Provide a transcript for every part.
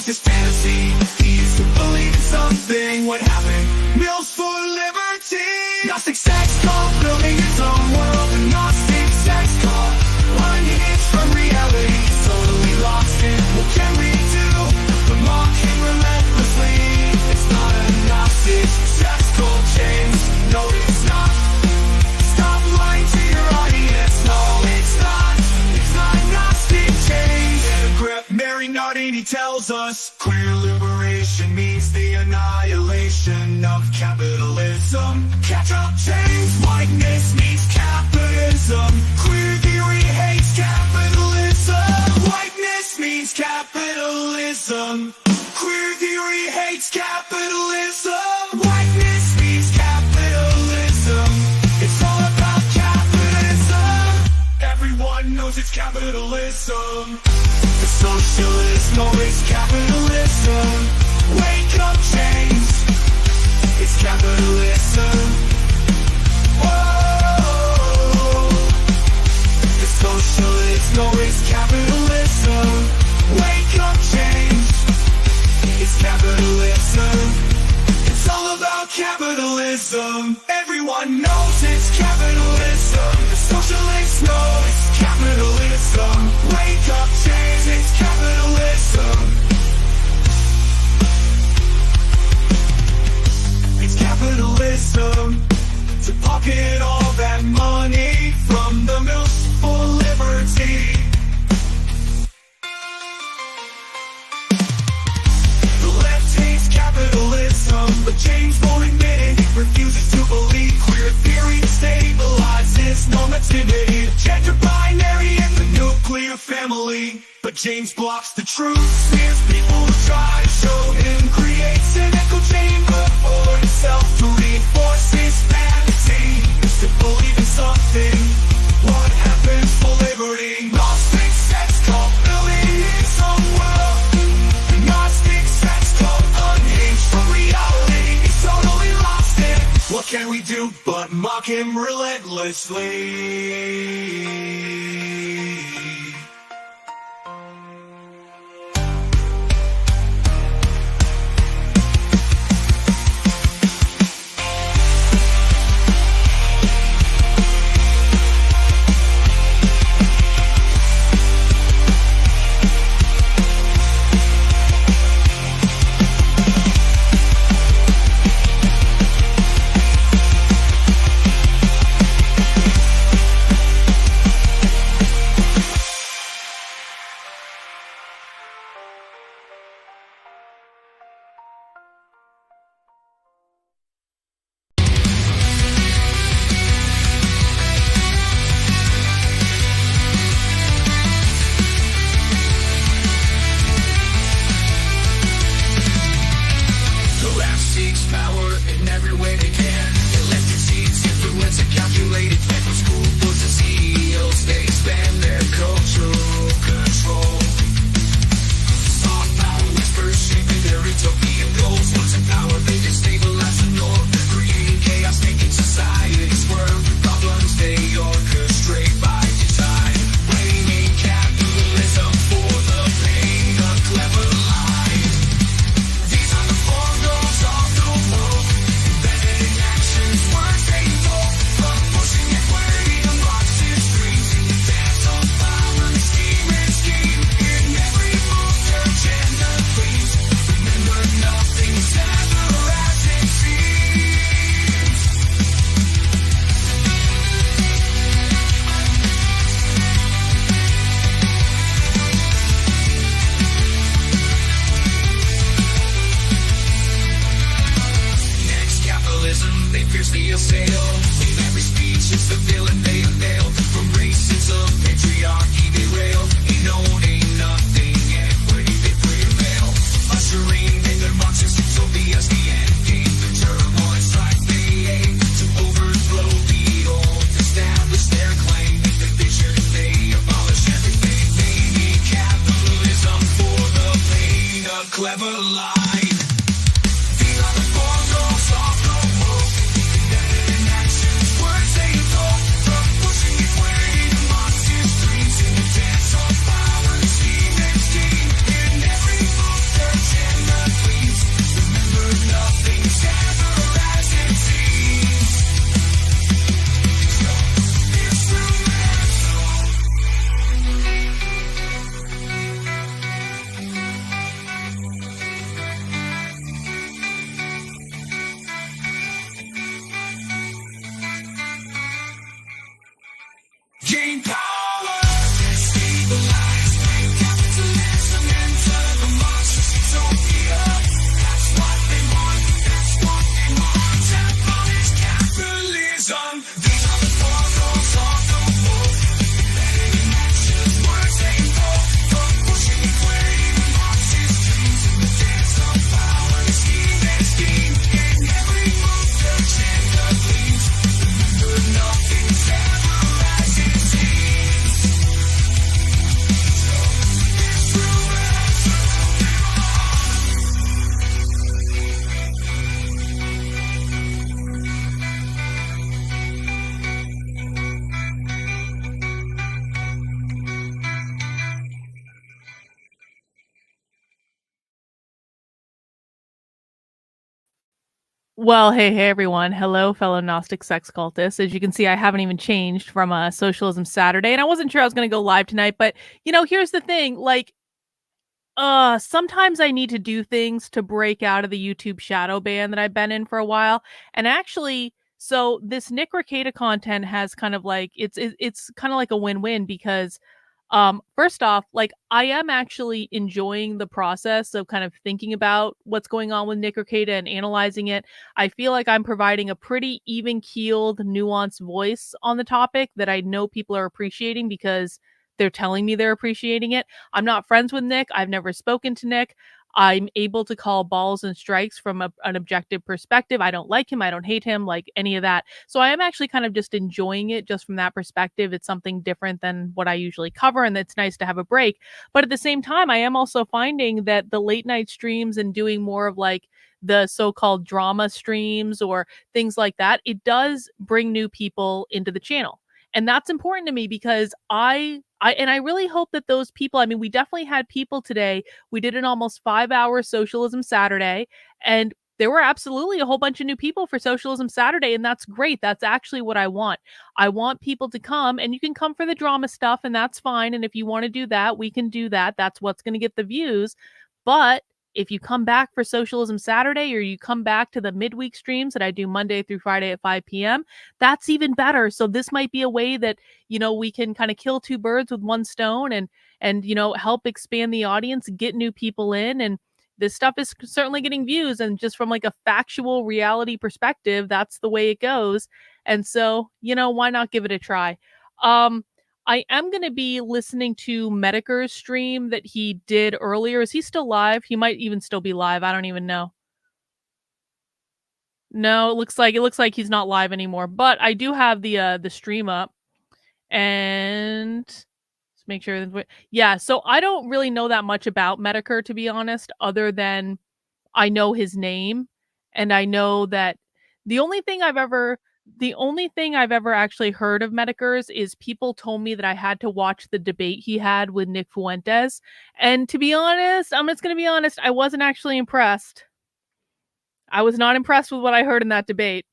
towards his fantasy. He used to believe in something would happen. Mills for liberty. Gnostic sex cult, building his own world. A gnostic sex cult, one inch from reality. Totally lost it. What can we do but mock him relentlessly? It's not a gnostic sex cult, James. No, it's not. Stop lying to your audience. No, it's not. It's not gnostic, James. Mary Nardini tells us queer liberation means the annihilation of capitalism. Catch up, James. Whiteness means capitalism. Queer theory hates capitalism. Whiteness means capitalism. Queer theory hates capitalism. Whiteness means capitalism. It's all about capitalism. Everyone knows it's capitalism. The socialists know it's capitalism. Wake up, James. It's capitalism. Whoa. The socialists know it's capitalism. Wake up, James. It's capitalism. It's all about capitalism. Everyone knows it's capitalism. The socialists know it's capitalism. Wake up, James. It's capitalism. It's capitalism. To pocket all that money from the mills for liberty. The left hates capitalism, but James won't admit it. He refuses to believe queer theory stabilizes normativity, the gender binary and the nuclear family. But James blocks the truth, smears people who try to show him, creates an echo chamber for himself to reinforce his vanity. Is to believe in something. What happens for liberty? Gnostic sex cult, building his own world. The gnostic sex cult, unhinged from reality. He's totally lost it. What can we do but mock him relentlessly? Well, hey, everyone. Hello, fellow Gnostic sex cultists. As you can see, I haven't even changed from Socialism Saturday, and I wasn't sure I was going to go live tonight, but here's the thing. Sometimes I need to do things to break out of the YouTube shadow ban that I've been in for a while. And actually, so this Nick Rekieta content has kind of like it's kind of like a win-win because first off, like I am actually enjoying the process of kind of thinking about what's going on with Nick Rekieta and analyzing it. I feel like I'm providing a pretty even-keeled, nuanced voice on the topic that I know people are appreciating because they're telling me they're appreciating it. I'm not friends with Nick. I've never spoken to Nick. I'm able to call balls and strikes from an objective perspective. I don't like him. I don't hate him, like any of that. So I am actually kind of just enjoying it just from that perspective. It's something different than what I usually cover, and it's nice to have a break. But at the same time, I am also finding that the late night streams and doing more of like the so-called drama streams or things like that, it does bring new people into the channel. And that's important to me because I really hope that those people, I mean, we definitely had people today. We did an almost 5-hour Socialism Saturday, and there were absolutely a whole bunch of new people for Socialism Saturday, and that's great. That's actually what I want. I want people to come, and you can come for the drama stuff, and that's fine. And if you want to do that, we can do that. That's what's going to get the views. But if you come back for Socialism Saturday or you come back to the midweek streams that I do Monday through Friday at 5 p.m., that's even better. So this might be a way that, we can kind of kill two birds with one stone and help expand the audience, get new people in, and this stuff is certainly getting views, and just from like a factual reality perspective, that's the way it goes. And so, why not give it a try? Um I am going to be listening to Metokur's stream that he did earlier. Is he still live? He might even still be live. I don't even know. No, it looks like he's not live anymore. But I do have the stream up, and let's make sure. Yeah, so I don't really know that much about Metokur, to be honest, other than I know his name, and I know that the only thing I've ever the only thing I've ever actually heard of Metokur's is people told me that I had to watch the debate he had with Nick Fuentes. And to be honest, I'm just gonna be honest, I wasn't actually impressed. I was not impressed with what I heard in that debate.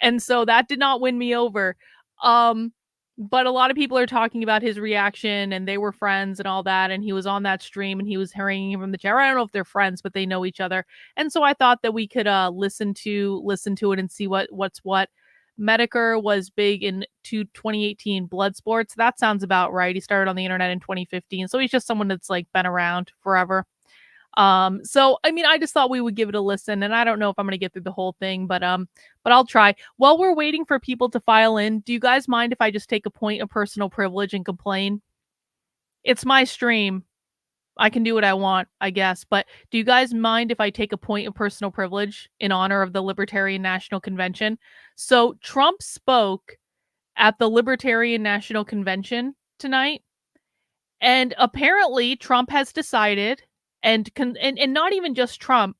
And so that did not win me over. Um, but a lot of people are talking about his reaction, and they were friends and all that. And he was on that stream and he was haranguing him from the chair. I don't know if they're friends, but they know each other. And so I thought that we could listen to it and see what's what. Metokur was big in 2018 blood sports. That sounds about right. He started on the internet in 2015. So he's just someone that's like been around forever. So I mean, I just thought we would give it a listen, and I don't know if I'm gonna get through the whole thing, but I'll try. While we're waiting for people to file in, do you guys mind if I just take a point of personal privilege and complain? It's my stream. I can do what I want, I guess. But do you guys mind if I take a point of personal privilege in honor of the Libertarian National Convention? So Trump spoke at the Libertarian National Convention tonight, and apparently Trump has decided, and not even just Trump,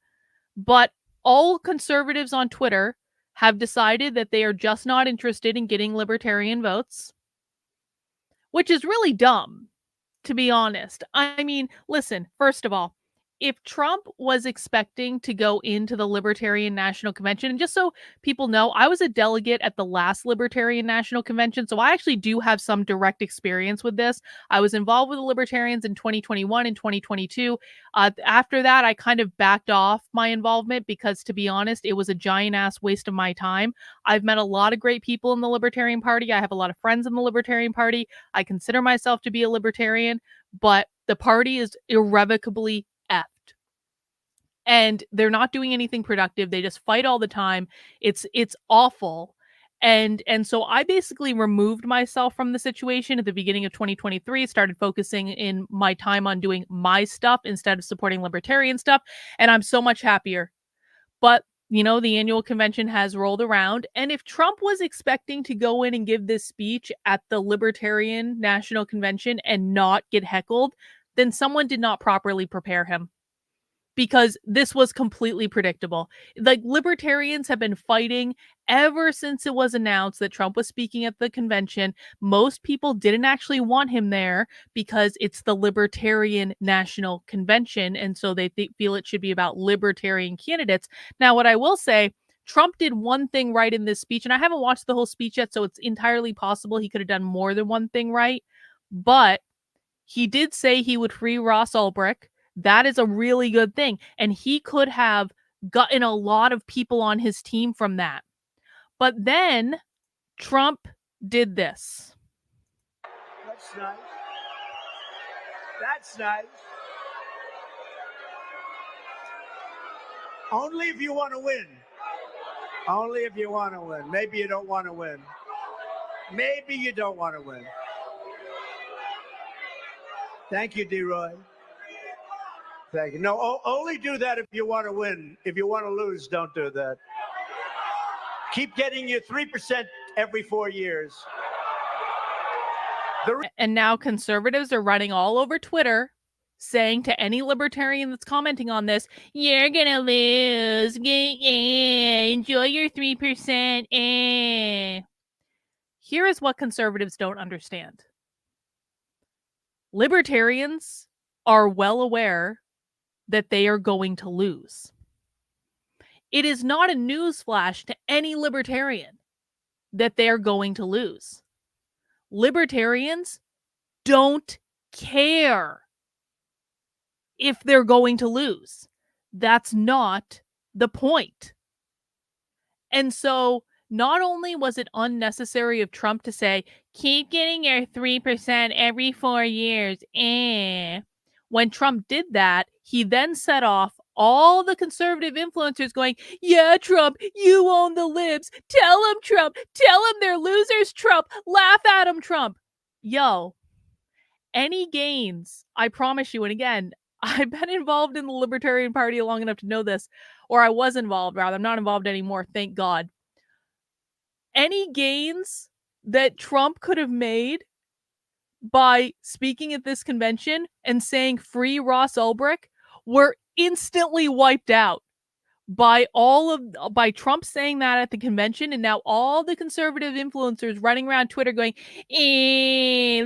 but all conservatives on Twitter have decided that they are just not interested in getting libertarian votes, which is really dumb, to be honest. I mean, listen, first of all, if Trump was expecting to go into the Libertarian National Convention, and just so people know, I was a delegate at the last Libertarian National Convention, so I actually do have some direct experience with this. I was involved with the Libertarians in 2021 and 2022. After that, I kind of backed off my involvement because, to be honest, it was a giant ass waste of my time. I've met a lot of great people in the Libertarian Party. I have a lot of friends in the Libertarian Party. I consider myself to be a libertarian, but the party is irrevocably effed. And they're not doing anything productive. They just fight all the time. It's awful. And so I basically removed myself from the situation at the beginning of 2023, started focusing in my time on doing my stuff instead of supporting libertarian stuff, and I'm so much happier. But the annual convention has rolled around. And if Trump was expecting to go in and give this speech at the Libertarian National Convention and not get heckled, then someone did not properly prepare him. because this was completely predictable. Like, libertarians have been fighting ever since it was announced that Trump was speaking at the convention. Most people didn't actually want him there because it's the Libertarian National Convention, and so they feel it should be about libertarian candidates. Now, what I will say, Trump did one thing right in this speech, and I haven't watched the whole speech yet, so it's entirely possible he could have done more than one thing right, but he did say he would free Ross Ulbricht. That is a really good thing, and he could have gotten a lot of people on his team from that. But then Trump did this. That's nice. That's nice. Only if you want to win. Only if you want to win. Maybe you don't want to win. Maybe you don't want to win. Thank you, D-Roy. Thank you. No, only do that if you want to win. If you want to lose, don't do that. Keep getting your 3% every 4 years. And now conservatives are running all over Twitter saying to any libertarian that's commenting on this, you're gonna lose. Enjoy your 3%. Here is what conservatives don't understand. Libertarians are well aware that they are going to lose. It is not a newsflash to any libertarian that they are going to lose. Libertarians don't care if they're going to lose. That's not the point. And so not only was it unnecessary of Trump to say, keep getting your 3% every 4 years, when Trump did that, he then set off all the conservative influencers going, yeah, Trump, you own the libs. Tell them, Trump. Tell them they're losers, Trump. Laugh at them, Trump. Yo, any gains, I promise you, and again, I've been involved in the Libertarian Party long enough to know this, or I was involved, rather. I'm not involved anymore, thank God. Any gains that Trump could have made by speaking at this convention and saying free Ross Ulbricht were instantly wiped out by Trump saying that at the convention, and now all the conservative influencers running around Twitter going,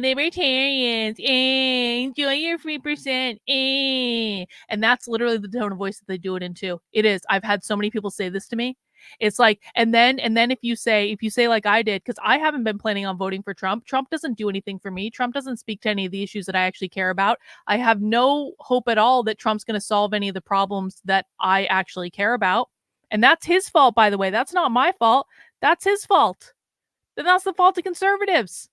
libertarians, enjoy your 3%, and that's literally the tone of voice that they do it in too. It is. I've had so many people say this to me. It's like, and then if you say like I did, because I haven't been planning on voting for Trump. Trump doesn't do anything for me. Trump doesn't speak to any of the issues that I actually care about. I have no hope at all that Trump's going to solve any of the problems that I actually care about. And that's his fault, by the way. That's not my fault. That's his fault. Then that's the fault of conservatives.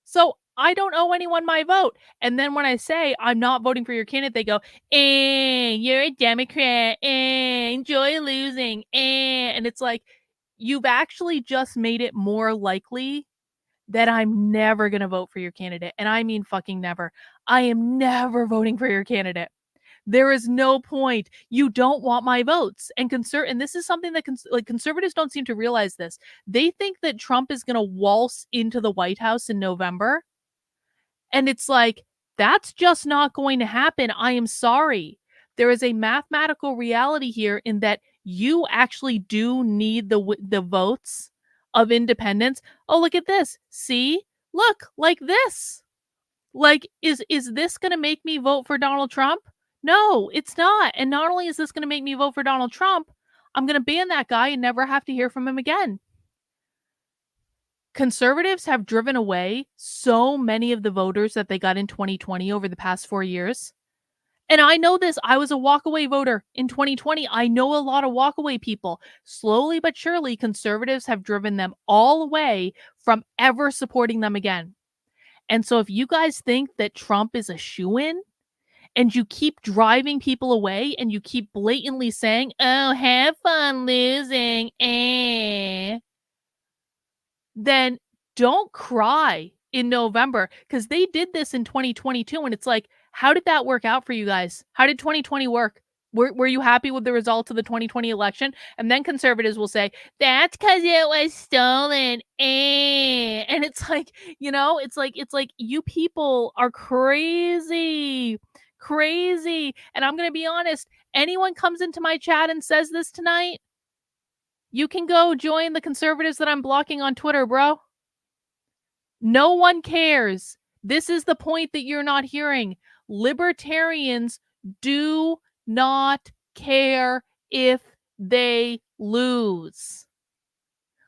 So I don't owe anyone my vote. And then when I say I'm not voting for your candidate, they go, you're a Democrat, enjoy losing, and it's like, you've actually just made it more likely that I'm never going to vote for your candidate. And I mean fucking never. I am never voting for your candidate. There is no point. You don't want my votes. And this is something that conservatives don't seem to realize this. They think that Trump is going to waltz into the White House in November. And it's like, that's just not going to happen. I am sorry. There is a mathematical reality here in that you actually do need the votes of independents. Oh, look at this. See? Look, like this. Like, is this going to make me vote for Donald Trump? No, it's not. And not only is this going to make me vote for Donald Trump, I'm going to ban that guy and never have to hear from him again. Conservatives have driven away so many of the voters that they got in 2020 over the past 4 years. And I know this. I was a walkaway voter in 2020. I know a lot of walkaway people. Slowly but surely, conservatives have driven them all away from ever supporting them again. And so if you guys think that Trump is a shoo-in, and you keep driving people away, and you keep blatantly saying, oh, have fun losing, then don't cry in November, because they did this in 2022, and it's like, how did that work out for you guys? How did 2020 work? Were you happy with the results of the 2020 election? And then conservatives will say, that's because it was stolen. And it's like, it's like you people are crazy. Crazy. And I'm going to be honest, anyone comes into my chat and says this tonight, you can go join the conservatives that I'm blocking on Twitter, bro. No one cares. This is the point that you're not hearing. Libertarians do not care if they lose.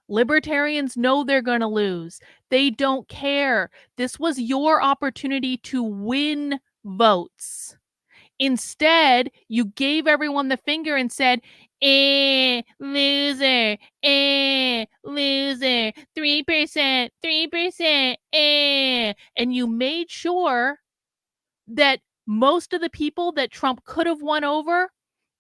Libertarians know they're going to lose. They don't care. This was your opportunity to win votes. Instead, you gave everyone the finger and said, loser, loser, 3%, 3%, And you made sure that most of the people that Trump could have won over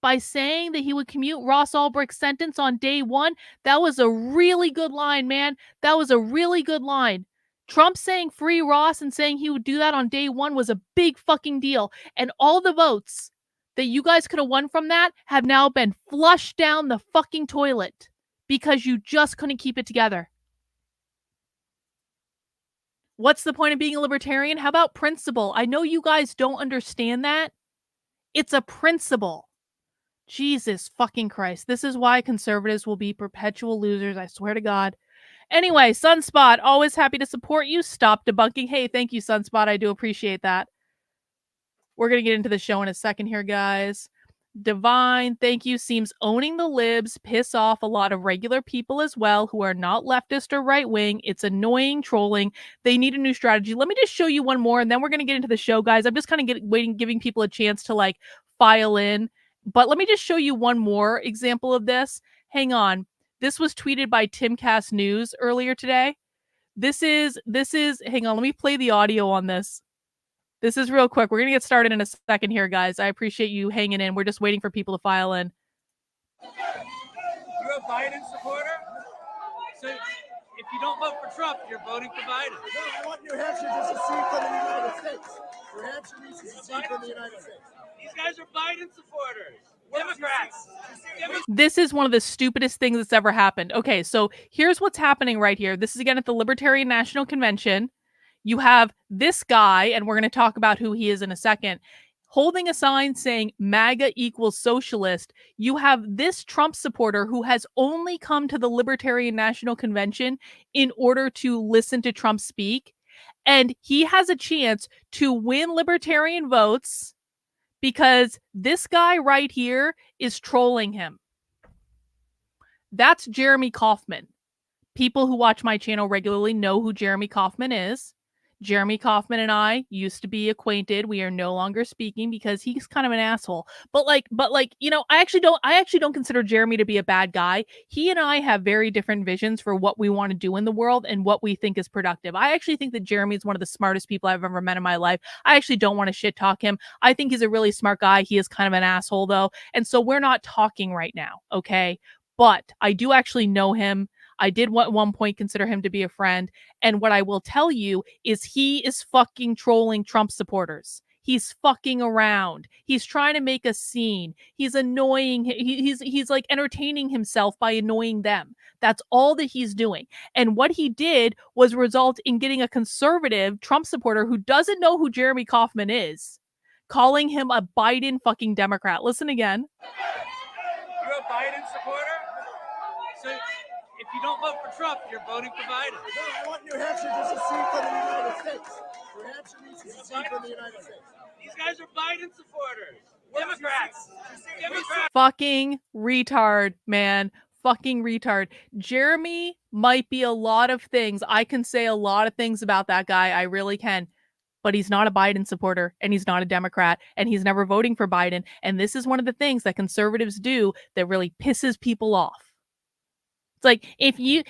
by saying that he would commute Ross Ulbricht's sentence on day one, that was a really good line, man. That was a really good line. Trump saying free Ross and saying he would do that on day one was a big fucking deal. And all the votes that you guys could have won from that have now been flushed down the fucking toilet because you just couldn't keep it together. What's the point of being a libertarian? How about principle? I know you guys don't understand that. It's a principle. Jesus fucking Christ. This is why conservatives will be perpetual losers. I swear to God. Anyway, Sunspot, always happy to support you. Stop debunking. Hey, thank you, Sunspot. I do appreciate that. We're going to get into the show in a second here, guys. Divine, thank you. Seems owning the libs piss off a lot of regular people as well who are not leftist or right wing. It's annoying trolling. They need a new strategy. Let me just show you one more and then we're going to get into the show, guys. I'm just kind of giving people a chance to like file in. But let me just show you one more example of this. Hang on. This was tweeted by Timcast News earlier today. This is, hang on, let me play the audio on this. This is real quick. We're going to get started in a second here, guys. I appreciate you hanging in. We're just waiting for people to file in. You're a Biden supporter? So if you don't vote for Trump, you're voting for Biden. No, I want New Hampshire just to secede from the United States. New Hampshire needs to secede from the United States. These guys are Biden supporters. Democrats. This is one of the stupidest things that's ever happened. Okay, so here's what's happening right here. This is again at the Libertarian National Convention. You have this guy, and we're going to talk about who he is in a second, holding a sign saying MAGA equals socialist. You have this Trump supporter who has only come to the Libertarian National Convention in order to listen to Trump speak. And he has a chance to win libertarian votes because this guy right here is trolling him. That's Jeremy Kauffman. People who watch my channel regularly know who Jeremy Kauffman is. Jeremy Kauffman and I used to be acquainted. We are no longer speaking because he's kind of an asshole. But you know, I actually don't consider Jeremy to be a bad guy. He and I have very different visions for what we want to do in the world and what we think is productive. I actually think that Jeremy is one of the smartest people I've ever met in my life. I actually don't want to shit talk him. I think he's a really smart guy. He is kind of an asshole though. And so we're not talking right now, okay? But I do actually know him. I did at one point consider him to be a friend. And what I will tell you is he is fucking trolling Trump supporters. He's fucking around. He's trying to make a scene. He's annoying. He's like entertaining himself by annoying them. That's all that he's doing. And what he did was result in getting a conservative Trump supporter who doesn't know who Jeremy Kauffman is, calling him a Biden fucking Democrat. Listen again. You're a Biden supporter? So if you don't vote for Trump, you're voting for Biden. No, I want New Hampshire just to secede from the United States. New Hampshire needs to secede from the United States. These guys are Biden supporters. Democrats. Democrats. Fucking retard, man. Fucking retard. Jeremy might be a lot of things. I can say a lot of things about that guy. I really can. But he's not a Biden supporter and he's not a Democrat and he's never voting for Biden. And this is one of the things that conservatives do that really pisses people off. It's like, if you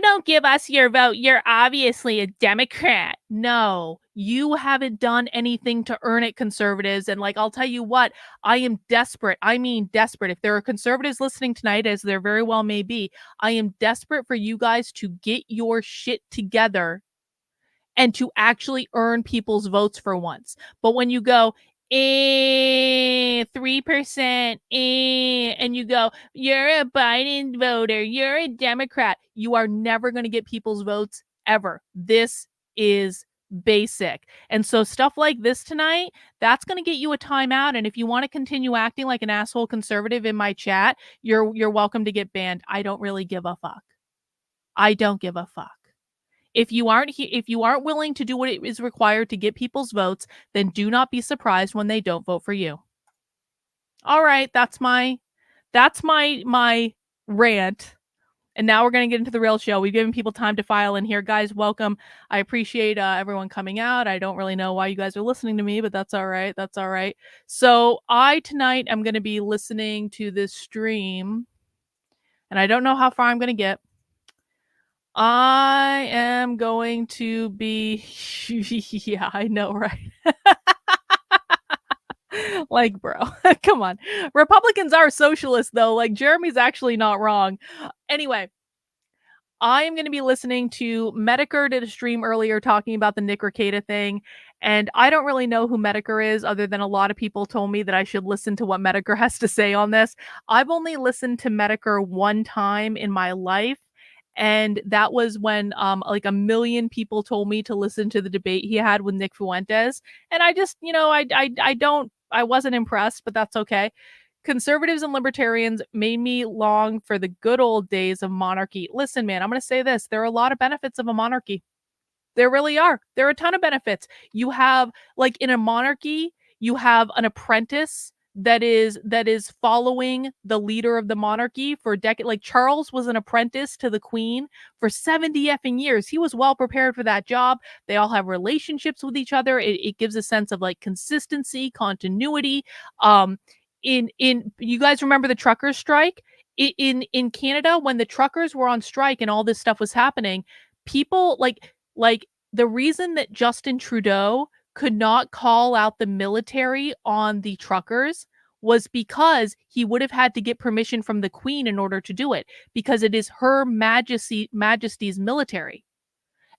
don't give us your vote, you're obviously a Democrat. No, you haven't done anything to earn it, conservatives. And like, I'll tell you what, I am desperate. I mean, desperate. If there are conservatives listening tonight, as there very well may be, I am desperate for you guys to get your shit together and to actually earn people's votes for once. But when you go, 3%, and you go, you're a Biden voter, you're a Democrat, you are never going to get people's votes ever. This is basic. And so stuff like this tonight, that's going to get you a timeout. And if you want to continue acting like an asshole conservative in my chat, you're welcome to get banned. I don't really give a fuck. I don't give a fuck. If you aren't willing to do what is required to get people's votes, then do not be surprised when they don't vote for you. All right, that's my rant. And now we're going to get into the real show. We've given people time to file in here. Guys, welcome. I appreciate everyone coming out. I don't really know why you guys are listening to me, but that's all right. That's all right. So tonight I'm going to be listening to this stream. And I don't know how far I'm going to get. I am going to be... yeah, I know, right? Like, bro, come on. Republicans are socialists, though. Like, Jeremy's actually not wrong. Anyway, I am going to be listening to Metokur did a stream earlier talking about the Nick Rekieta thing. And I don't really know who Metokur is, other than a lot of people told me that I should listen to what Metokur has to say on this. I've only listened to Metokur one time in my life. And that was when like 1 million people told me to listen to the debate he had with Nick Fuentes. And I just, I wasn't impressed, but that's okay. Conservatives and libertarians made me long for the good old days of monarchy. Listen, man, I'm going to say this. There are a lot of benefits of a monarchy. There really are. There are a ton of benefits. You have, like, in a monarchy, you have an apprentice that is following the leader of the monarchy for a decade. Like, Charles was an apprentice to the Queen for 70 effing years. He was well prepared for that job. They all have relationships with each other. It gives a sense of, like, consistency, continuity. In you guys remember the truckers' strike? In Canada, when the truckers were on strike and all this stuff was happening, people like the reason that Justin Trudeau could not call out the military on the truckers was because he would have had to get permission from the Queen in order to do it, because it is Her Majesty's military.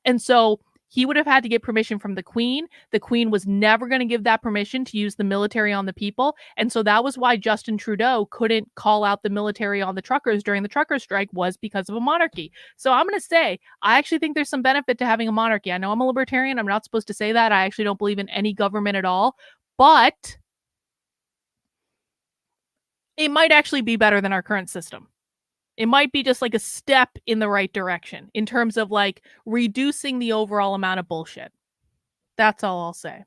And so he would have had to get permission from the Queen. The Queen was never going to give that permission to use the military on the people. And so that was why Justin Trudeau couldn't call out the military on the truckers during the truckers' strike, was because of a monarchy. So I'm going to say, I actually think there's some benefit to having a monarchy. I know I'm a libertarian. I'm not supposed to say that. I actually don't believe in any government at all. But it might actually be better than our current system. It might be just like a step in the right direction in terms of, like, reducing the overall amount of bullshit. That's all I'll say.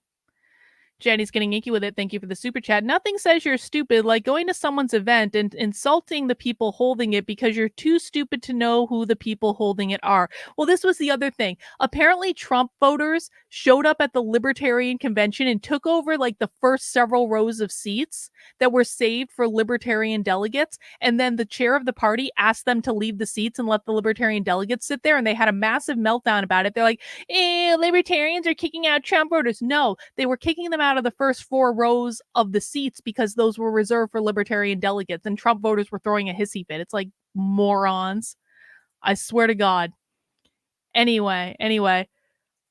Jenny's getting icky with it. Thank you for the super chat. Nothing says you're stupid like going to someone's event and insulting the people holding it because you're too stupid to know who the people holding it are. Well, this was the other thing. Apparently, Trump voters showed up at the Libertarian convention and took over, like, the first several rows of seats that were saved for Libertarian delegates. And then the chair of the party asked them to leave the seats and let the Libertarian delegates sit there. And they had a massive meltdown about it. They're like, Libertarians are kicking out Trump voters. No, they were kicking them out of the first 4 rows of the seats because those were reserved for Libertarian delegates, and Trump voters were throwing a hissy fit. It's like, morons. I swear to God. Anyway,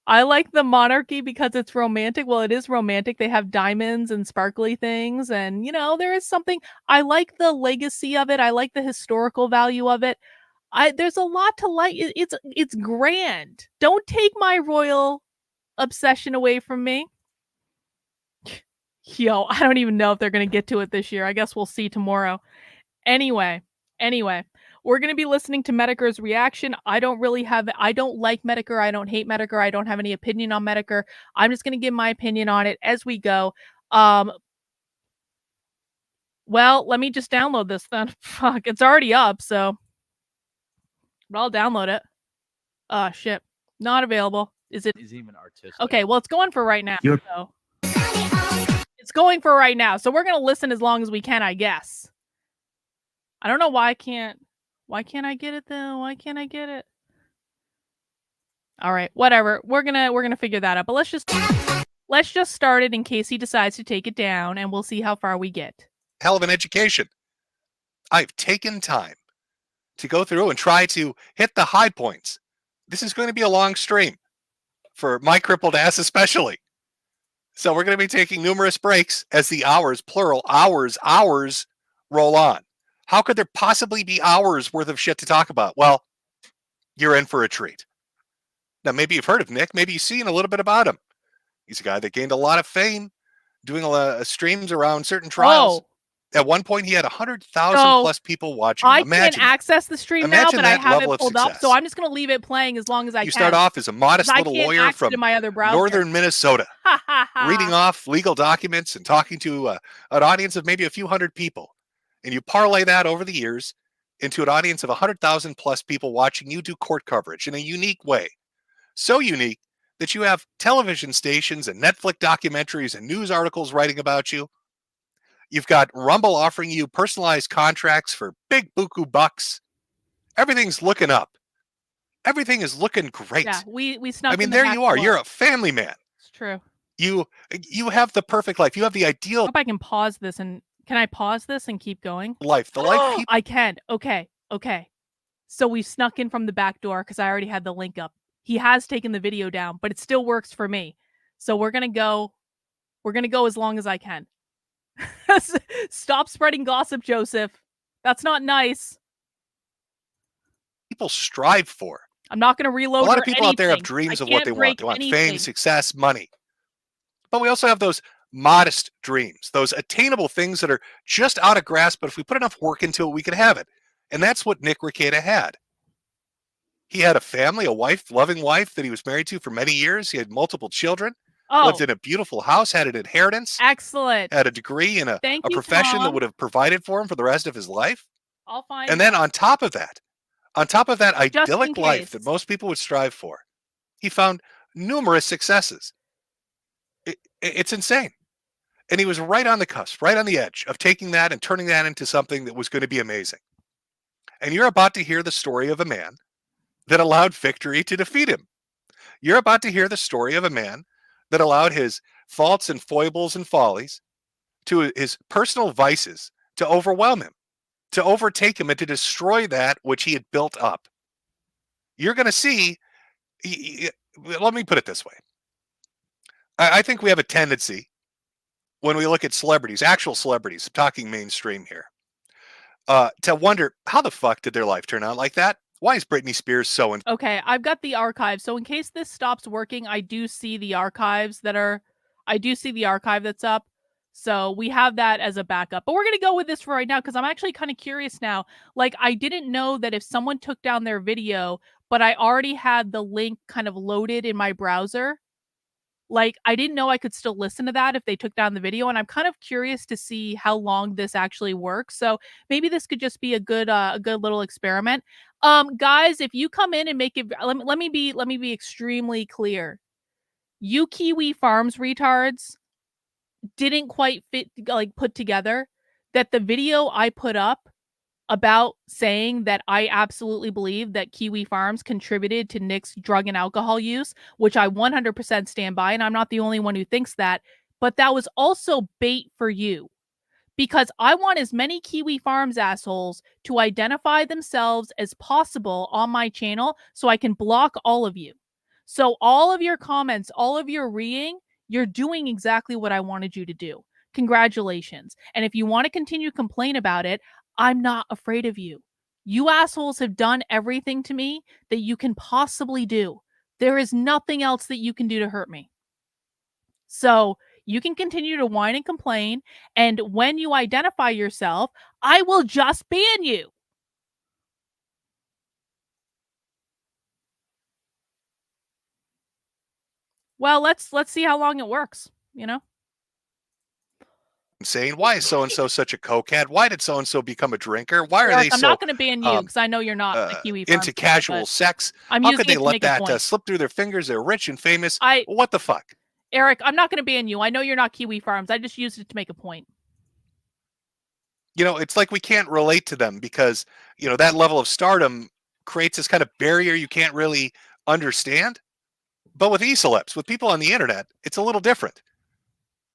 I like the monarchy because it's romantic. Well, it is romantic. They have diamonds and sparkly things, and, there is something. I like the legacy of it. I like the historical value of it. There's a lot to like. It's grand. Don't take my royal obsession away from me. Yo, I don't even know if they're going to get to it this year. I guess we'll see tomorrow. Anyway, we're going to be listening to Metokur's reaction. I don't like Metokur. I don't hate Metokur. I don't have any opinion on Metokur. I'm just going to give my opinion on it as we go. Well, let me just download this then. Fuck, it's already up, so. But I'll download it. Oh, shit. Not available. Is even artistic? Okay, well, it's going for right now. So. It's going for right now, so we're going to listen as long as we can, I guess. I don't know why I can't. Why can't I get it, though? Why can't I get it? All right, whatever. We're gonna figure that out. But let's just start it in case he decides to take it down, and we'll see how far we get. Hell of an education. I've taken time to go through and try to hit the high points. This is going to be a long stream for my crippled ass especially. So we're going to be taking numerous breaks as the hours, plural, hours roll on. How could there possibly be hours worth of shit to talk about? Well, you're in for a treat. Now, maybe you've heard of Nick. Maybe you've seen a little bit about him. He's a guy that gained a lot of fame doing a lot of streams around certain trials. Oh, At one point, he had 100,000 So, plus people watching him. I can't Imagine that. access the stream now, Imagine but I that have level it of pulled up, so success. I'm just gonna leave it playing as long as I You can. start off as a modest 'cause I little can't lawyer access it from in my other browser. northern Minnesota, Ha ha ha. reading off legal documents and talking to an audience of maybe a few hundred people. And you parlay that over the years into an audience of 100,000 plus people watching you do court coverage in a unique way. So unique that you have television stations and Netflix documentaries and news articles writing about you. You've got Rumble offering you personalized contracts for big buku bucks. Everything's looking up. Everything is looking great. Yeah, we snuck. I mean, in the there back you are. door. You're a family man. It's true. You have the perfect life. You have the I ideal hope I can pause this and can I pause this and keep going? life. The life people I can. Okay. Okay. So we snuck in from the back door because I already had the link up. He has taken the video down, but it still works for me. So we're gonna go. We're gonna go as long as I can. Stop spreading gossip, Joseph. That's not nice. strive for. I'm not gonna A reload. lot or of people out there have anything. dreams I of what can't they want. break They want fame, anything. success, money. But we also have those modest dreams, those attainable things that are just out of grasp, but if we put enough work into it, we can have it. And that's what Nick Rekieta had. He had a family, a wife, loving wife that he was married to for many years. He had multiple children, Oh, lived in a beautiful house, had an inheritance, excellent. had a degree in a Thank you, profession that Tom. would have provided for him for the rest of his life. I'll find. And then on top of that Just in idyllic life that case. most people would strive for, he found numerous successes. It's insane. And he was right on the cusp, right on the edge of taking that and turning that into something that was going to be amazing. And you're about to hear the story of a man that allowed victory to defeat him. You're about to hear the story of a man that allowed his faults and foibles and follies, to his personal vices, to overwhelm him, to overtake him, and to destroy that which he had built up. You're going to see, let me put it this way. I think we have a tendency when we look at celebrities, actual celebrities, talking mainstream here, to wonder how the fuck did their life turn out like that? Why is Britney Spears so Okay, I've got the archive. So in case this stops working, I do see the archives I do see the archive that's up. So we have that as a backup. But we're going to go with this for right now because I'm actually kind of curious now. Like, I didn't know that if someone took down their video, but I already had the link kind of loaded in my browser. Like, I didn't know I could still listen to that if they took down the video, and I'm kind of curious to see how long this actually works. So maybe this could just be a good little experiment. Guys, if you come in and make it, let me be extremely clear. You Kiwi Farms retards didn't quite put together that the video I put up about saying that I absolutely believe that Kiwi Farms contributed to Nick's drug and alcohol use, which I 100% stand by, and I'm not the only one who thinks that, but that was also bait for you. Because I want as many Kiwi Farms assholes to identify themselves as possible on my channel so I can block all of you. So all of your comments, all of your reading, you're doing exactly what I wanted you to do. Congratulations. And if you want to continue to complain about it, I'm not afraid of you. You assholes have done everything to me that you can possibly do. There is nothing else that you can do to hurt me. So you can continue to whine and complain, and when you identify yourself, I will just ban you. Well, let's see how long it works, you know? insane? Why is so-and-so such a cokehead? Why did so-and-so become a drinker? Why are Eric, they I'm so not going to ban you because I know you're not a Kiwi Farms into fan, casual but sex? I'm How using could they it to let make a that point. slip through their fingers? They're rich and famous. I- What the fuck? Eric, I'm not going to ban you. I know you're not Kiwi Farms. I just used it to make a point. You know, it's like we can't relate to them because, you know, that level of stardom creates this kind of barrier you can't really understand. But with e-celebs, with people on the internet, it's a little different.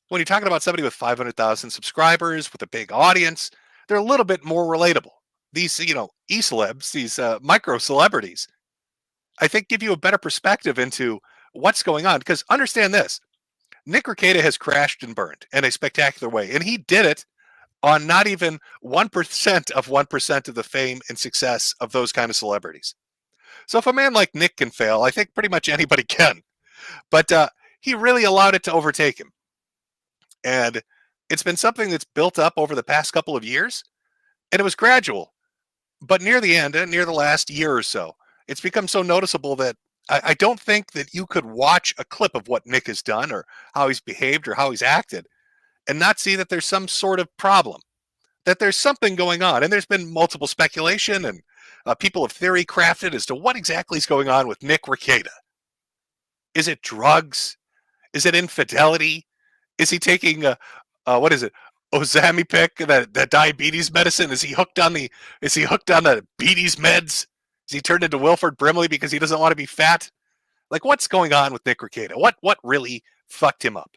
When you're talking about somebody with 500,000 subscribers, with a big audience, they're a little bit more relatable. These, you know, e-celebs, these micro celebrities, I think give you a better perspective into what's going on. Because understand this, Nick Rekieta has crashed and burned in a spectacular way. And he did it on not even 1% of 1% of the fame and success of those kind of celebrities. So if a man like Nick can fail, I think pretty much anybody can. But he really allowed it to overtake him. And it's been something that's built up over the past couple of years. And it was gradual. But near the end, near the last year or so, it's become so noticeable that I don't think that you could watch a clip of what Nick has done or how he's behaved or how he's acted and not see that there's some sort of problem, that there's something going on. And there's been multiple speculation and people have theory crafted as to what exactly is going on with Nick Rekieta. Is it drugs? Is it infidelity? Is he taking what is it? Ozempic, that diabetes medicine? Is he hooked on the beaties meds? Is he turned into Wilford Brimley because he doesn't want to be fat? Like, what's going on with Nick Rekieta? What really fucked him up?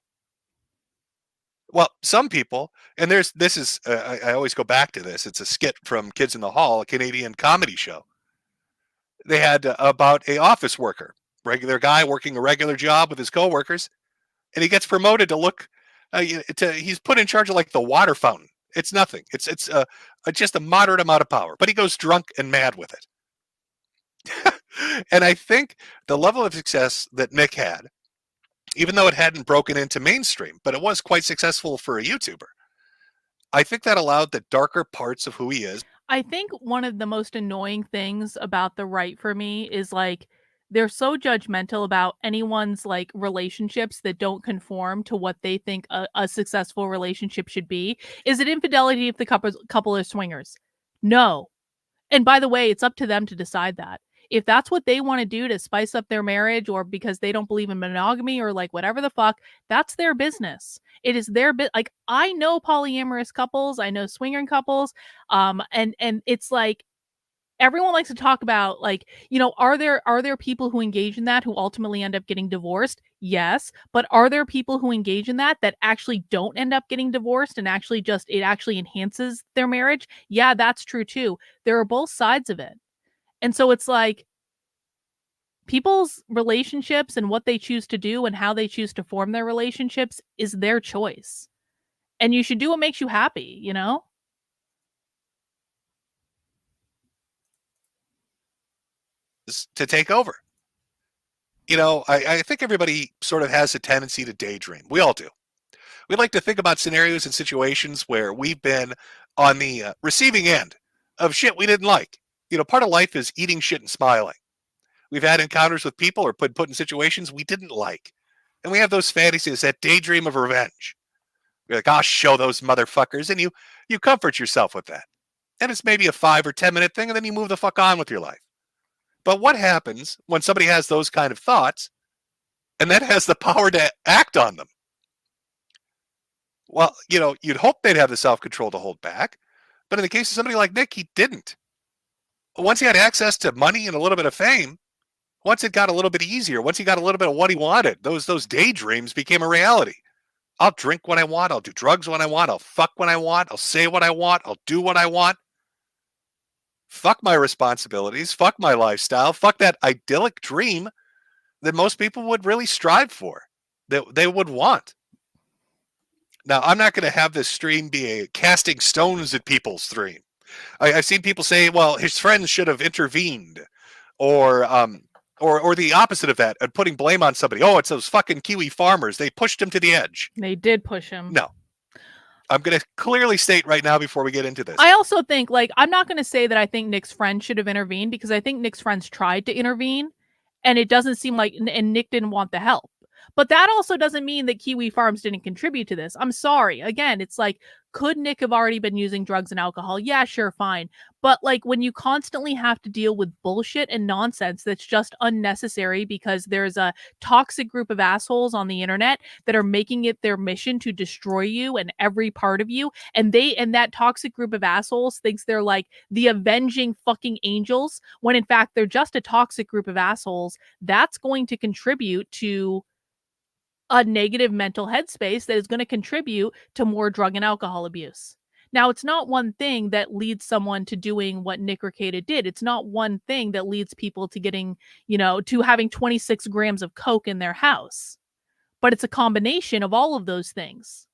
Well, some people, and I always go back to this. It's a skit from Kids in the Hall, a Canadian comedy show. They had about a office worker, regular guy working a regular job with his coworkers, and he gets promoted to look. He's put in charge of like the water fountain. It's nothing. It's just a moderate amount of power, but he goes drunk and mad with it. And I think the level of success that Nick had, even though it hadn't broken into mainstream, but it was quite successful for a YouTuber, I think that allowed the darker parts of who he is. I think one of the most annoying things about the right for me is like they're so judgmental about anyone's like relationships that don't conform to what they think a successful relationship should be. Is it infidelity if the couple are swingers? No. And by the way, it's up to them to decide that. If that's what they want to do to spice up their marriage or because they don't believe in monogamy or like whatever the fuck, that's their business. It is their like I know polyamorous couples, I know swinger couples, and it's like everyone likes to talk about like, are there people who engage in that who ultimately end up getting divorced? Yes, but are there people who engage in that actually don't end up getting divorced and actually it actually enhances their marriage? Yeah, that's true too. There are both sides of it. And so it's like people's relationships and what they choose to do and how they choose to form their relationships is their choice. And you should do what makes you happy, To take over. I think everybody sort of has a tendency to daydream. We all do. We like to think about scenarios and situations where we've been on the receiving end of shit we didn't like. Part of life is eating shit and smiling. We've had encounters with people or put in situations we didn't like. And we have those fantasies, that daydream of revenge. You're like, I'll show those motherfuckers. And you comfort yourself with that. And it's maybe a 5 or 10 minute thing, and then you move the fuck on with your life. But what happens when somebody has those kind of thoughts and then has the power to act on them? Well, you'd hope they'd have the self-control to hold back. But in the case of somebody like Nick, he didn't. Once he had access to money and a little bit of fame, once it got a little bit easier, once he got a little bit of what he wanted, those daydreams became a reality. I'll drink when I want. I'll do drugs when I want. I'll fuck when I want. I'll say what I want. I'll do what I want. Fuck my responsibilities. Fuck my lifestyle. Fuck that idyllic dream that most people would really strive for, that they would want. Now, I'm not going to have this stream be a casting stones at people's stream. I've seen people say, well, his friends should have intervened, or the opposite of that, and putting blame on somebody. Oh, it's those fucking Kiwi farmers. They pushed him to the edge. They did push him. No. I'm going to clearly state right now before we get into this. I also think, I'm not going to say that I think Nick's friends should have intervened, because I think Nick's friends tried to intervene, and it doesn't seem like, and Nick didn't want the help. But that also doesn't mean that Kiwi Farms didn't contribute to this. I'm sorry. Again, it's like, could Nick have already been using drugs and alcohol? Yeah, sure, fine. But when you constantly have to deal with bullshit and nonsense that's just unnecessary because there's a toxic group of assholes on the internet that are making it their mission to destroy you and every part of you, and that toxic group of assholes thinks they're like the avenging fucking angels, when in fact they're just a toxic group of assholes, that's going to contribute to a negative mental headspace that is going to contribute to more drug and alcohol abuse. Now, it's not one thing that leads someone to doing what Nick Rekieta did. It's not one thing that leads people to getting, to having 26 grams of coke in their house. But it's a combination of all of those things.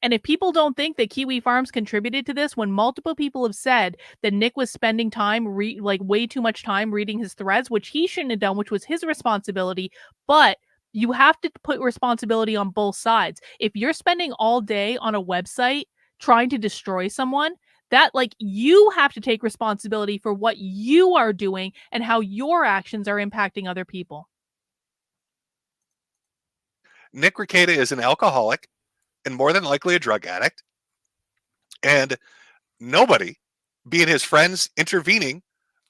And if people don't think that Kiwi Farms contributed to this, when multiple people have said that Nick was spending time, like way too much time reading his threads, which he shouldn't have done, which was his responsibility, but you have to put responsibility on both sides. If you're spending all day on a website trying to destroy someone, that like you have to take responsibility for what you are doing and how your actions are impacting other people. Nick Rekieta is an alcoholic and more than likely a drug addict. And nobody, be it his friends intervening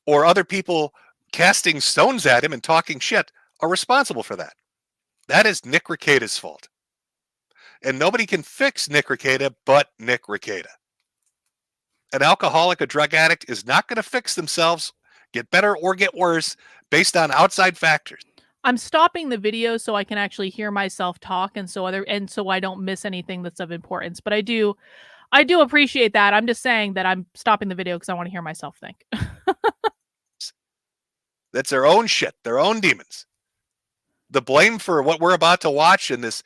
or other people casting stones at him and talking shit, are responsible for that. That is Nick Rekieta's fault. And nobody can fix Nick Rekieta but Nick Rekieta. An alcoholic, a drug addict is not going to fix themselves, get better or get worse based on outside factors. I'm stopping the video so I can actually hear myself talk and so I don't miss anything that's of importance. But I do appreciate that. I'm just saying that I'm stopping the video because I want to hear myself think. That's their own shit, their own demons. The blame for what we're about to watch in this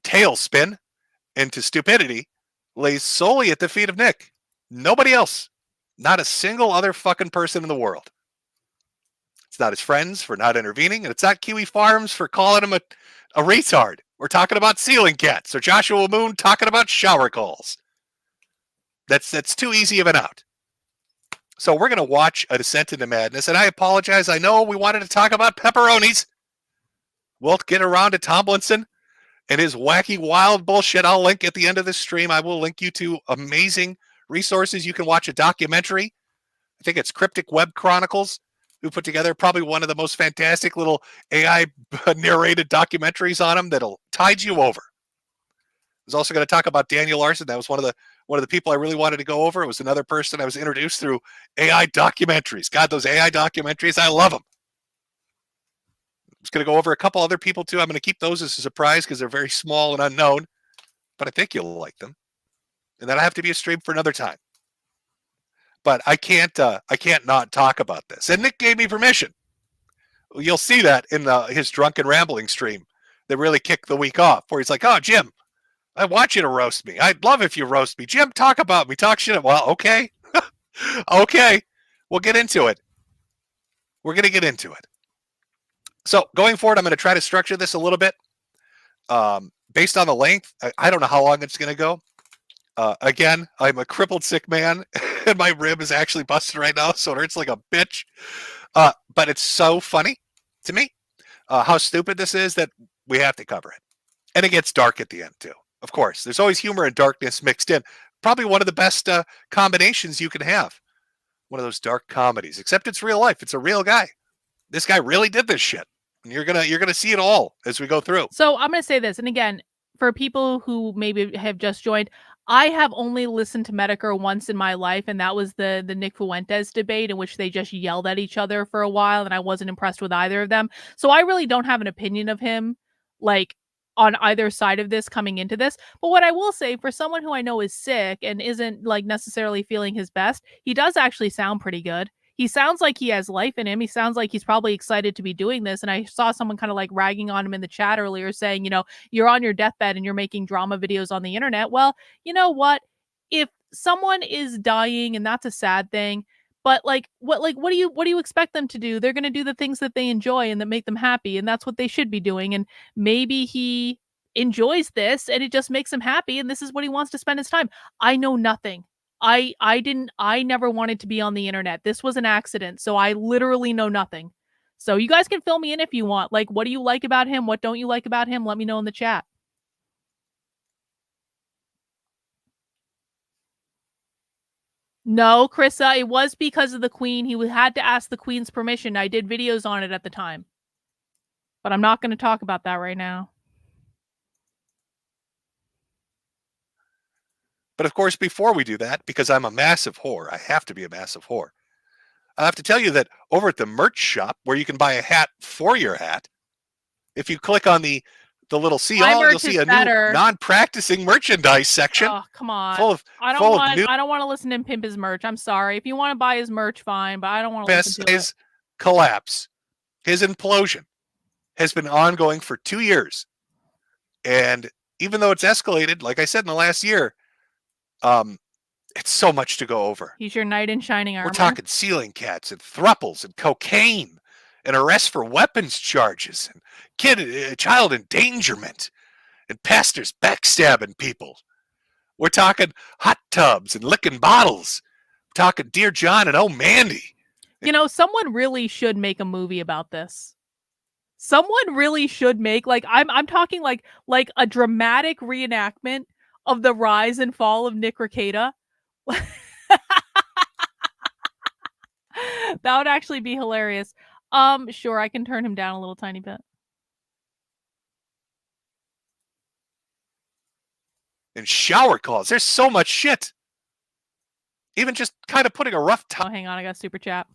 tailspin into stupidity lays solely at the feet of Nick. Nobody else. Not a single other fucking person in the world. It's not his friends for not intervening, and it's not Kiwi Farms for calling him a retard. We're talking about ceiling cats or Joshua Moon talking about shower calls. That's too easy of an out. So we're going to watch a descent into madness, and I apologize. I know we wanted to talk about pepperonis. We'll get around to Tomlinson and his wacky, wild bullshit. I'll link at the end of this stream. I will link you to amazing resources. You can watch a documentary. I think it's Cryptic Web Chronicles, who put together probably one of the most fantastic little AI narrated documentaries on him that'll tide you over. I was also going to talk about Daniel Larson. That was one of the people I really wanted to go over. It was another person I was introduced through AI documentaries. God, those AI documentaries, I love them. I'm just going to go over a couple other people too. I'm going to keep those as a surprise because they're very small and unknown, but I think you'll like them. And that'll have to be a stream for another time. But I can't not talk about this. And Nick gave me permission. You'll see that in his drunken rambling stream that really kicked the week off, where he's like, "Oh, Jim, I want you to roast me. I'd love if you roast me. Jim, talk about me. Talk shit." Well, okay. Okay. We'll get into it. We're going to get into it. So going forward, I'm going to try to structure this a little bit based on the length. I don't know how long it's going to go. Again, I'm a crippled sick man, and my rib is actually busted right now, so it hurts like a bitch. But it's so funny to me how stupid this is that we have to cover it. And it gets dark at the end, too. Of course, there's always humor and darkness mixed in. Probably one of the best combinations you can have. One of those dark comedies, except it's real life. It's a real guy. This guy really did this shit. And you're gonna see it all as we go through. So I'm going to say this, and again, for people who maybe have just joined, I have only listened to Metokur once in my life, and that was the Nick Fuentes debate in which they just yelled at each other for a while, and I wasn't impressed with either of them. So I really don't have an opinion of him, like, on either side of this coming into this. But what I will say, for someone who I know is sick and isn't like necessarily feeling his best, he does actually sound pretty good. He sounds like he has life in him. He sounds like he's probably excited to be doing this. And I saw someone kind of like ragging on him in the chat earlier saying, you know, you're on your deathbed and you're making drama videos on the internet. Well, you know what? If someone is dying, and that's a sad thing, but what do you expect them to do? They're going to do the things that they enjoy and that make them happy. And that's what they should be doing. And maybe he enjoys this and it just makes him happy. And this is what he wants to spend his time. I know nothing. I never wanted to be on the internet. This was an accident. So I literally know nothing. So you guys can fill me in if you want. Like, what do you like about him? What don't you like about him? Let me know in the chat. No, Krissa, it was because of the Queen. He had to ask the Queen's permission. I did videos on it at the time. But I'm not going to talk about that right now. But of course, before we do that, because I'm a massive whore, I have to be a massive whore. I have to tell you that over at the merch shop, where you can buy a hat for your hat, if you click on the little see all, you'll see a new non-practicing merchandise section. Oh, come on. I don't want to listen to him pimp his merch. I'm sorry. If you want to buy his merch, fine, but I don't want to listen to his collapse. His implosion has been ongoing for 2 years. And even though it's escalated, like I said in the last year, it's so much to go over. He's your knight in shining armor. We're talking ceiling cats and thruples and cocaine and arrest for weapons charges and child endangerment and pastors backstabbing people. We're talking hot tubs and licking bottles. We're talking Dear John and Oh Mandy. You know, someone really should make a movie about this. Someone really should make, like, I'm talking like a dramatic reenactment of the rise and fall of Nick Rekieta. That would actually be hilarious. Sure, I can turn him down a little tiny bit. And shower calls. There's so much shit. Even just kind of putting a rough Oh, hang on, I got a super chat.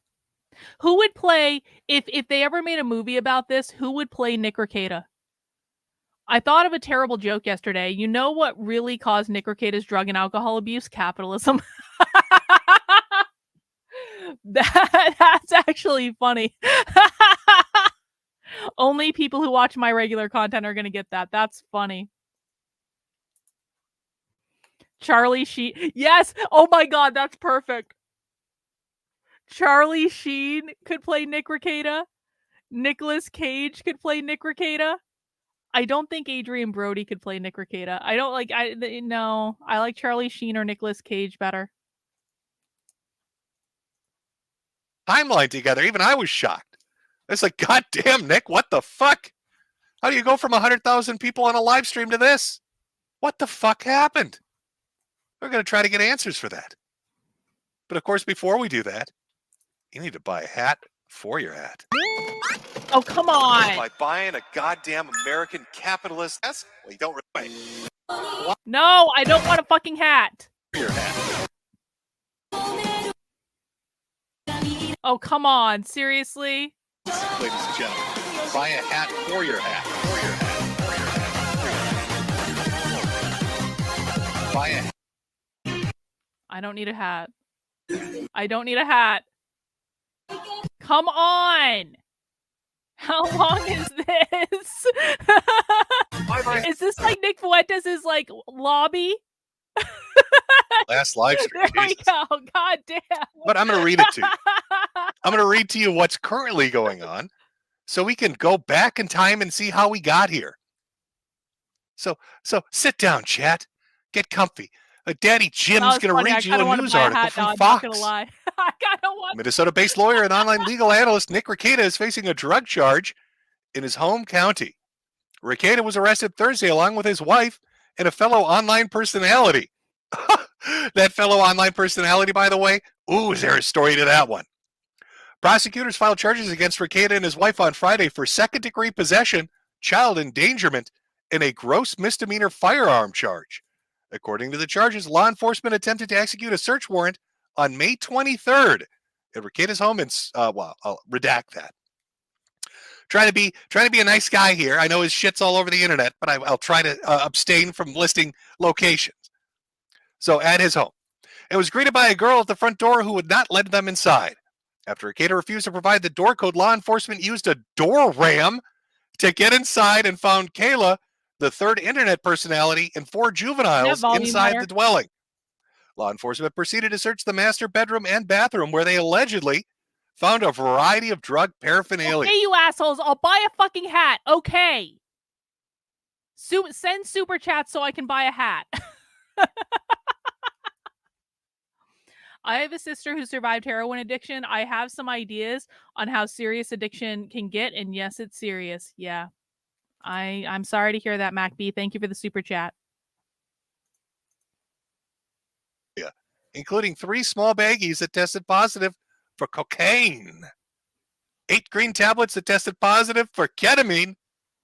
Who would play, if they ever made a movie about this, who would play Nick Rekieta? I thought of a terrible joke yesterday. You know what really caused Nick Rekieta's drug and alcohol abuse? Capitalism. That's actually funny. Only people who watch my regular content are going to get that. That's funny. Charlie Sheen. Yes. Oh my God, that's perfect. Charlie Sheen could play Nick Rekieta. Nicolas Cage could play Nick Rekieta. I don't think Adrian Brody could play Nick Rekieta. I don't like, no, I like Charlie Sheen or Nicolas Cage better. timeline together. Even I was shocked. It's like, God damn, Nick, what the fuck? How do you go from 100,000 people on a live stream to this? What the fuck happened? We're going to try to get answers for that. But of course, before we do that, you need to buy a hat for your hat. Oh, come on. By buying a goddamn American capitalist. Well, you don't really No, I don't want a fucking hat. your hat. Oh, come on. Seriously? Ladies and gentlemen, buy a hat for your hat. For your hat. For your hat. Buy a hat. I don't need a hat. I don't need a hat. Come on. How long is this? Is this like Nick Fuentes' like lobby? Last live stream. There we Jesus. go. God damn. But I'm going to read it to you. I'm going to read to you what's currently going on so we can go back in time and see how we got here. So sit down, chat. Get comfy. Daddy Jim's going to read you a news article from Fox. I'm not gonna lie. I kind of want. Minnesota-based lawyer and online legal analyst Nick Rekieta is facing a drug charge in his home county. Rekieta was arrested Thursday along with his wife and a fellow online personality. That fellow online personality, by the way, ooh, is there a story to that one? Prosecutors filed charges against Rekieta and his wife on Friday for second-degree possession, child endangerment, and a gross misdemeanor firearm charge. According to the charges, law enforcement attempted to execute a search warrant on May 23rd at Rekieta's home in, well, I'll redact that. Trying to be a nice guy here. I know his shit's all over the internet, but I'll try to abstain from listing locations. So at his home, it was greeted by a girl at the front door who would not let them inside. After Rekieta refused to provide the door code, law enforcement used a door ram to get inside and found Kayla, the third internet personality, and 4 juveniles inside the dwelling. Law enforcement proceeded to search the master bedroom and bathroom where they allegedly found a variety of drug paraphernalia. Okay, you assholes, I'll buy a fucking hat. Okay. Send super chats so I can buy a hat. I have a sister who survived heroin addiction. I have some ideas on how serious addiction can get, and yes, it's serious. Yeah. I'm sorry to hear that, MacB. Thank you for the super chat. Yeah, including 3 small baggies that tested positive for cocaine, 8 green tablets that tested positive for ketamine,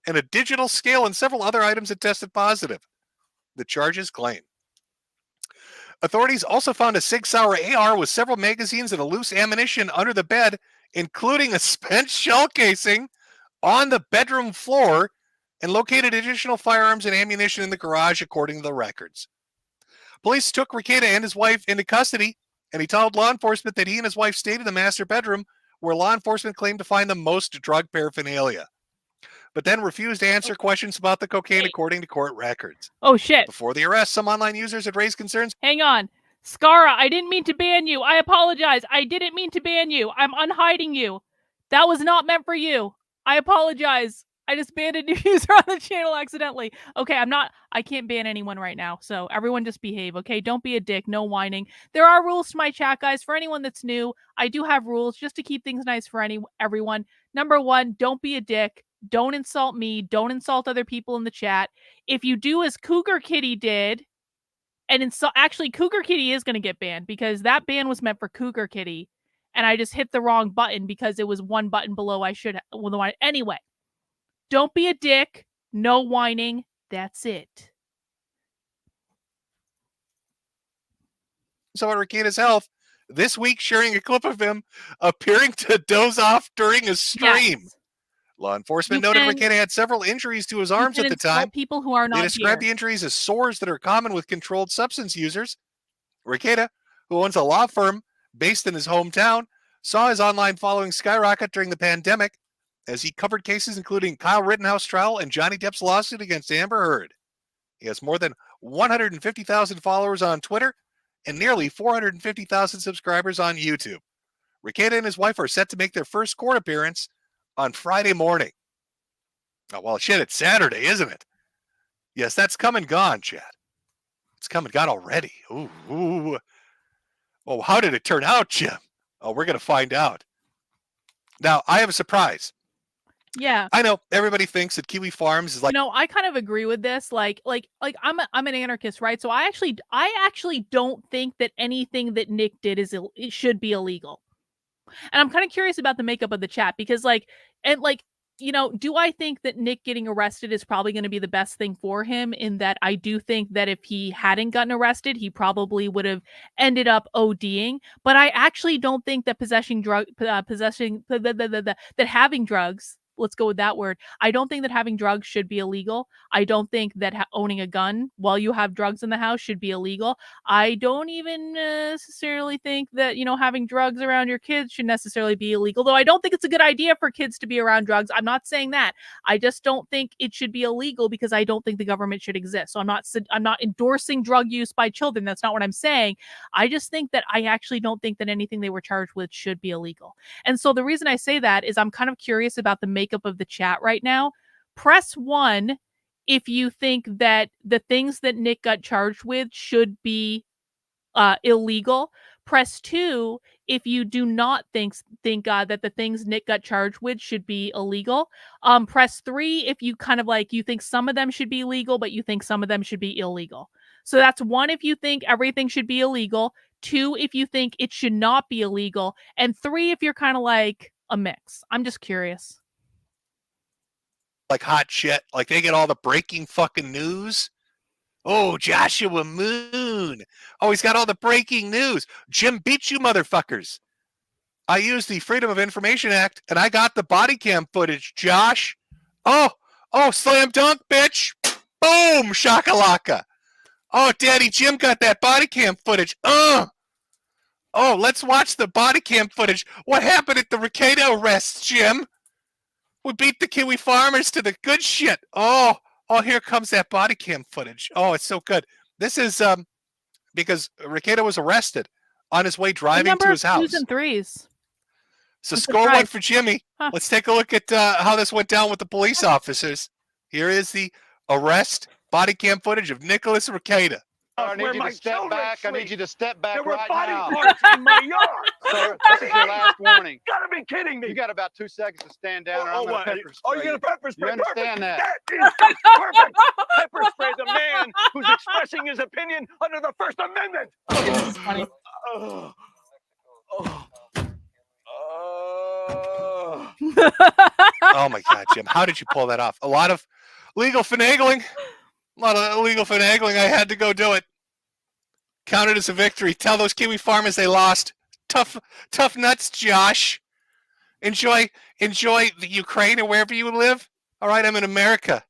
and a digital scale and several other items that tested positive. The charges claim. Authorities also found a Sig Sauer AR with several magazines and a loose ammunition under the bed, including a spent shell casing on the bedroom floor, and located additional firearms and ammunition in the garage, according to the records. Police took Rekieta and his wife into custody, and he told law enforcement that he and his wife stayed in the master bedroom, where law enforcement claimed to find the most drug paraphernalia. but then refused to answer questions about the cocaine according to court records. Oh, shit. Before the arrest, some online users had raised concerns. Hang on. Skara, I didn't mean to ban you. I apologize. I didn't mean to ban you. I'm unhiding you. That was not meant for you. I apologize. I just banned a new user on the channel accidentally. Okay, I can't ban anyone right now. So everyone just behave, okay? Don't be a dick. No whining. There are rules to my chat, guys. For anyone that's new, I do have rules just to keep things nice for everyone. Number 1, don't be a dick. Don't insult me. Don't insult other people in the chat. If you do as Cougar Kitty did, and actually Cougar Kitty is going to get banned because that ban was meant for Cougar Kitty, and I just hit the wrong button because it was one button below I should have. Anyway, don't be a dick. No whining. That's it. So at Rekieta's health, this week sharing a clip of him appearing to doze off during a stream. Yes. Law enforcement noted Rekieta had several injuries to his arms at the time. People who are not They described here. the injuries as sores that are common with controlled substance users. Rekieta, who owns a law firm based in his hometown, saw his online following skyrocket during the pandemic as he covered cases including Kyle Rittenhouse trial and Johnny Depp's lawsuit against Amber Heard. He has more than 150,000 followers on Twitter and nearly 450,000 subscribers on YouTube. Rekieta and his wife are set to make their first court appearance on Friday morning. Oh, well, shit, it's Saturday, isn't it? Yes, that's come and gone, Chad. It's come and gone already. Ooh. Oh, how did it turn out, Jim? Oh, we're going to find out. Now, I have a surprise. Yeah. I know everybody thinks that Kiwi Farms is like... I kind of agree with this. Like I'm an anarchist, right? So I actually don't think that anything that Nick did it should be illegal. And I'm kind of curious about the makeup of the chat because do I think that Nick getting arrested is probably going to be the best thing for him, in that I do think that if he hadn't gotten arrested, he probably would have ended up ODing. But I actually don't think that that having drugs, let's go with that word. I don't think that having drugs should be illegal. I don't think that owning a gun while you have drugs in the house should be illegal. I don't even necessarily think that, having drugs around your kids should necessarily be illegal, though I don't think it's a good idea for kids to be around drugs. I'm not saying that. I just don't think it should be illegal because I don't think the government should exist. So I'm not endorsing drug use by children. That's not what I'm saying. I just think that I actually don't think that anything they were charged with should be illegal. And so the reason I say that is I'm kind of curious about the makeup of the chat right now. Press 1 if you think that the things that Nick got charged with should be illegal. Press 2 if you do not think that the things Nick got charged with should be illegal. Press 3 if you kind of you think some of them should be legal, but you think some of them should be illegal. So that's 1 if you think everything should be illegal, 2 if you think it should not be illegal, and 3 if you're kind of like a mix. I'm just curious. Like hot shit. Like they get all the breaking fucking news. Oh, Joshua Moon. Oh, he's got all the breaking news. Jim beat you motherfuckers. I used the Freedom of Information Act and I got the body cam footage, Josh. Oh, slam dunk, bitch. Boom, shakalaka. Oh, Daddy Jim got that body cam footage. Oh, let's watch the body cam footage. What happened at the Rekieta arrest, Jim? We beat the Kiwi farmers to the good shit. Oh, here comes that body cam footage. Oh, it's so good. This is because Rekieta was arrested on his way driving to his house. 2s and 3s. So score 1 for Jimmy. Huh. Let's take a look at how this went down with the police officers. Here is the arrest body cam footage of Nicholas Rekieta. I need you to step back. I need you to step back right now. There were body parts in my yard. Sir, this is your last warning. You gotta be kidding me. You got about 2 seconds to stand down, or I'm going to pepper spray. Oh, you're going to pepper spray? You understand that? That is perfect. Pepper spray the man who's expressing his opinion under the First Amendment. This is funny. Oh my God, Jim. How did you pull that off? A lot of legal finagling. I had to go do it. Count it as a victory. Tell those Kiwi farmers they lost. Tough nuts, Josh. Enjoy the Ukraine or wherever you live. All right, I'm in America,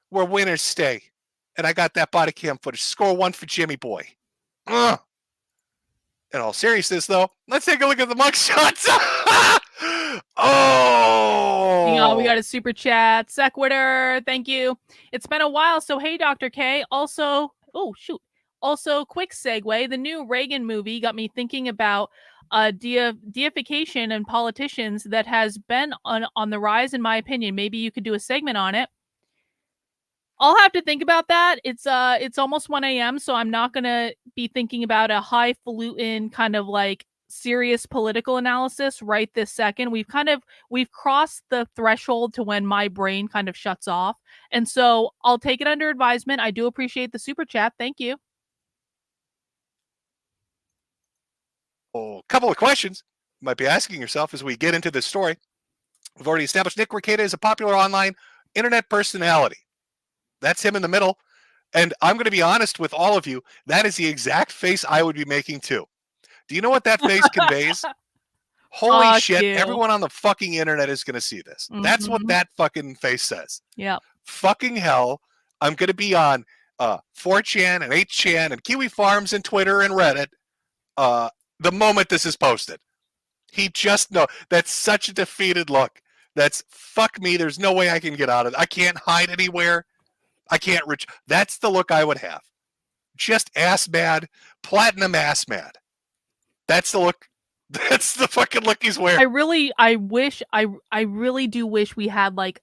where winners stay. And I got that body cam footage. Score 1 for Jimmy boy. In all seriousness, though, let's take a look at the mugshots. Oh! Hang on, we got a super chat. Sequitur, thank you. It's been a while, so hey, Dr. K. Also, oh, shoot. Also, quick segue. The new Reagan movie got me thinking about deification and politicians that has been on the rise, in my opinion. Maybe you could do a segment on it. I'll have to think about that. It's almost 1 a.m., so I'm not gonna be thinking about a highfalutin kind of like serious political analysis right this second. We've crossed the threshold to when my brain kind of shuts off. And so I'll take it under advisement. I do appreciate the super chat. Thank you. A couple of questions you might be asking yourself as we get into this story. We've already established Nick Rekieta is a popular online internet personality. That's him in the middle. And I'm going to be honest with all of you. That is the exact face I would be making too. Do you know what that face conveys? Holy Fuck shit. you. Everyone on the fucking internet is going to see this. That's what that fucking face says. Yeah. Fucking hell. I'm going to be on 4chan and 8chan and Kiwi Farms and Twitter and Reddit the moment this is posted. He just know. That's such a defeated look. That's fuck me. There's no way I can get out of it. I can't hide anywhere. I can't reach. That's the look I would have. Just ass mad, platinum ass mad. That's the look. That's the fucking look he's wearing. I really do wish we had like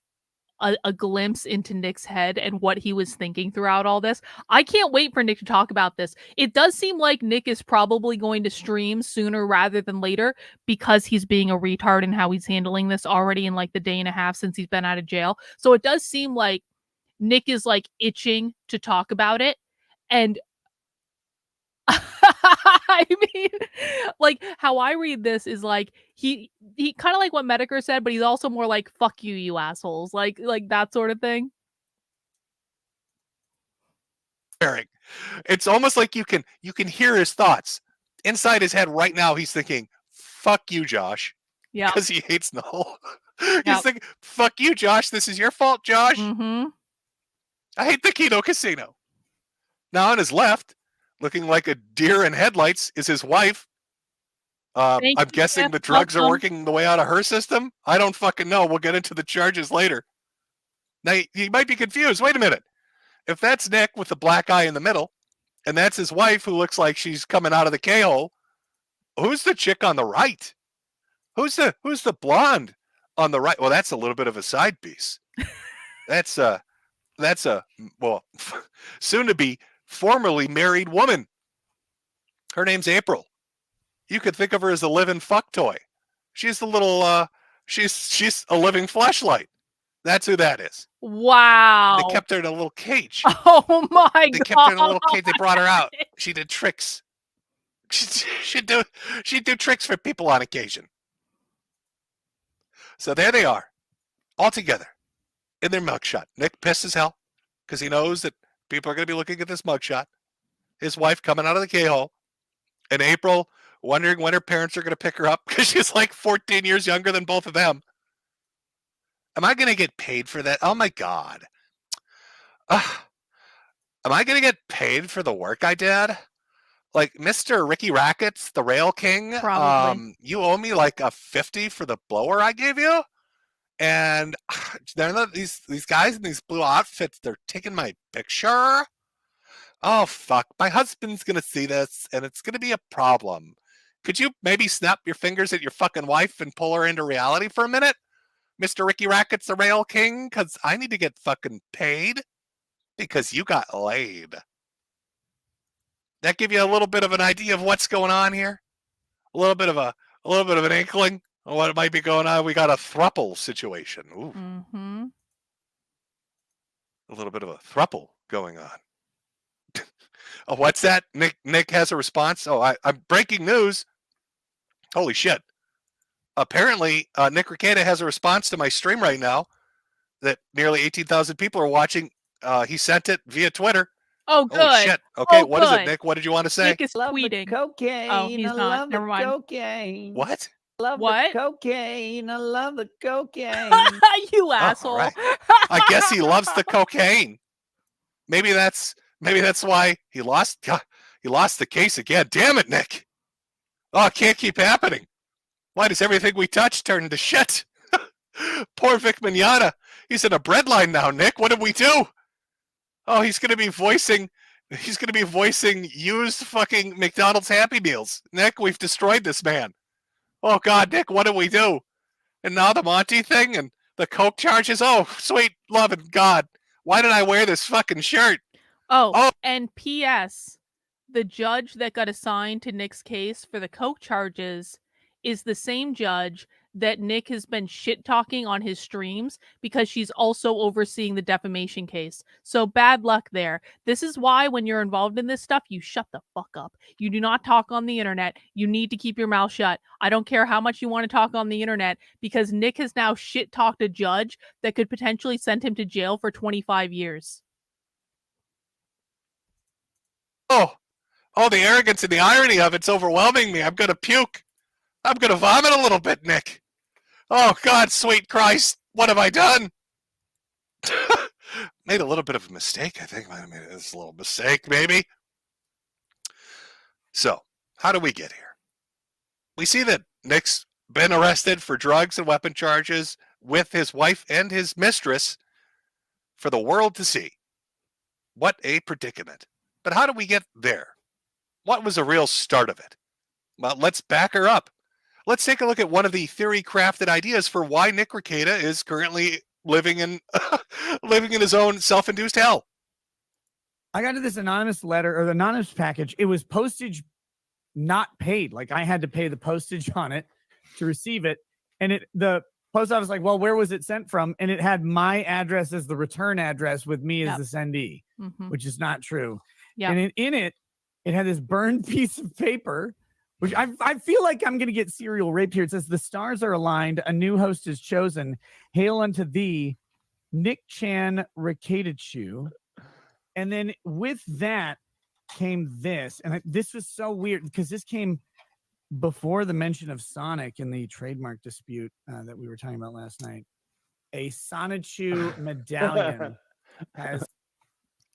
a glimpse into Nick's head and what he was thinking throughout all this. I can't wait for Nick to talk about this. It does seem like Nick is probably going to stream sooner rather than later because he's being a retard and how he's handling this already in like the day and a half since he's been out of jail. So it does seem like Nick is like itching to talk about it. And I mean, like how I read this is like he kind of like what Metokur said, but he's also more like "fuck you, you assholes," like that sort of thing. It's almost like you can hear his thoughts inside his head right now. He's thinking, "Fuck you, Josh," Yeah, because he hates Null. He's thinking, "Fuck you, Josh. This is your fault, Josh. Mm-hmm. I hate the Keno Casino." Now on his left, looking like a deer in headlights, is his wife. I'm guessing the drugs are working the way out of her system. I don't fucking know. We'll get into the charges later. Now, you might be confused. Wait a minute. If that's Nick with the black eye in the middle, and that's his wife who looks like she's coming out of the K-hole, who's the chick on the right? Who's the blonde on the right? Well, that's a little bit of a side piece. That's a well, soon to be formerly married woman. Her name's April. You could think of her as a living fuck toy. She's the little she's a living fleshlight. That's who that is. Wow. They kept her in a little cage. Oh my god. They kept her in a little cage. They brought her out. She did tricks. She'd do tricks for people on occasion. So there they are, all together in their mugshot. Nick pissed as hell because he knows that people are going to be looking at this mugshot. His wife coming out of the K-hole, and April wondering when her parents are going to pick her up because she's like 14 years younger than both of them. Am I going to get paid for that? Oh my God. Am I going to get paid for the work I did? Like Mr. Ricky Rackets, the Rail King, Probably. you owe me like a 50 for the blower I gave you? And they're not, these guys in these blue outfits, they're taking my picture. Oh, fuck. My husband's going to see this, and it's going to be a problem. Could you maybe snap your fingers at your fucking wife and pull her into reality for a minute? Mr. Ricky Rackets, the Rail King? Because I need to get fucking paid because you got laid. That give you a little bit of an idea of what's going on here? A little bit of an inkling of what might be going on. We got a thruple situation. Ooh. Mm-hmm. A little bit of a thruple going on. Oh, what's that? Nick has a response. Oh, I'm breaking news. Holy shit. Apparently, Nick Rekieta has a response to my stream right now that nearly 18,000 people are watching. He sent it via Twitter. Oh, good. Oh, shit. Okay, Oh, what is it, good. Nick? What did you want to say? Nick is tweeting. Cocaine. Oh, he's I not. love Never the mind. cocaine. What? Love What? the cocaine. I love the cocaine. You asshole. right. I guess he loves the cocaine. Maybe that's why he lost the case again. Damn it, Nick. Oh, it can't keep happening. Why does everything we touch turn to shit? Poor Vic Mignogna. He's in a breadline now, Nick. What did we do? Oh, he's going to be voicing used fucking McDonald's Happy Meals. Nick, we've destroyed this man. Oh, God, Nick, what do we do? And now the Monty thing and the Coke charges. Oh, sweet loving God. Why did I wear this fucking shirt? Oh, and P.S. The judge that got assigned to Nick's case for the Coke charges is the same judge that Nick has been shit-talking on his streams because she's also overseeing the defamation case. So bad luck there. This is why when you're involved in this stuff, you shut the fuck up. You do not talk on the internet. You need to keep your mouth shut. I don't care how much you want to talk on the internet because Nick has now shit-talked a judge that could potentially send him to jail for 25 years. Oh, the arrogance and the irony of it's overwhelming me. I'm going to puke. I'm going to vomit a little bit, Nick. Oh, God, sweet Christ. What have I done? Made a little bit of a mistake, I think. I made this little mistake, maybe. So, how do we get here? We see that Nick's been arrested for drugs and weapon charges with his wife and his mistress for the world to see. What a predicament. But how do we get there? What was the real start of it? Well, let's back her up. Let's take a look at one of the theory-crafted ideas for why Nick Rekieta is currently living in his own self-induced hell. I got to this anonymous letter or the anonymous package. It was postage not paid. Like I had to pay the postage on it to receive it. And the post office like, well, where was it sent from? And it had my address as the return address with me as the sendee, which is not true. Yeah. And in it had this burned piece of paper, which I feel like I'm going to get serial rape here. It says, the stars are aligned. A new host is chosen. Hail unto thee, Nick Chan Rekieta. And then with that came this. And this was so weird because this came before the mention of Sonic in the trademark dispute that we were talking about last night. A sonichu medallion has.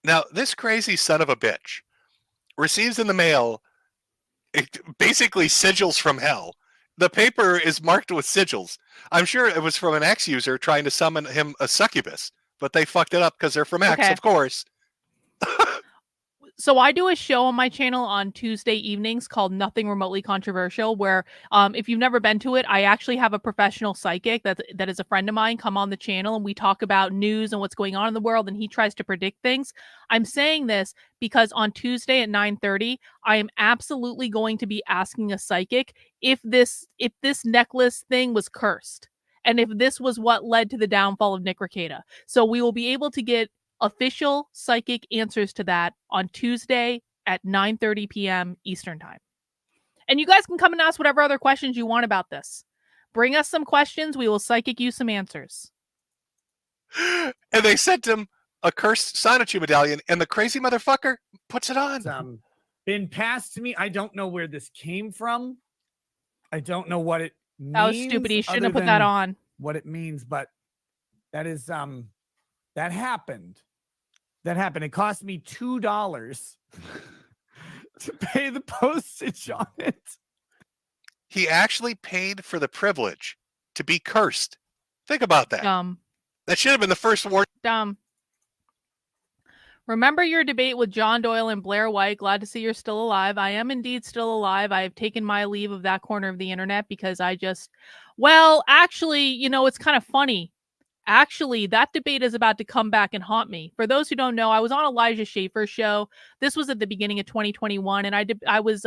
Now, this crazy son of a bitch receives in the mail basically sigils from hell. The paper is marked with sigils. I'm sure it was from an X user trying to summon him a succubus, but they fucked it up because they're from X, of course. So I do a show on my channel on Tuesday evenings called Nothing Remotely Controversial, where if you've never been to it, I actually have a professional psychic that is a friend of mine come on the channel and we talk about news and what's going on in the world and he tries to predict things. I'm saying this because on Tuesday at 9:30, I am absolutely going to be asking a psychic if this necklace thing was cursed and if this was what led to the downfall of Nick Rekieta. So we will be able to get official psychic answers to that on Tuesday at 9:30 p.m. Eastern time. And you guys can come and ask whatever other questions you want about this. Bring us some questions. We will psychic you some answers. And they sent him a cursed sonichu medallion, and the crazy motherfucker puts it on. It's, been passed to me. I don't know where this came from. I don't know what it means. That was stupid. He shouldn't have put that on. What it means, but that is that happened. That happened. It cost me $2 to pay the postage on it. He actually paid for the privilege to be cursed. Think about that. Dumb. That should have been the first warning. Dumb. Remember your debate with John Doyle and Blair White. Glad to see you're still alive. I am indeed still alive. I have taken my leave of that corner of the internet because actually, it's kind of funny. Actually, that debate is about to come back and haunt me. For those who don't know, I was on Elijah Schaffer's show. This was at the beginning of 2021, and I was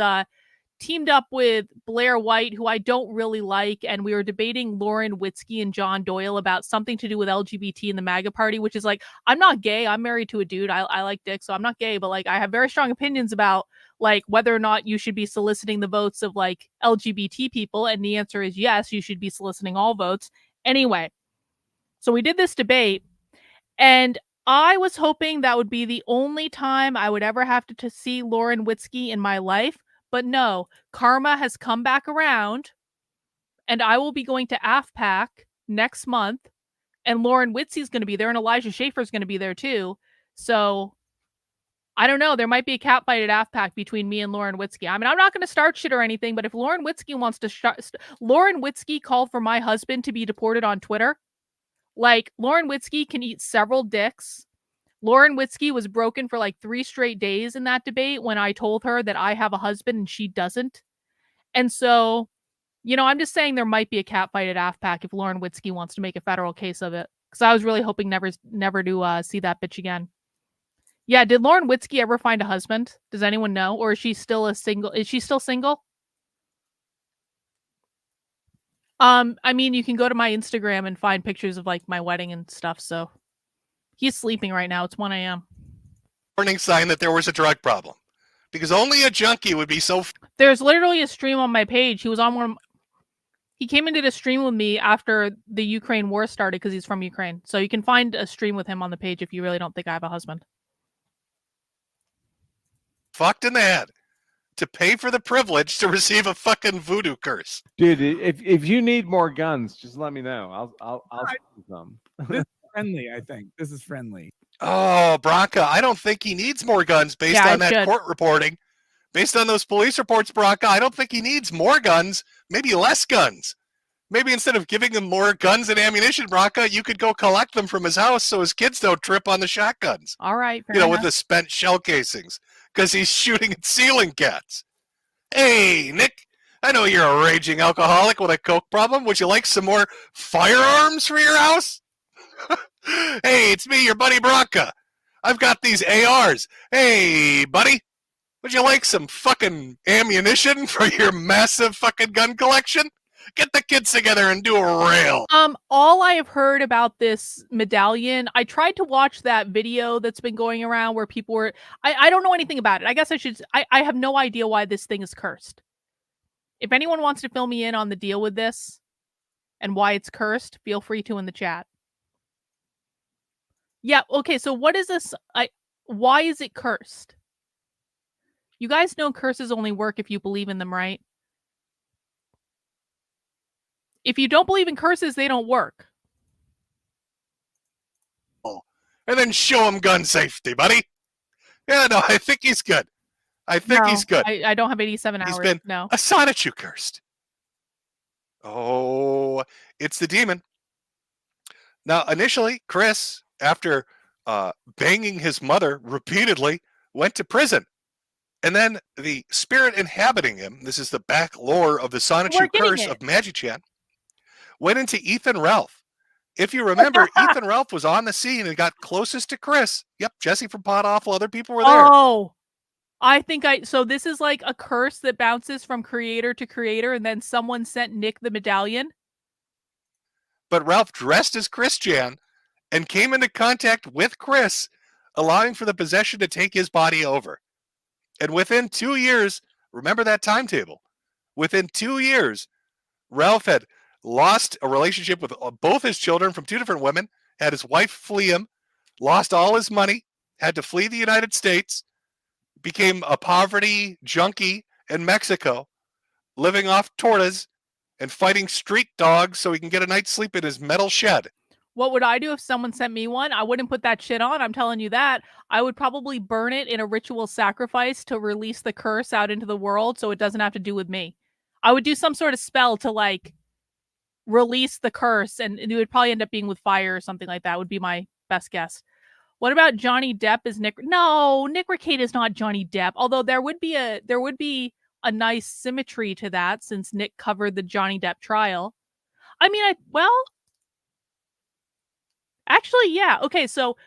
teamed up with Blair White, who I don't really like, and we were debating Lauren Witzke and John Doyle about something to do with LGBT and the MAGA party, which is like, I'm not gay. I'm married to a dude. I like dick, so I'm not gay, but like I have very strong opinions about like whether or not you should be soliciting the votes of like LGBT people, and the answer is yes, you should be soliciting all votes. Anyway, so we did this debate, and I was hoping that would be the only time I would ever have to see Lauren Witzke in my life. But no, karma has come back around, and I will be going to AFPAC next month, and Lauren Witzke is going to be there, and Elijah Schaffer is going to be there too. So I don't know. There might be a catfight at AFPAC between me and Lauren Witzke. I mean, I'm not going to start shit or anything, but if Lauren Witzke wants to Lauren Witzke called for my husband to be deported on Twitter. Like, Lauren Witzke can eat several dicks. Lauren Witzke was broken for like 3 straight days in that debate when I told her that I have a husband and she doesn't. And so, you know, I'm just saying there might be a catfight at AFPAC if Lauren Witzke wants to make a federal case of it. Because I was really hoping never to see that bitch again. Yeah, did Lauren Witzke ever find a husband? Does anyone know? Or is she still single? Is she still single? I mean, you can go to my Instagram and find pictures of like my wedding and stuff. So he's sleeping right now. It's 1 a.m. Warning sign that there was a drug problem, because only a junkie would be so. There's literally a stream on my page. He was on one. He came and did a stream with me after the Ukraine war started because he's from Ukraine. So you can find a stream with him on the page if you really don't think I have a husband. Fucked in the head to pay for the privilege to receive a fucking voodoo curse. Dude, if you need more guns, just let me know. I'll send some. This is friendly, I think. This is friendly. Oh, Bronca, I don't think he needs more guns based on that court reporting. Based on those police reports, Bronca, I don't think he needs more guns, maybe less guns. Maybe instead of giving him more guns and ammunition, Bronca, you could go collect them from his house so his kids don't trip on the shotguns. All right. You know, with the spent shell casings, because he's shooting at ceiling cats. Hey, Nick, I know you're a raging alcoholic with a coke problem. Would you like some more firearms for your house? Hey, it's me, your buddy Bronca. I've got these ARs. Hey, buddy, would you like some fucking ammunition for your massive fucking gun collection? Get the kids together and do a rail. All I have heard about this medallion, I tried to watch that video that's been going around where people were, I don't know anything about it. I guess I have no idea why this thing is cursed. If anyone wants to fill me in on the deal with this and why it's cursed, feel free to in the chat. Yeah, okay, so what is this? Why is it cursed? You guys know curses only work if you believe in them, right? If you don't believe in curses, they don't work. And then show him gun safety, buddy. Yeah, no, I think he's good. I think he's good. I don't have 87 hours. He's been no. a sonichu cursed. Oh, it's the demon. Now, initially, Chris, after banging his mother repeatedly, went to prison. And then the spirit inhabiting him, this is the back lore of the sonichu curse of Magichan, went into Ethan Ralph. If you remember, Ethan Ralph was on the scene and got closest to Chris. Yep, Jesse from Pod Awful, other people were there. Oh, I think so this is like a curse that bounces from creator to creator, and then someone sent Nick the medallion. But Ralph dressed as Chris Jan and came into contact with Chris, allowing for the possession to take his body over. And within 2 years, remember that timetable, within 2 years, Ralph had lost a relationship with both his children from 2 different women, had his wife flee him, lost all his money, had to flee the United States, became a poverty junkie in Mexico, living off tortas and fighting street dogs so he can get a night's sleep in his metal shed. What would I do if someone sent me one? I wouldn't put that shit on. I'm telling you that. I would probably burn it in a ritual sacrifice to release the curse out into the world so it doesn't have to do with me. I would do some sort of spell to like release the curse, and it would probably end up being with fire or something like that would be my best guess. What about Johnny Depp as Nick? No, Nick Rekieta is not Johnny Depp. Although there would be a nice symmetry to that since Nick covered the Johnny Depp trial. I mean, actually, yeah. Okay, so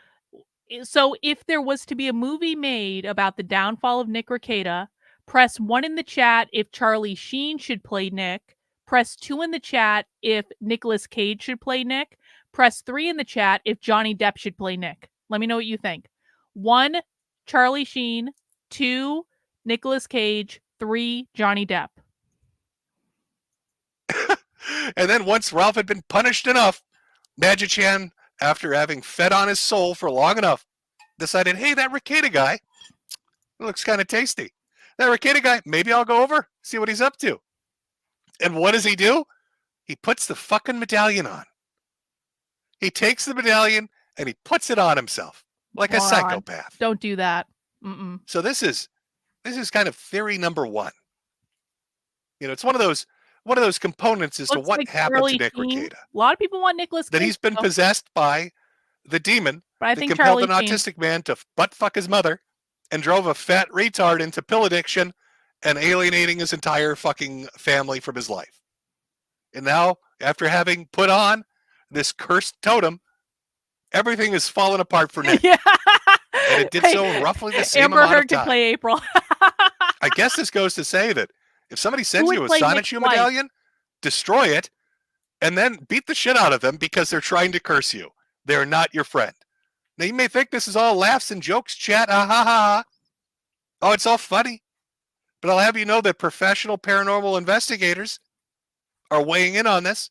if there was to be a movie made about the downfall of Nick Rekieta, press 1 in the chat if Charlie Sheen should play Nick. Press 2 in the chat if Nicolas Cage should play Nick. Press 3 in the chat if Johnny Depp should play Nick. Let me know what you think. 1, Charlie Sheen. 2, Nicolas Cage. 3, Johnny Depp. And then once Ralph had been punished enough, Magichan, after having fed on his soul for long enough, decided, hey, that Rekieta guy looks kind of tasty. That Rekieta guy, maybe I'll go over, see what he's up to. And what does he do? He puts the fucking medallion on. He takes the medallion and he puts it on himself like a psychopath. Don't do that. Mm-mm. So this is kind of theory number one. You know, it's one of those components as to Looks what like happened to Charlie Nick Sheen. Rekieta. A lot of people want Nicolas That Cage. he's been though. possessed by the demon But I that think compelled Charlie an Sheen. autistic man to butt fuck his mother and drove a fat retard into pill addiction and alienating his entire fucking family from his life. And now, after having put on this cursed totem, everything has fallen apart for Nick. Yeah. And it did so in roughly the same Amber amount Heard of time. could play April. I guess this goes to say that if somebody sends would you a play Nick's sonichu wife? medallion, destroy it, and then beat the shit out of them because they're trying to curse you. They're not your friend. Now, you may think this is all laughs and jokes, chat, ha ha ha. Oh, it's all funny. But I'll have you know that professional paranormal investigators are weighing in on this.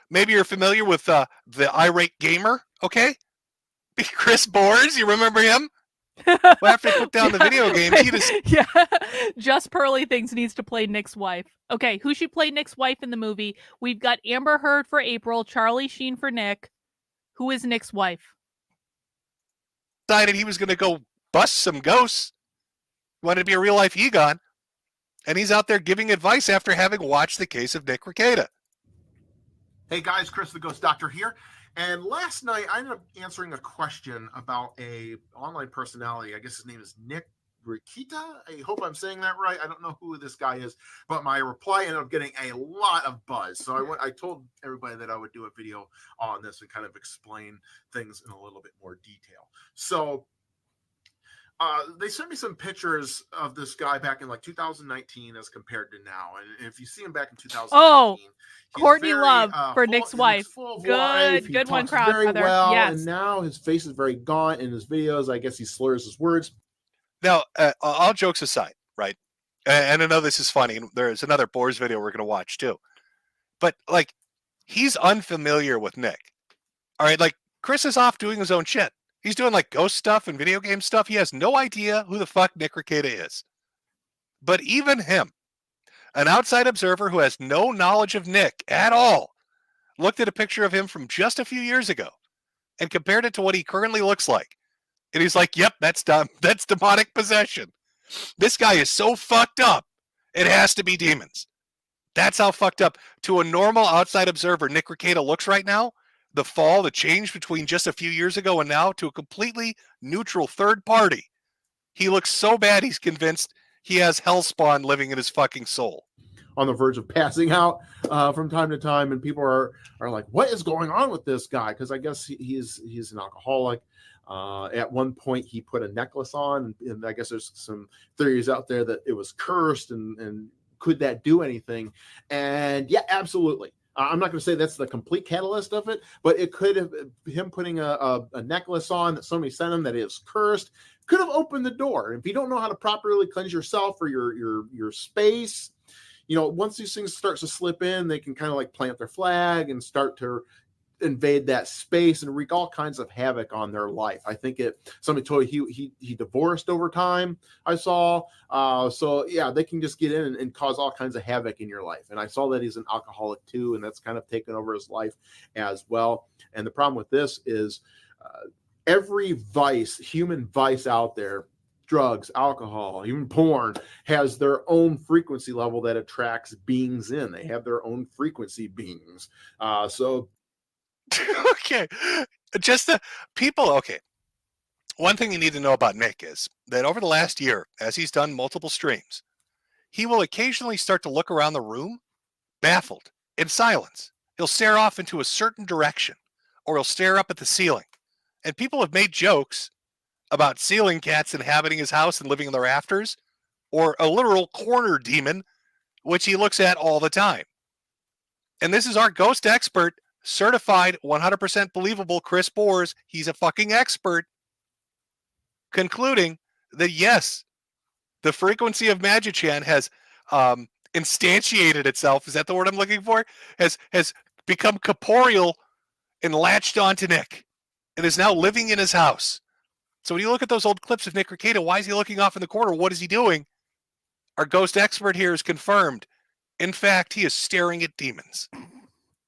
Maybe you're familiar with the irate gamer, okay? Chris Bores, you remember him? Well, after he put down the video games, he just... Yeah. Just Pearly thinks needs to play Nick's wife. Okay, who should play Nick's wife in the movie? We've got Amber Heard for April, Charlie Sheen for Nick. Who is Nick's wife? Decided he was going to go bust some ghosts. Wanted to be a real-life Egon. And he's out there giving advice after having watched the case of Nick Rekieta. Hey guys, Chris the Ghost Doctor here. And last night I ended up answering a question about a online personality. I guess his name is Nick Rekieta. I hope I'm saying that right. I don't know who this guy is, but my reply ended up getting a lot of buzz. So I told everybody that I would do a video on this and kind of explain things in a little bit more detail. So they sent me some pictures of this guy back in like 2019 as compared to now. And if you see him back in 2019, Oh, he's Courtney very, Love for full- Nick's he looks wife. full of Good- life. He good one, talks very Crowdfeather. well, Yes. and now his face is very gaunt in his videos. I guess he slurs his words. Now, all jokes aside, right? And I know this is funny. And there's another Boars video we're going to watch too. But like, he's unfamiliar with Nick. All right, like Chris is off doing his own shit. He's doing like ghost stuff and video game stuff. He has no idea who the fuck Nick Rekieta is. But even him, an outside observer who has no knowledge of Nick at all, looked at a picture of him from just a few years ago and compared it to what he currently looks like. And he's like, yep, that's dumb. That's demonic possession. This guy is so fucked up. It has to be demons. That's how fucked up. To a normal outside observer, Nick Rekieta looks right now. The change between just a few years ago and now to a completely neutral third party. He looks so bad he's convinced he has hellspawn living in his fucking soul. On the verge of passing out from time to time, and people are like, what is going on with this guy? Because I guess he's an alcoholic. At one point he put a necklace on, and I guess there's some theories out there that it was cursed, and could that do anything? And yeah, absolutely. I'm not going to say that's the complete catalyst of it, but it could have, him putting a necklace on that somebody sent him that is cursed, could have opened the door. If you don't know how to properly cleanse yourself or your space, you know, once these things start to slip in, they can kind of like plant their flag and start to invade that space and wreak all kinds of havoc on their life. I think somebody told he divorced over time, I saw. So yeah, they can just get in and cause all kinds of havoc in your life. And I saw that he's an alcoholic too, and that's kind of taken over his life as well. And the problem with this is every vice, human vice out there, drugs, alcohol, even porn, has their own frequency level that attracts beings in. They have their own frequency beings. So Okay. Just the people. Okay. One thing you need to know about Nick is that over the last year, as he's done multiple streams, he will occasionally start to look around the room, baffled, in silence. He'll stare off into a certain direction, or he'll stare up at the ceiling. And people have made jokes about ceiling cats inhabiting his house and living in the rafters, or a literal corner demon, which he looks at all the time. And this is our ghost expert, certified 100% believable Chris Bores. He's a fucking expert, concluding that yes, the frequency of Magichan has instantiated itself. Is that the word I'm looking for? Has become corporeal and latched onto Nick and is now living in his house. So when you look at those old clips of Nick Rekieta, why is he looking off in the corner? What is he doing? Our ghost expert here is confirmed. In fact, he is staring at demons.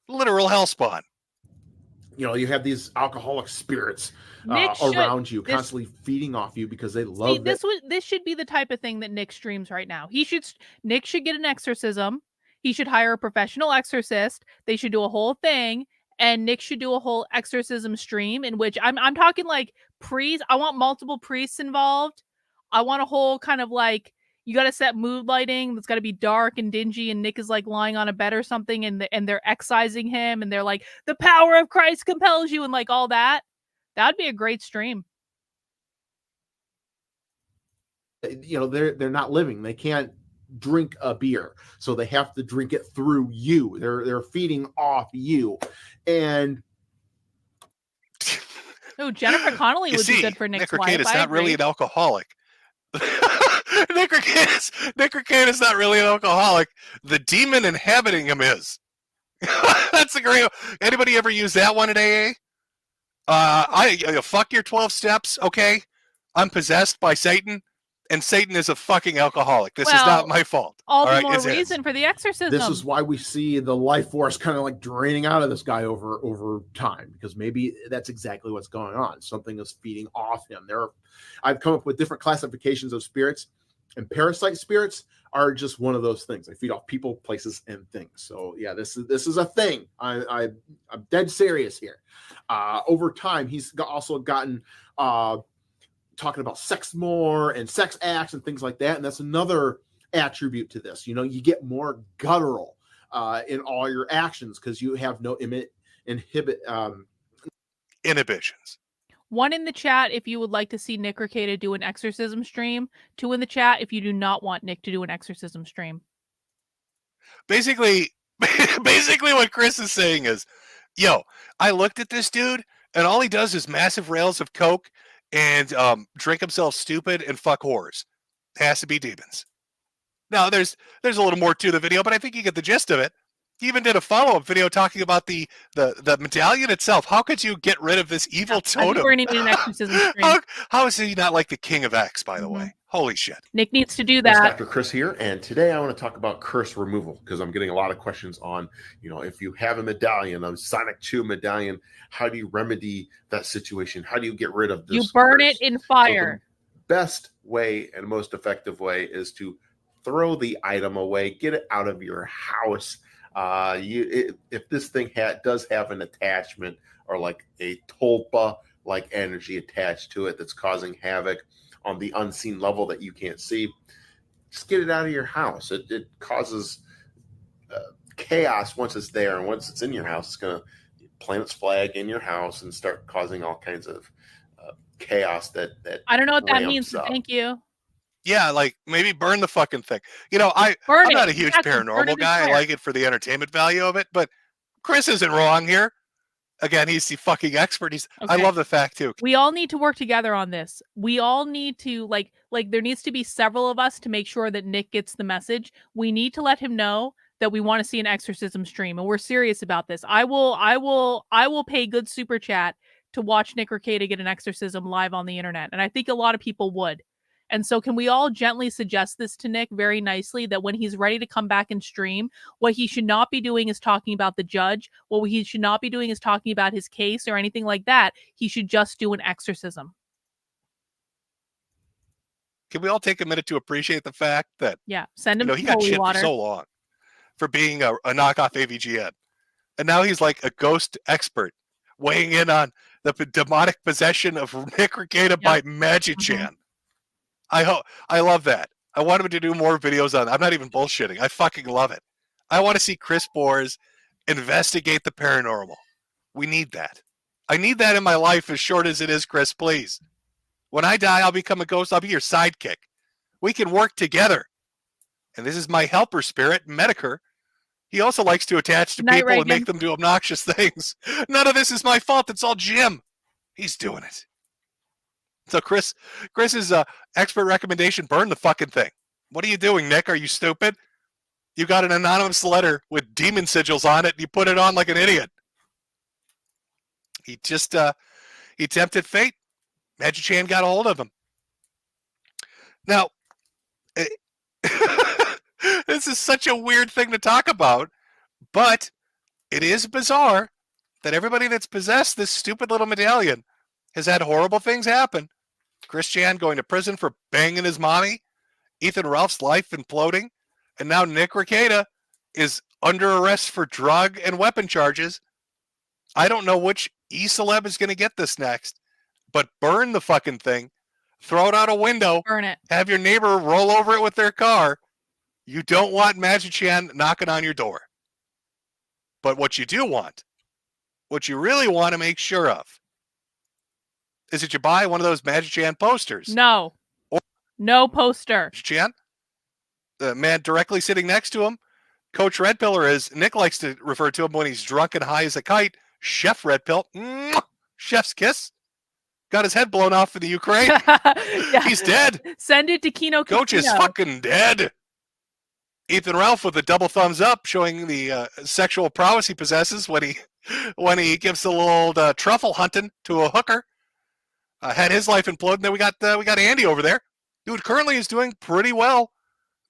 Literal hellspawn. you have these alcoholic spirits Nick should- around you, this- constantly feeding off you because they See, love this should be the type of thing that Nick streams right now. Nick should get an exorcism. He should hire a professional exorcist. They should do a whole thing, and Nick should do a whole exorcism stream in which I'm talking like priests. I want multiple priests involved. I want a whole kind of like, you got to set mood lighting that's got to be dark and dingy, and Nick is like lying on a bed or something, and they're excising him, and they're like, the power of Christ compels you, and like all that. That'd be a great stream. they're not living. They can't drink a beer, so they have to drink it through you. They're feeding off you. And Oh, Jennifer Connelly would be good for Nick's wife. Nick Rekieta is not really an alcoholic. Nick Rekieta is not really an alcoholic. The demon inhabiting him is. That's a great. Anybody ever use that one at AA? Fuck your 12 steps, okay? I'm possessed by Satan, and Satan is a fucking alcoholic. This is not my fault. All the more reason for the exorcism. This is why we see the life force kind of like draining out of this guy over time, because maybe that's exactly what's going on. Something is feeding off him. I've come up with different classifications of spirits, and parasite spirits are just one of those things. They feed off people, places, and things. So yeah, this is a thing. I'm dead serious here. Over time, he's also gotten talking about sex more and sex acts and things like that, and that's another attribute to this. You get more guttural in all your actions because you have no inhibitions. 1 in the chat if you would like to see Nick Rekieta do an exorcism stream. 2 in the chat if you do not want Nick to do an exorcism stream. Basically what Chris is saying is, I looked at this dude, and all he does is massive rails of coke and drink himself stupid and fuck whores. Has to be demons. Now, there's a little more to the video, but I think you get the gist of it. He even did a follow-up video talking about the medallion itself. How could you get rid of this evil totem? I think we're going to need an exorcism stream. How is he not like the king of X, by the way? Holy shit. Nick needs to do that. Dr. Chris here, and today I want to talk about curse removal, because I'm getting a lot of questions on, if you have a medallion, a sonichu medallion, how do you remedy that situation? How do you get rid of this? You burn curse? it in fire. So the best way and most effective way is to throw the item away, get it out of your house. If this thing does have an attachment or like a tulpa like energy attached to it that's causing havoc on the unseen level that you can't see, just get it out of your house. It causes chaos once it's there, and once it's in your house, it's going to plant its flag in your house and start causing all kinds of chaos that I don't know what that means. Up. Thank you. Yeah, like maybe burn the fucking thing. I'm not a huge paranormal guy. I like it for the entertainment value of it, but Chris isn't wrong here. Again, he's the fucking expert. I love the fact too. We all need to work together on this. We all need to like there needs to be several of us to make sure that Nick gets the message. We need to let him know that we want to see an exorcism stream, and we're serious about this. I will pay good super chat to watch Nick Rekieta get an exorcism live on the internet, and I think a lot of people would. And so can we all gently suggest this to Nick very nicely, that when he's ready to come back and stream, what he should not be doing is talking about the judge. What he should not be doing is talking about his case or anything like that. He should just do an exorcism. Can we all take a minute to appreciate the fact that send him he got holy shit water for so long for being a knockoff AVGN. And now he's like a ghost expert weighing in on the demonic possession of Nick Rekieta by Magichan. I love that. I want him to do more videos on. I'm not even bullshitting. I fucking love it. I want to see Chris Bores investigate the paranormal. We need that. I need that in my life, as short as it is, Chris, please. When I die, I'll become a ghost. I'll be your sidekick. We can work together. And this is my helper spirit, Metokur. He also likes to attach to people and make them do obnoxious things. None of this is my fault. It's all Jim. He's doing it. So Chris's expert recommendation, burn the fucking thing. What are you doing, Nick? Are you stupid? You got an anonymous letter with demon sigils on it, and you put it on like an idiot. He just, he tempted fate. Magichan got a hold of him. Now, this is such a weird thing to talk about, but it is bizarre that everybody that's possessed this stupid little medallion has had horrible things happen. Christian going to prison for banging his mommy, Ethan Ralph's life imploding, and now Nick Rekieta is under arrest for drug and weapon charges. I don't know which e-celeb is going to get this next, but burn the fucking thing, throw it out a window, Burn it. have your neighbor roll over it with their car. You don't want Magic-Chan knocking on your door. But what you do want, what you really want to make sure of, is that you buy one of those Magic-Chan posters. No. Or no poster. Chan, the man directly sitting next to him, Coach Red Pillar, as Nick likes to refer to him when he's drunk and high as a kite, Chef Red Pill, chef's kiss, got his head blown off in the Ukraine. Yeah. He's dead. Send it to Kino Coach is fucking dead. Ethan Ralph with a double thumbs up, showing the sexual prowess he possesses when he gives a little truffle hunting to a hooker. Had his life implode. And then we got Andy over there, who currently is doing pretty well,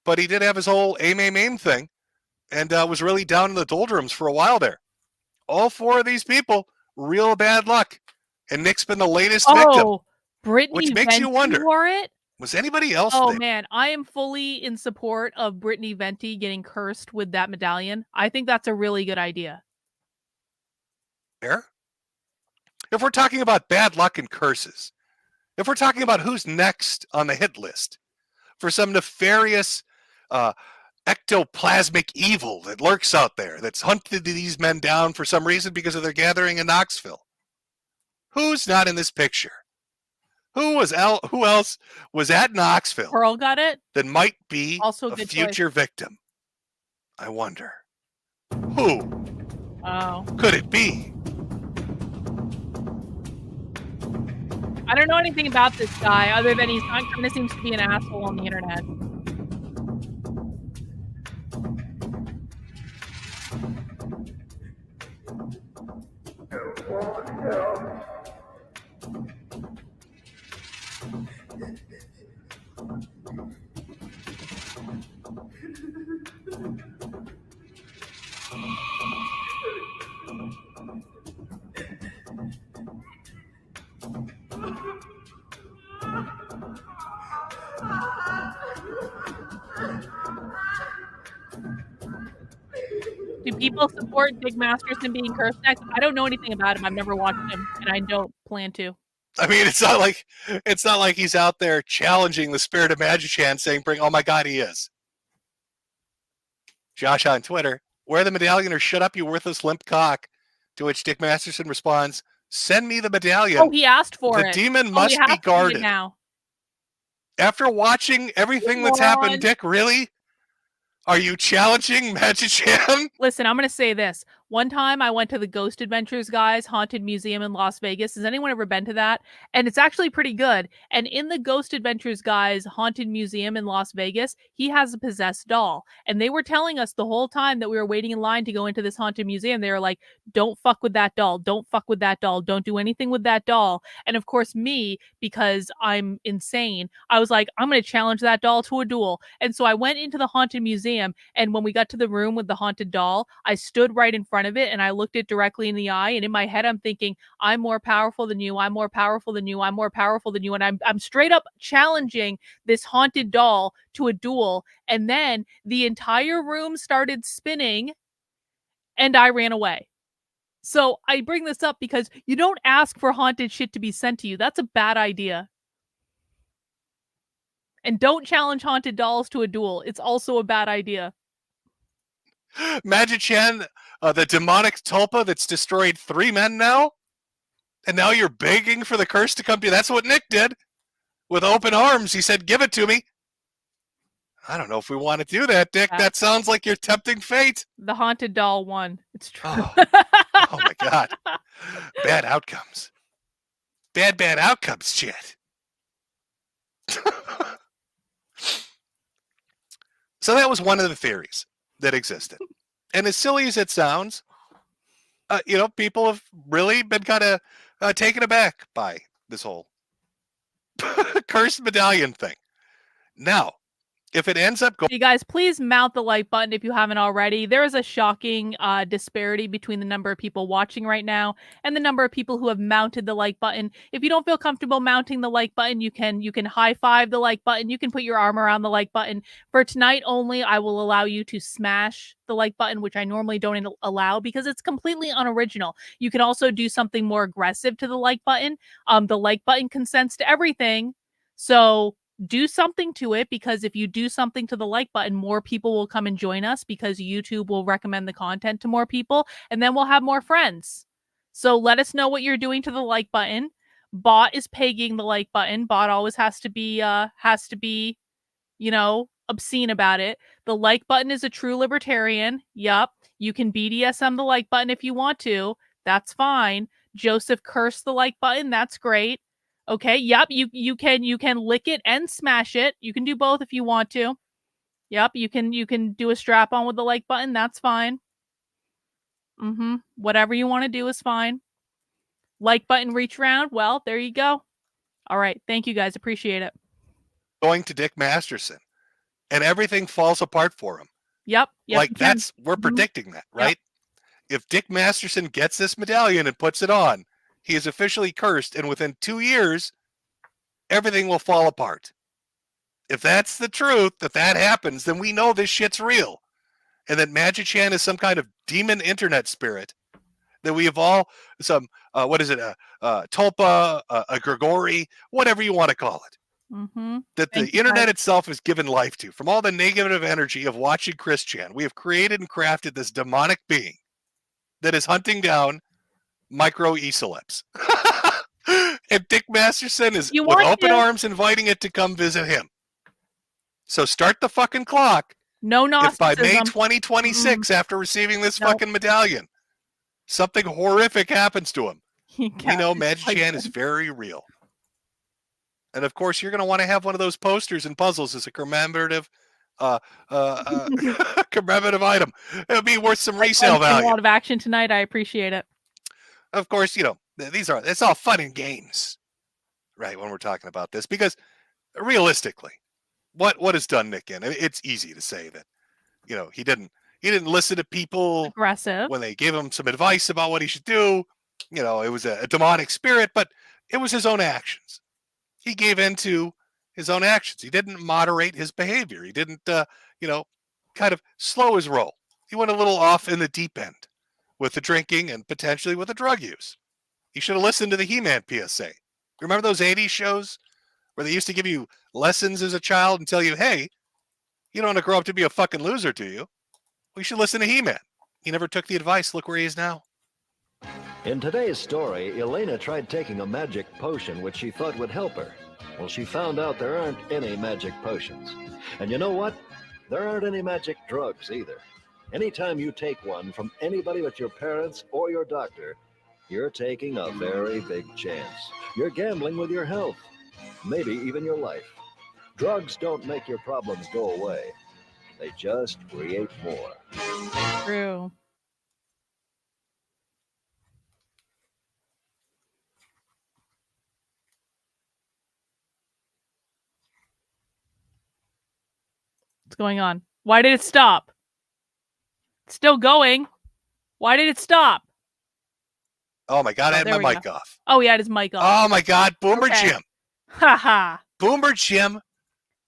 but he did have his whole aim thing, and was really down in the doldrums for a while there. All four of these people, real bad luck, and Nick's been the latest victim. Brittany which makes you Venti wonder, wore it? Was anybody else Oh there? man, I am fully in support of Brittany Venti getting cursed with that medallion. I think that's a really good idea. There? If we're talking about bad luck and curses, if we're talking about who's next on the hit list for some nefarious ectoplasmic evil that lurks out there, that's hunted these men down for some reason because of their gathering in Knoxville, who's not in this picture? Who else was at Knoxville? Pearl got it. That might be Also a good future victim. I wonder. Who could it be? I don't know anything about this guy other than he kind of seems to be an asshole on the internet. Do people support Dick Masterson being cursed next? I don't know anything about him. I've never watched him, and I don't plan to. I mean, it's not like he's out there challenging the spirit of Magic-Chan, saying, "Bring!" Oh my God, he is. Josh on Twitter, wear the medallion or shut up, you worthless limp cock. To which Dick Masterson responds, "Send me the medallion." Oh, he asked for the it. demon must be guarded. Now. After watching everything that's happened, Dick, really? Are you challenging Magic-Chan? Listen, I'm going to say this. One time I went to the Ghost Adventures guys' haunted museum in Las Vegas. Has anyone ever been to that? And it's actually pretty good. And in the Ghost Adventures guys' haunted museum in Las Vegas, he has a possessed doll. And they were telling us the whole time that we were waiting in line to go into this haunted museum, they were like, don't fuck with that doll. Don't fuck with that doll. Don't do anything with that doll. And of course, me, because I'm insane, I was like, I'm going to challenge that doll to a duel. And so I went into the haunted museum, and when we got to the room with the haunted doll, I stood right in front of it and I looked it directly in the eye, and in my head I'm thinking, I'm more powerful than you, I'm more powerful than you, I'm more powerful than you, and I'm straight up challenging this haunted doll to a duel. And then the entire room started spinning and I ran away. So I bring this up because you don't ask for haunted shit to be sent to you. That's a bad idea. And don't challenge haunted dolls to a duel. It's also a bad idea. Magic-Chan, the demonic tulpa that's destroyed 3 men now? And now you're begging for the curse to come to you? That's what Nick did. With open arms, he said, give it to me. I don't know if we want to do that, Dick. That sounds like you're tempting fate. The haunted doll won. It's true. Oh my God. Bad outcomes. Bad outcomes, Chet. So that was one of the theories that existed. And as silly as it sounds, people have really been kind of taken aback by this whole cursed medallion thing. Now, if it ends up going, you guys, please mount the like button if you haven't already. There is a shocking disparity between the number of people watching right now and the number of people who have mounted the like button. If you don't feel comfortable mounting the like button, you can high five the like button. You can put your arm around the like button. For tonight only, I will allow you to smash the like button, which I normally don't allow because it's completely unoriginal. You can also do something more aggressive to the like button. The like button consents to everything, so do something to it, because if you do something to the like button, more people will come and join us because YouTube will recommend the content to more people, and then we'll have more friends. So let us know what you're doing to the like button. Bot is pegging the like button. Bot always has to be obscene about it. The like button is a true libertarian. Yup. You can BDSM the like button if you want to. That's fine. Joseph cursed the like button. That's great. Okay, yep, you can lick it and smash it. You can do both if you want to. Yep, you can do a strap on with the like button. That's fine. Whatever you want to do is fine. Like button reach round. Well, there you go. All right, thank you guys. Appreciate it. going to Dick Masterson, and everything falls apart for him. Yep. Like we're predicting that, right? Yep. If Dick Masterson gets this medallion and puts it on, he is officially cursed, and within 2 years, everything will fall apart. If that's the truth, that happens, then we know this shit's real. And that Magichan is some kind of demon internet spirit. That we have all some, Tulpa, a Grigori, whatever you want to call it. That the internet itself is given life to. From all the negative energy of watching Christian, we have created and crafted this demonic being that is hunting down micro e-celebs. And Dick Masterson is with open arms inviting it to come visit him. So start the fucking clock. No Gnosticism. If by May 2026, after receiving this fucking medallion, something horrific happens to him, we know Magichan is very real. And of course, you're going to want to have one of those posters and puzzles as a commemorative commemorative item. It'll be worth some resale value. A lot of action tonight. I appreciate it. Of course, it's all fun and games, right? When we're talking about this, because realistically, what has done Nick in? It's easy to say that, he didn't listen to people aggressive when they gave him some advice about what he should do. It was a demonic spirit, but it was his own actions. He gave in to his own actions. He didn't moderate his behavior. He didn't, kind of slow his roll. He went a little off in the deep end with the drinking and potentially with the drug use. He should have listened to the He-Man PSA. Remember those 80s shows where they used to give you lessons as a child and tell you, hey, you don't want to grow up to be a fucking loser, do you? We should listen to He-Man. He never took the advice. Look where he is now. In today's story, Elena tried taking a magic potion which she thought would help her. Well, she found out there aren't any magic potions. And you know what? There aren't any magic drugs either. Anytime you take one from anybody but your parents or your doctor, you're taking a very big chance. You're gambling with your health, maybe even your life. Drugs don't make your problems go away. They just create more. True. What's going on? Why did it stop? It's still going. Why did it stop? Oh my God, I had my mic off. Oh, yeah, it is mic off. Oh my God, Boomer Jim. Haha. Boomer Jim.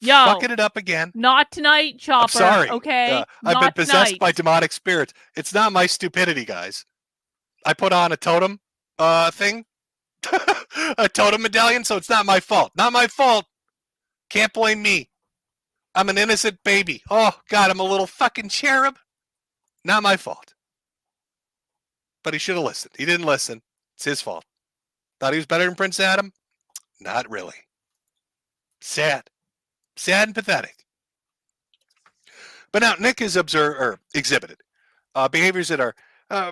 Yo. Fucking it up again. Not tonight, Chopper. I'm sorry. Okay. I've been possessed by demonic spirits. It's not my stupidity, guys. I put on a totem thing. A totem medallion, so it's not my fault. Not my fault. Can't blame me. I'm an innocent baby. Oh, God, I'm a little fucking cherub. Not my fault. But he should have listened. He didn't listen. It's his fault. Thought he was better than Prince Adam? Not really. Sad. Sad and pathetic. But now Nick has exhibited behaviors that are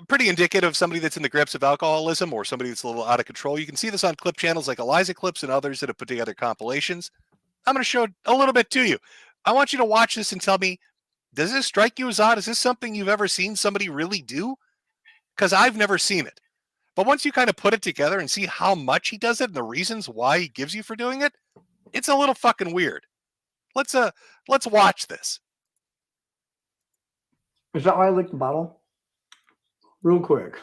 pretty indicative of somebody that's in the grips of alcoholism or somebody that's a little out of control. You can see this on clip channels like Eliza Clips and others that have put together compilations. I'm going to show a little bit to you. I want you to watch this and tell me, does this strike you as odd? Is this something you've ever seen somebody really do? Because I've never seen it. But once you kind of put it together and see how much he does it and the reasons why he gives you for doing it, it's a little fucking weird. Let's watch this. Is that why I licked the bottle? Real quick.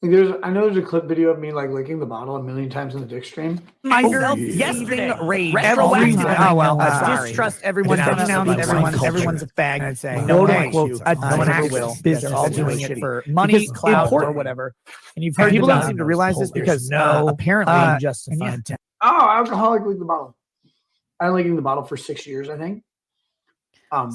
Like I know there's a clip video of me like licking the bottle a million times in the dick stream. Myself yesterday. rage. Every Every time. time. Oh well, Sorry. distrust everyone. Everyone's a fag. And I'd say No no one quotes. No one ever will. They're all doing it for money, clout, or whatever. And you've heard people don't seem to realize this because apparently justified. Oh, alcoholic licked the bottle. I licking the bottle for 6 years, I think.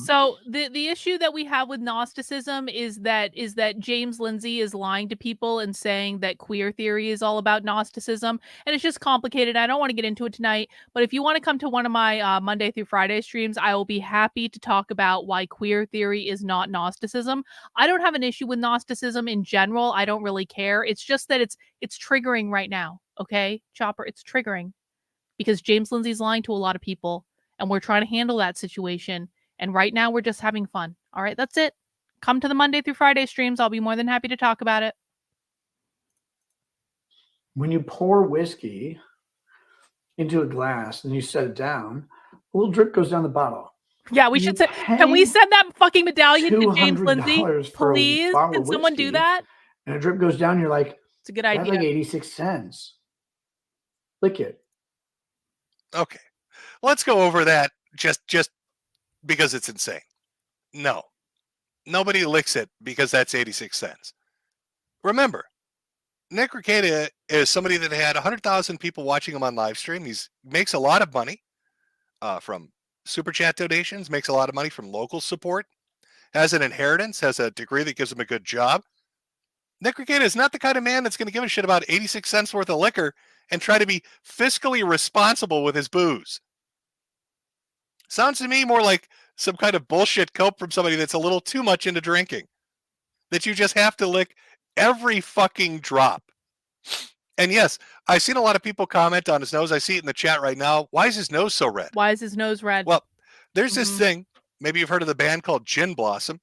So the issue that we have with Gnosticism is that James Lindsay is lying to people and saying that queer theory is all about Gnosticism, and it's just complicated. I don't want to get into it tonight, but if you want to come to one of my Monday through Friday streams, I will be happy to talk about why queer theory is not Gnosticism. I don't have an issue with Gnosticism in general. I don't really care. It's just that it's triggering right now. Okay, Chopper, it's triggering because James Lindsay's lying to a lot of people, and we're trying to handle that situation. And right now, we're just having fun. All right, that's it. Come to the Monday through Friday streams. I'll be more than happy to talk about it. When you pour whiskey into a glass and you set it down, a little drip goes down the bottle. Yeah, we should say. Can we send that fucking medallion to James Lindsay? Please? Can someone do that? And a drip goes down, you're like, it's a good that's idea. like 86 cents. Lick it. Okay. Let's go over that just because it's insane. No. Nobody licks it because that's 86 cents. Remember, Nick Rekieta is somebody that had 100,000 people watching him on live stream. He makes a lot of money from super chat donations, makes a lot of money from local support, has an inheritance, has a degree that gives him a good job. Nick Rekieta is not the kind of man that's going to give a shit about 86 cents worth of liquor and try to be fiscally responsible with his booze. Sounds to me more like some kind of bullshit cope from somebody that's a little too much into drinking. That you just have to lick every fucking drop. And yes, I've seen a lot of people comment on his nose. I see it in the chat right now. Why is his nose so red? Why is his nose red? Well, there's this thing. Maybe you've heard of the band called Gin Blossom.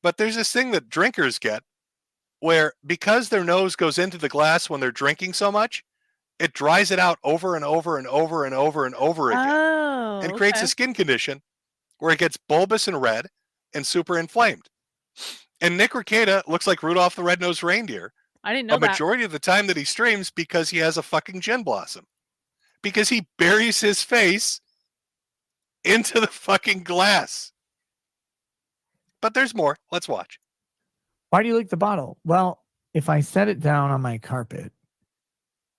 But there's this thing that drinkers get where because their nose goes into the glass when they're drinking so much, it dries it out over and over and over and over and over again. Oh, and creates a skin condition where it gets bulbous and red and super inflamed. And Nick Rekieta looks like Rudolph the Red-Nosed Reindeer I didn't know a majority of the time that he streams because he has a fucking gin blossom. Because he buries his face into the fucking glass. But there's more. Let's watch. Why do you lick the bottle? Well, if I set it down on my carpet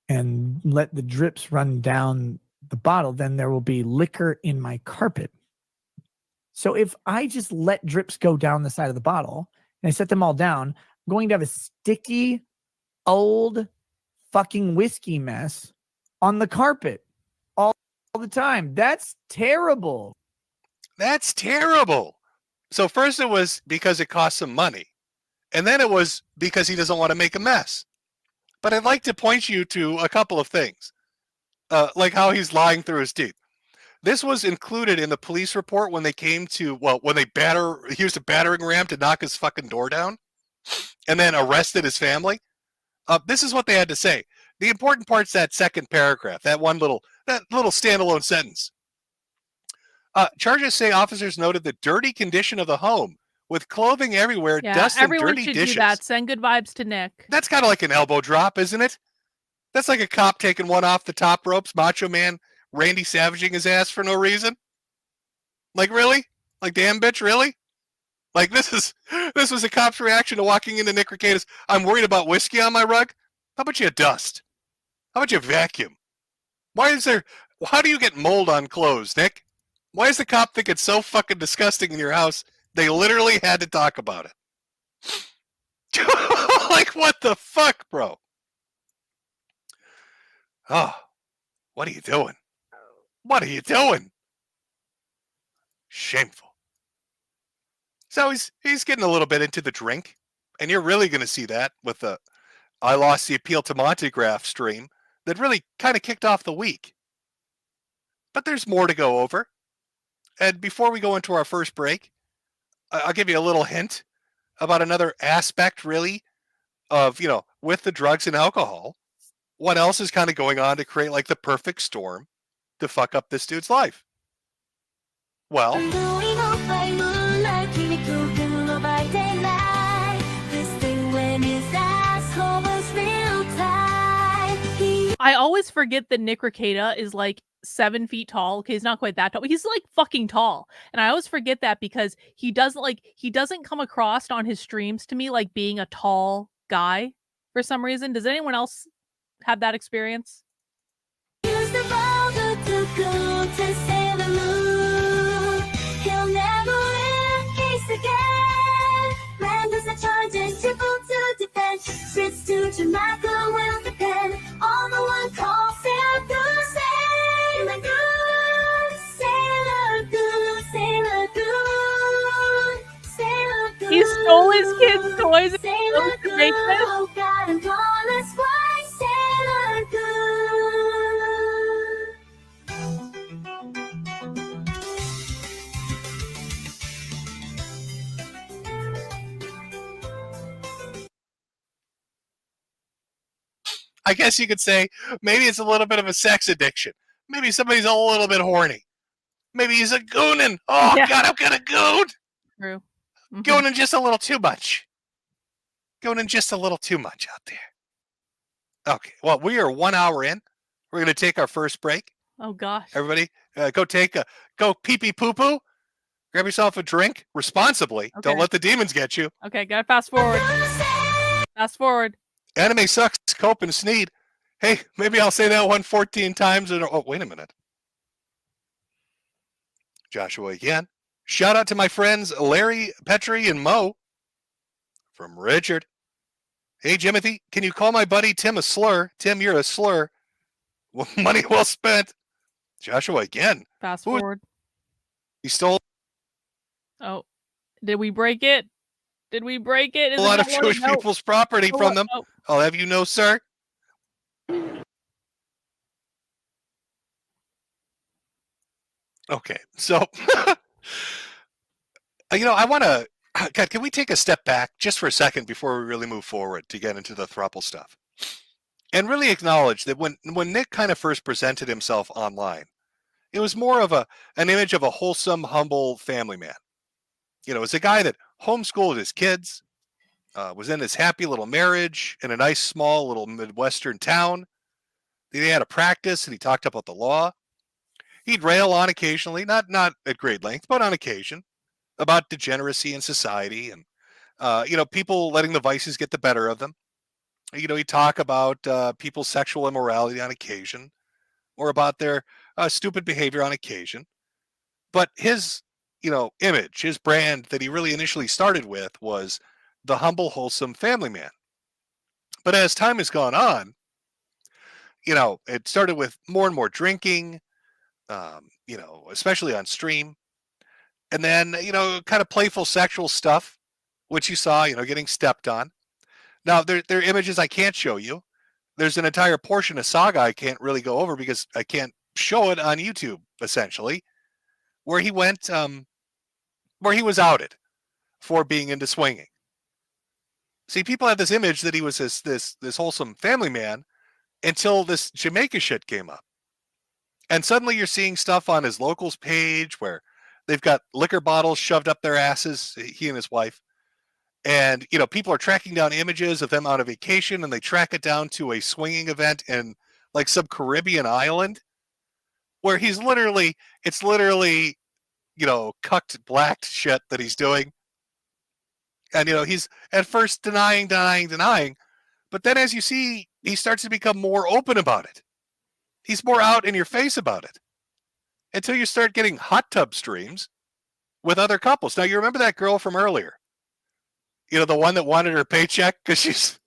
and let the drips run down the bottle, then there will be liquor in my carpet. So if I just let drips go down the side of the bottle and I set them all down, I'm going to have a sticky, old fucking whiskey mess on the carpet all the time. That's terrible. That's terrible. So first it was because it cost some money. And then it was because he doesn't want to make a mess. But I'd like to point you to a couple of things. Like how he's lying through his teeth. This was included in the police report when they came to, well, when they used a battering ram to knock his fucking door down and then arrested his family. This is what they had to say. The important part's that second paragraph, that little standalone sentence. Charges say officers noted the dirty condition of the home with clothing everywhere, dust and everyone dirty should dishes. do that. Send good vibes to Nick. That's kind of like an elbow drop, isn't it? That's like a cop taking one off the top ropes, Macho Man Randy Savaging his ass for no reason. Like, really? Like, damn bitch, really? Like, this was a cop's reaction to walking into Nick Rekieta's, I'm worried about whiskey on my rug? How about you dust? How about you vacuum? How do you get mold on clothes, Nick? Why does the cop think it's so fucking disgusting in your house, they literally had to talk about it? Like, what the fuck, bro? Oh, what are you doing? What are you doing? Shameful. So he's getting a little bit into the drink, and you're really going to see that with the I Lost the Appeal to Montegraph stream that really kind of kicked off the week. But there's more to go over. And before we go into our first break, I'll give you a little hint about another aspect, really, of, with the drugs and alcohol. What else is kind of going on to create like the perfect storm? to fuck up this dude's life. Well, I always forget that Nick Rekieta is like 7 feet tall. Okay, he's not quite that tall, but he's like fucking tall. And I always forget that because he doesn't come across on his streams to me like being a tall guy for some reason. Does anyone else have that experience? He stole his kids' toys and chose to make this. I guess you could say maybe it's a little bit of a sex addiction. Maybe somebody's a little bit horny. Maybe he's a goonin'. Oh, Yeah. God, I'm gonna goon. True. Mhm. Goonin' just a little too much. Goonin' just a little too much out there. Okay, well, we are 1 hour in. We're going to take our first break. Oh gosh. Everybody, go pee-pee poo-poo. Grab yourself a drink responsibly. Okay. Don't let the demons get you. Okay, gotta fast forward. Fast forward. Anime sucks, cope and sneed. Hey, maybe I'll say that one 14 times. Oh, wait a minute. Joshua again. Shout out to my friends Larry, Petrie, and Mo. From Richard. Hey, Jimothy, can you call my buddy Tim a slur? Tim, you're a slur. Well, money well spent. Joshua again. Fast Who- forward. He stole Oh, did we break it? Did we break it? a lot of Jewish people's property Oh, from what? them. Oh. I'll have you know, sir. Okay, so, I want to, God, can we take a step back just for a second before we really move forward to get into the throuple stuff? And really acknowledge that when Nick kind of first presented himself online, it was more of an image of a wholesome, humble family man. It was a guy that homeschooled his kids, was in his happy little marriage in a nice, small little Midwestern town. He had a practice and he talked about the law. He'd rail on occasionally, not at great length, but on occasion, about degeneracy in society and, people letting the vices get the better of them. He'd talk about people's sexual immorality on occasion or about their stupid behavior on occasion. But his, image, his brand that he really initially started with was the humble, wholesome family man. But as time has gone on, it started with more and more drinking, especially on stream. And then, kind of playful sexual stuff, which you saw, getting stepped on. Now, there are images I can't show you. There's an entire portion of Saga I can't really go over because I can't show it on YouTube, essentially, where he went, where he was outed for being into swinging. See, people had this image that he was this wholesome family man until this Jamaica shit came up. And suddenly you're seeing stuff on his locals page where they've got liquor bottles shoved up their asses, he and his wife. And, people are tracking down images of them on a vacation and they track it down to a swinging event in like some Caribbean island where it's literally, cucked, blacked shit that he's doing. And, he's at first denying. But then as you see, he starts to become more open about it. He's more out in your face about it until you start getting hot tub streams with other couples. Now, you remember that girl from earlier? The one that wanted her paycheck because she's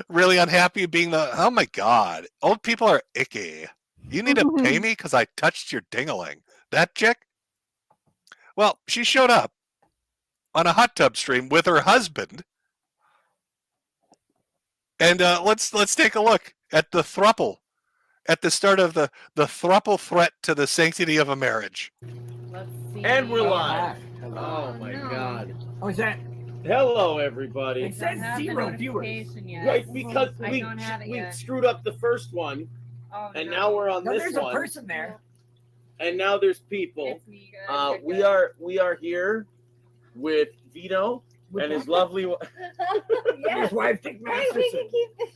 really unhappy being oh my God, old people are icky. You need to pay me because I touched your ding-a-ling. That chick? Well, she showed up on a hot tub stream with her husband. And let's take a look at the throuple at the start of the throuple threat to the sanctity of a marriage. And we're live. Oh my God. Oh, is that? Hello, everybody. It says 0 viewers. Right, because we screwed up the first one, and now we're on this There's one. a person there. and now there's people. It's me, guys. We are here with Vito and his lovely Yes. His wife, Dick Hey, Masterson. we can keep this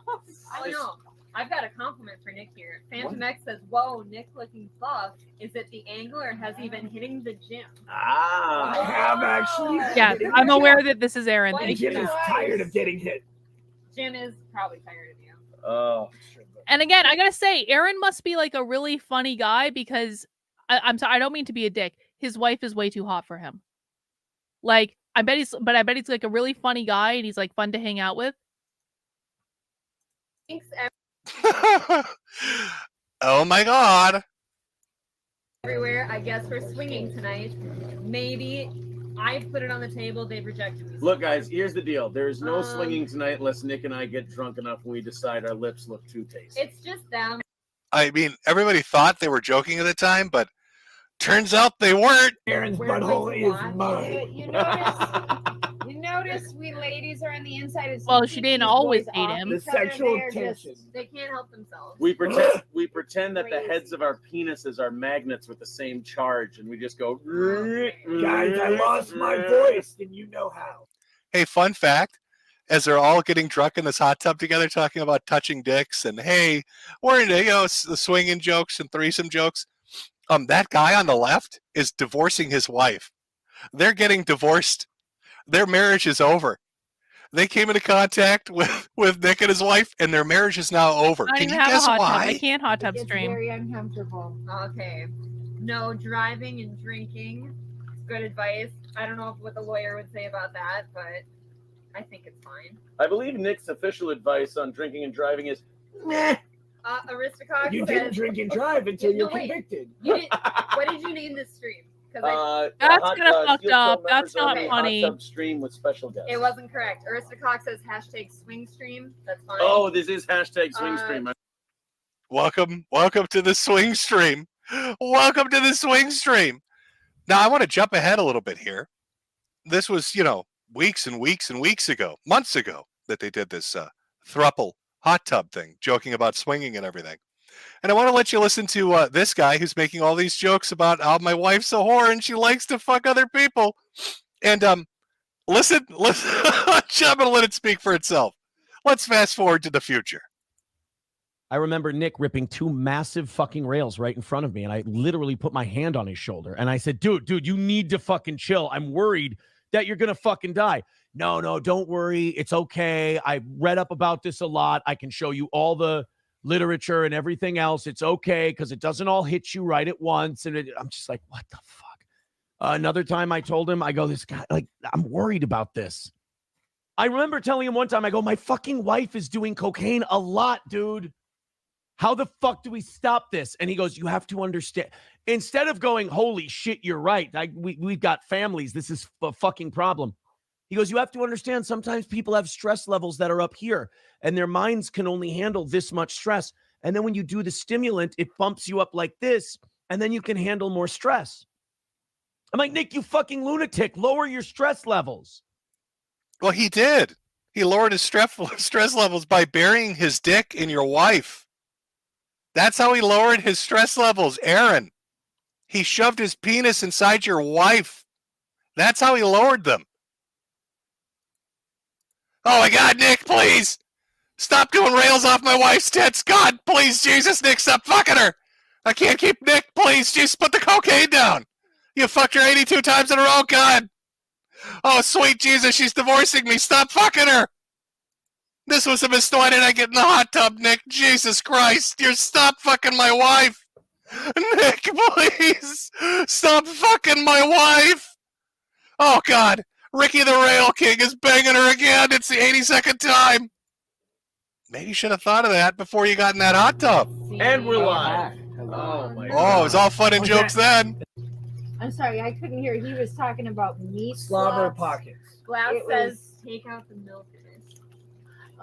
off. I know. I've got a compliment for Nick here. Phantom X says, "Whoa, Nick looking buff. Is it the angle or has he been hitting the gym?" I have actually. Yeah, I'm aware that this is Aaron. What? The Thank Jim you. is tired of getting hit. Jim is probably tired of you. Oh. And again, I gotta say, Aaron must be like a really funny guy because I'm sorry, I don't mean to be a dick. His wife is way too hot for him. Like, I bet he's like a really funny guy and he's like fun to hang out with. Thanks, Oh my god. everywhere. I guess we're swinging tonight. Maybe I put it on the table. They've rejected me. Look, guys, here's the deal. There's no swinging tonight unless Nick and I get drunk enough and we decide our lips look too tasty. It's just them. I mean, everybody thought they were joking at the time, but turns out they weren't. Aaron's We're butthole like, is what? mine. You notice we ladies are on the inside. As Well, she didn't always hate him. The sexual tension. They can't help themselves. We pretend that the heads of our penises are magnets with the same charge, and we just go. Guys, I lost my voice, and you know how. Hey, fun fact, as they're all getting drunk in this hot tub together talking about touching dicks and, hey, we're into, the swinging jokes and threesome jokes. That guy on the left is divorcing his wife. They're getting divorced. Their marriage is over. They came into contact with Nick and his wife, and their marriage is now over. I Can you even have guess a hot why? tub. I can't hot tub It's stream. very uncomfortable. Okay. No driving and drinking. Good advice. I don't know what the lawyer would say about that, but I think it's fine. I believe Nick's official advice on drinking and driving is, meh. Aristocox You says, didn't drink and drive until you're wait. convicted. You didn't, what did you name this stream? Because That's kind of fucked up. That's not funny. Hot tub stream with special guests. it wasn't correct. Aristocox says hashtag swing stream. That's fine. Oh, this is hashtag swing stream. Welcome to the swing stream. Welcome to the swing stream. Now, I want to jump ahead a little bit here. This was, weeks and weeks and weeks ago, months ago, that they did this thruple hot tub thing, joking about swinging and everything. And I want to let you listen to this guy who's making all these jokes about how my wife's a whore and she likes to fuck other people. And listen, I'm going to let it speak for itself. Let's fast forward to the future. I remember Nick ripping two massive fucking rails right in front of me, and I literally put my hand on his shoulder, and I said, dude, you need to fucking chill. I'm worried that you're going to fucking die. No, don't worry. It's okay. I read up about this a lot. I can show you all the literature and everything else. It's okay because it doesn't all hit you right at once. And I'm just like, what the fuck? Another time I told him, I go, this guy, I'm worried about this. I remember telling him one time, I go, my fucking wife is doing cocaine a lot, dude. How the fuck do we stop this? And he goes, you have to understand. Instead of going, holy shit, you're right. We've got families. This is a fucking problem. He goes, you have to understand sometimes people have stress levels that are up here and their minds can only handle this much stress. And then when you do the stimulant, it bumps you up like this and then you can handle more stress. I'm like, Nick, you fucking lunatic, lower your stress levels. Well, he did. He lowered his stress levels by burying his dick in your wife. That's how he lowered his stress levels, Aaron. He shoved his penis inside your wife. That's how he lowered them. Oh my God, Nick, please. Stop doing rails off my wife's tits. God, please, Jesus, Nick, stop fucking her. I can't keep Nick, please. Just put the cocaine down. You fucked her 82 times in a row, God. Oh, sweet Jesus, she's divorcing me. Stop fucking her. This was a mistake. Why did I get in the hot tub, Nick? Jesus Christ. You stop fucking my wife. Nick, please. Stop fucking my wife. Oh, God. Ricky the Rail King is banging her again. It's the 82nd time. Maybe you should have thought of that before you got in that hot tub. And we're live. Oh, my God. Oh, it was all fun and jokes then. I'm sorry, I couldn't hear. He was talking about meat Slobber slots. pockets. Glass It says take out the milk in it.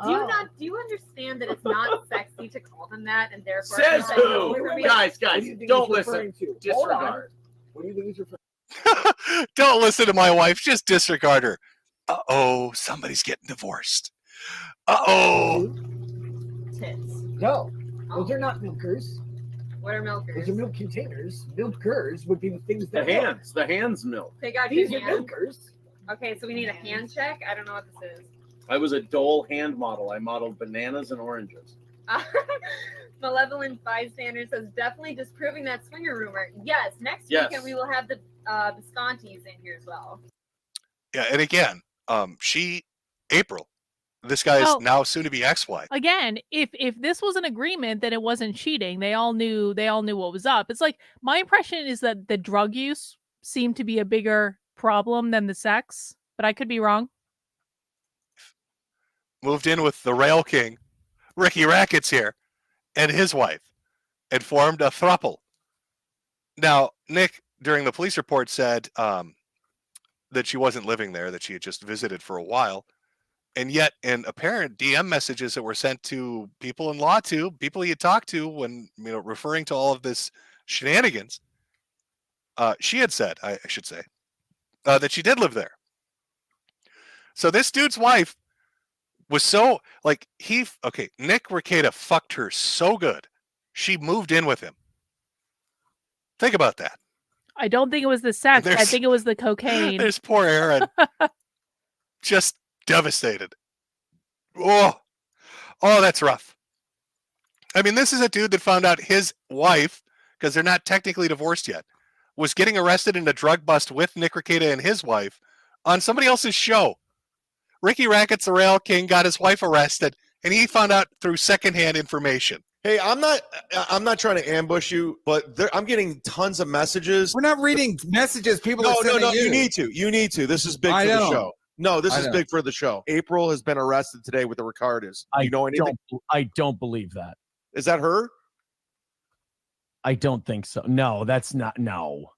Do you understand that it's not sexy to call them that and therefore Says it's who? like, Guys, don't listen. Disregard. What do you think he's referring Don't listen to my wife. Just disregard her. Uh-oh, somebody's getting divorced. Uh-oh. Tits. No, those are not milkers. What are milkers? Those are milk containers. Milkers would be the things The that hands. The hands milk. Take out These your are hand. milkers. Okay, so we need a hand check. I don't know what this is. I was a Dole hand model. I modeled bananas and oranges. Malevolent bystander says definitely disproving that swinger rumor. Yes, next Yes. weekend we will have the Viscontis in here as well. Yeah, and again, April, this guy's Well- now soon to be ex-wife. Again, if this was an agreement, then it wasn't cheating. They all knew what was up. It's like my impression is that the drug use seemed to be a bigger problem than the sex, but I could be wrong. Moved in with the Rail King, Ricky Rackets here, and his wife, and formed a throuple. Now, Nick, during the police report, said that she wasn't living there, that she had just visited for a while. And yet, in apparent DM messages that were sent to people in Law 2, people he had talked to when, referring to all of this shenanigans, she had said, I should say, that she did live there. So this dude's wife was so, Nick Rekieta fucked her so good, she moved in with him. Think about that. I don't think it was the sex. I think it was the cocaine. There's poor Aaron. Just devastated. Oh, that's rough. I mean, this is a dude that found out his wife, because they're not technically divorced yet, was getting arrested in a drug bust with Nick Rekieta and his wife on somebody else's show. Ricky Rackets, the Rail King, got his wife arrested, and he found out through secondhand information. Hey, I'm not trying to ambush you, but I'm getting tons of messages. We're not reading messages. People are No, sending you. You need to. This is big for the show. No, this is big for the show. April has been arrested today with the Ricardas. You know anything? I don't believe that. Is that her? I don't think so. No, that's not. No.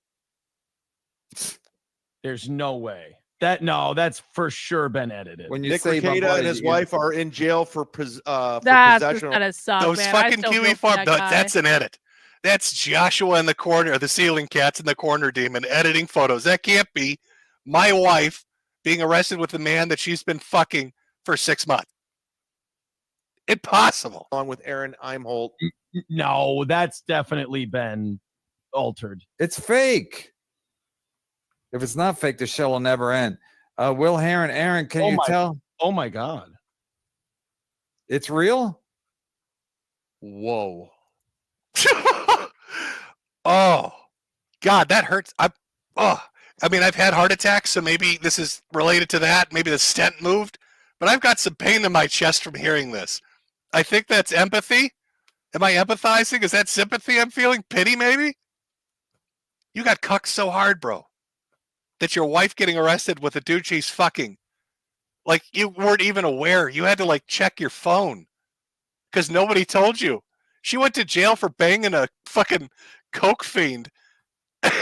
There's no way. That's for sure been edited. When you Nick say Rekieta and his wife are in jail for That's possession. gotta suck, Those man. I fucking still Kiwi feel for Farm. that guy. That's an edit. That's Joshua in the corner, the ceiling cats in the corner demon editing photos. That can't be my wife being arrested with the man that she's been fucking for 6 months. Impossible. On with Aaron Imholt. No, that's definitely been altered. It's fake. If it's not fake, the show will never end. Will Heron, Aaron, can you tell? Oh my God. It's real? Whoa. Oh, God, that hurts. I've had heart attacks, so maybe this is related to that. Maybe the stent moved, but I've got some pain in my chest from hearing this. I think that's empathy. Am I empathizing? Is that sympathy I'm feeling? Pity, maybe? You got cucked so hard, bro, that your wife getting arrested with a dude she's fucking, like, you weren't even aware. You had to, check your phone because nobody told you. She went to jail for banging a fucking coke fiend.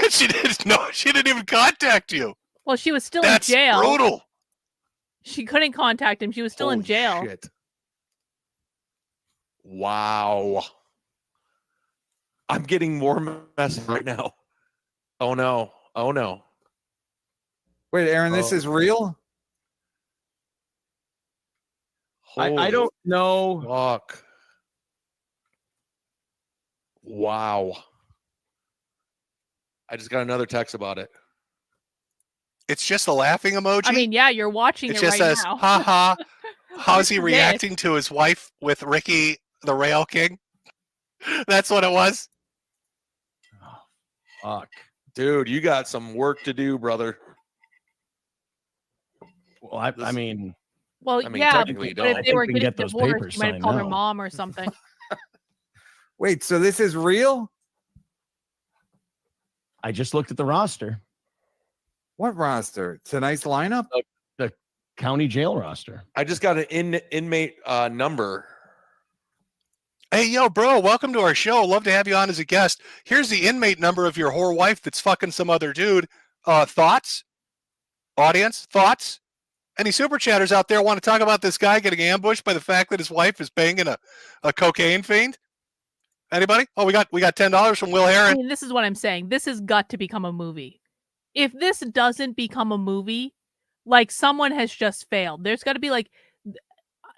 She didn't even contact you. Well, she was still That's in jail. brutal. She couldn't contact him. She was still in jail. Shit. Wow. I'm getting more messages right now. Oh no. Oh no. Wait, Aaron, this is real? I don't know. Fuck. Wow. I just got another text about it. It's just a laughing emoji. I mean, yeah, you're watching it it just right says, now. ha ha. How's he Yes. reacting to his wife with Ricky, the Rail King? That's what it was. Fuck. Dude, you got some work to do, brother. Well, I mean, Well, I mean, yeah, technically, but you if don't. they were I think we can getting get those divorced, papers you might have signed called her now. mom or something. Wait, so this is real? I just looked at the roster. What roster? Tonight's lineup? The county jail roster. I just got an inmate number. Hey, yo, bro, welcome to our show. Love to have you on as a guest. Here's the inmate number of your whore wife that's fucking some other dude. Thoughts? Audience? Thoughts? Any super chatters out there want to talk about this guy getting ambushed by the fact that his wife is banging a cocaine fiend? Anybody? Oh, we got $10 from Will I Heron. mean, this is what I'm saying. This has got to become a movie. If this doesn't become a movie, someone has just failed. There's got to be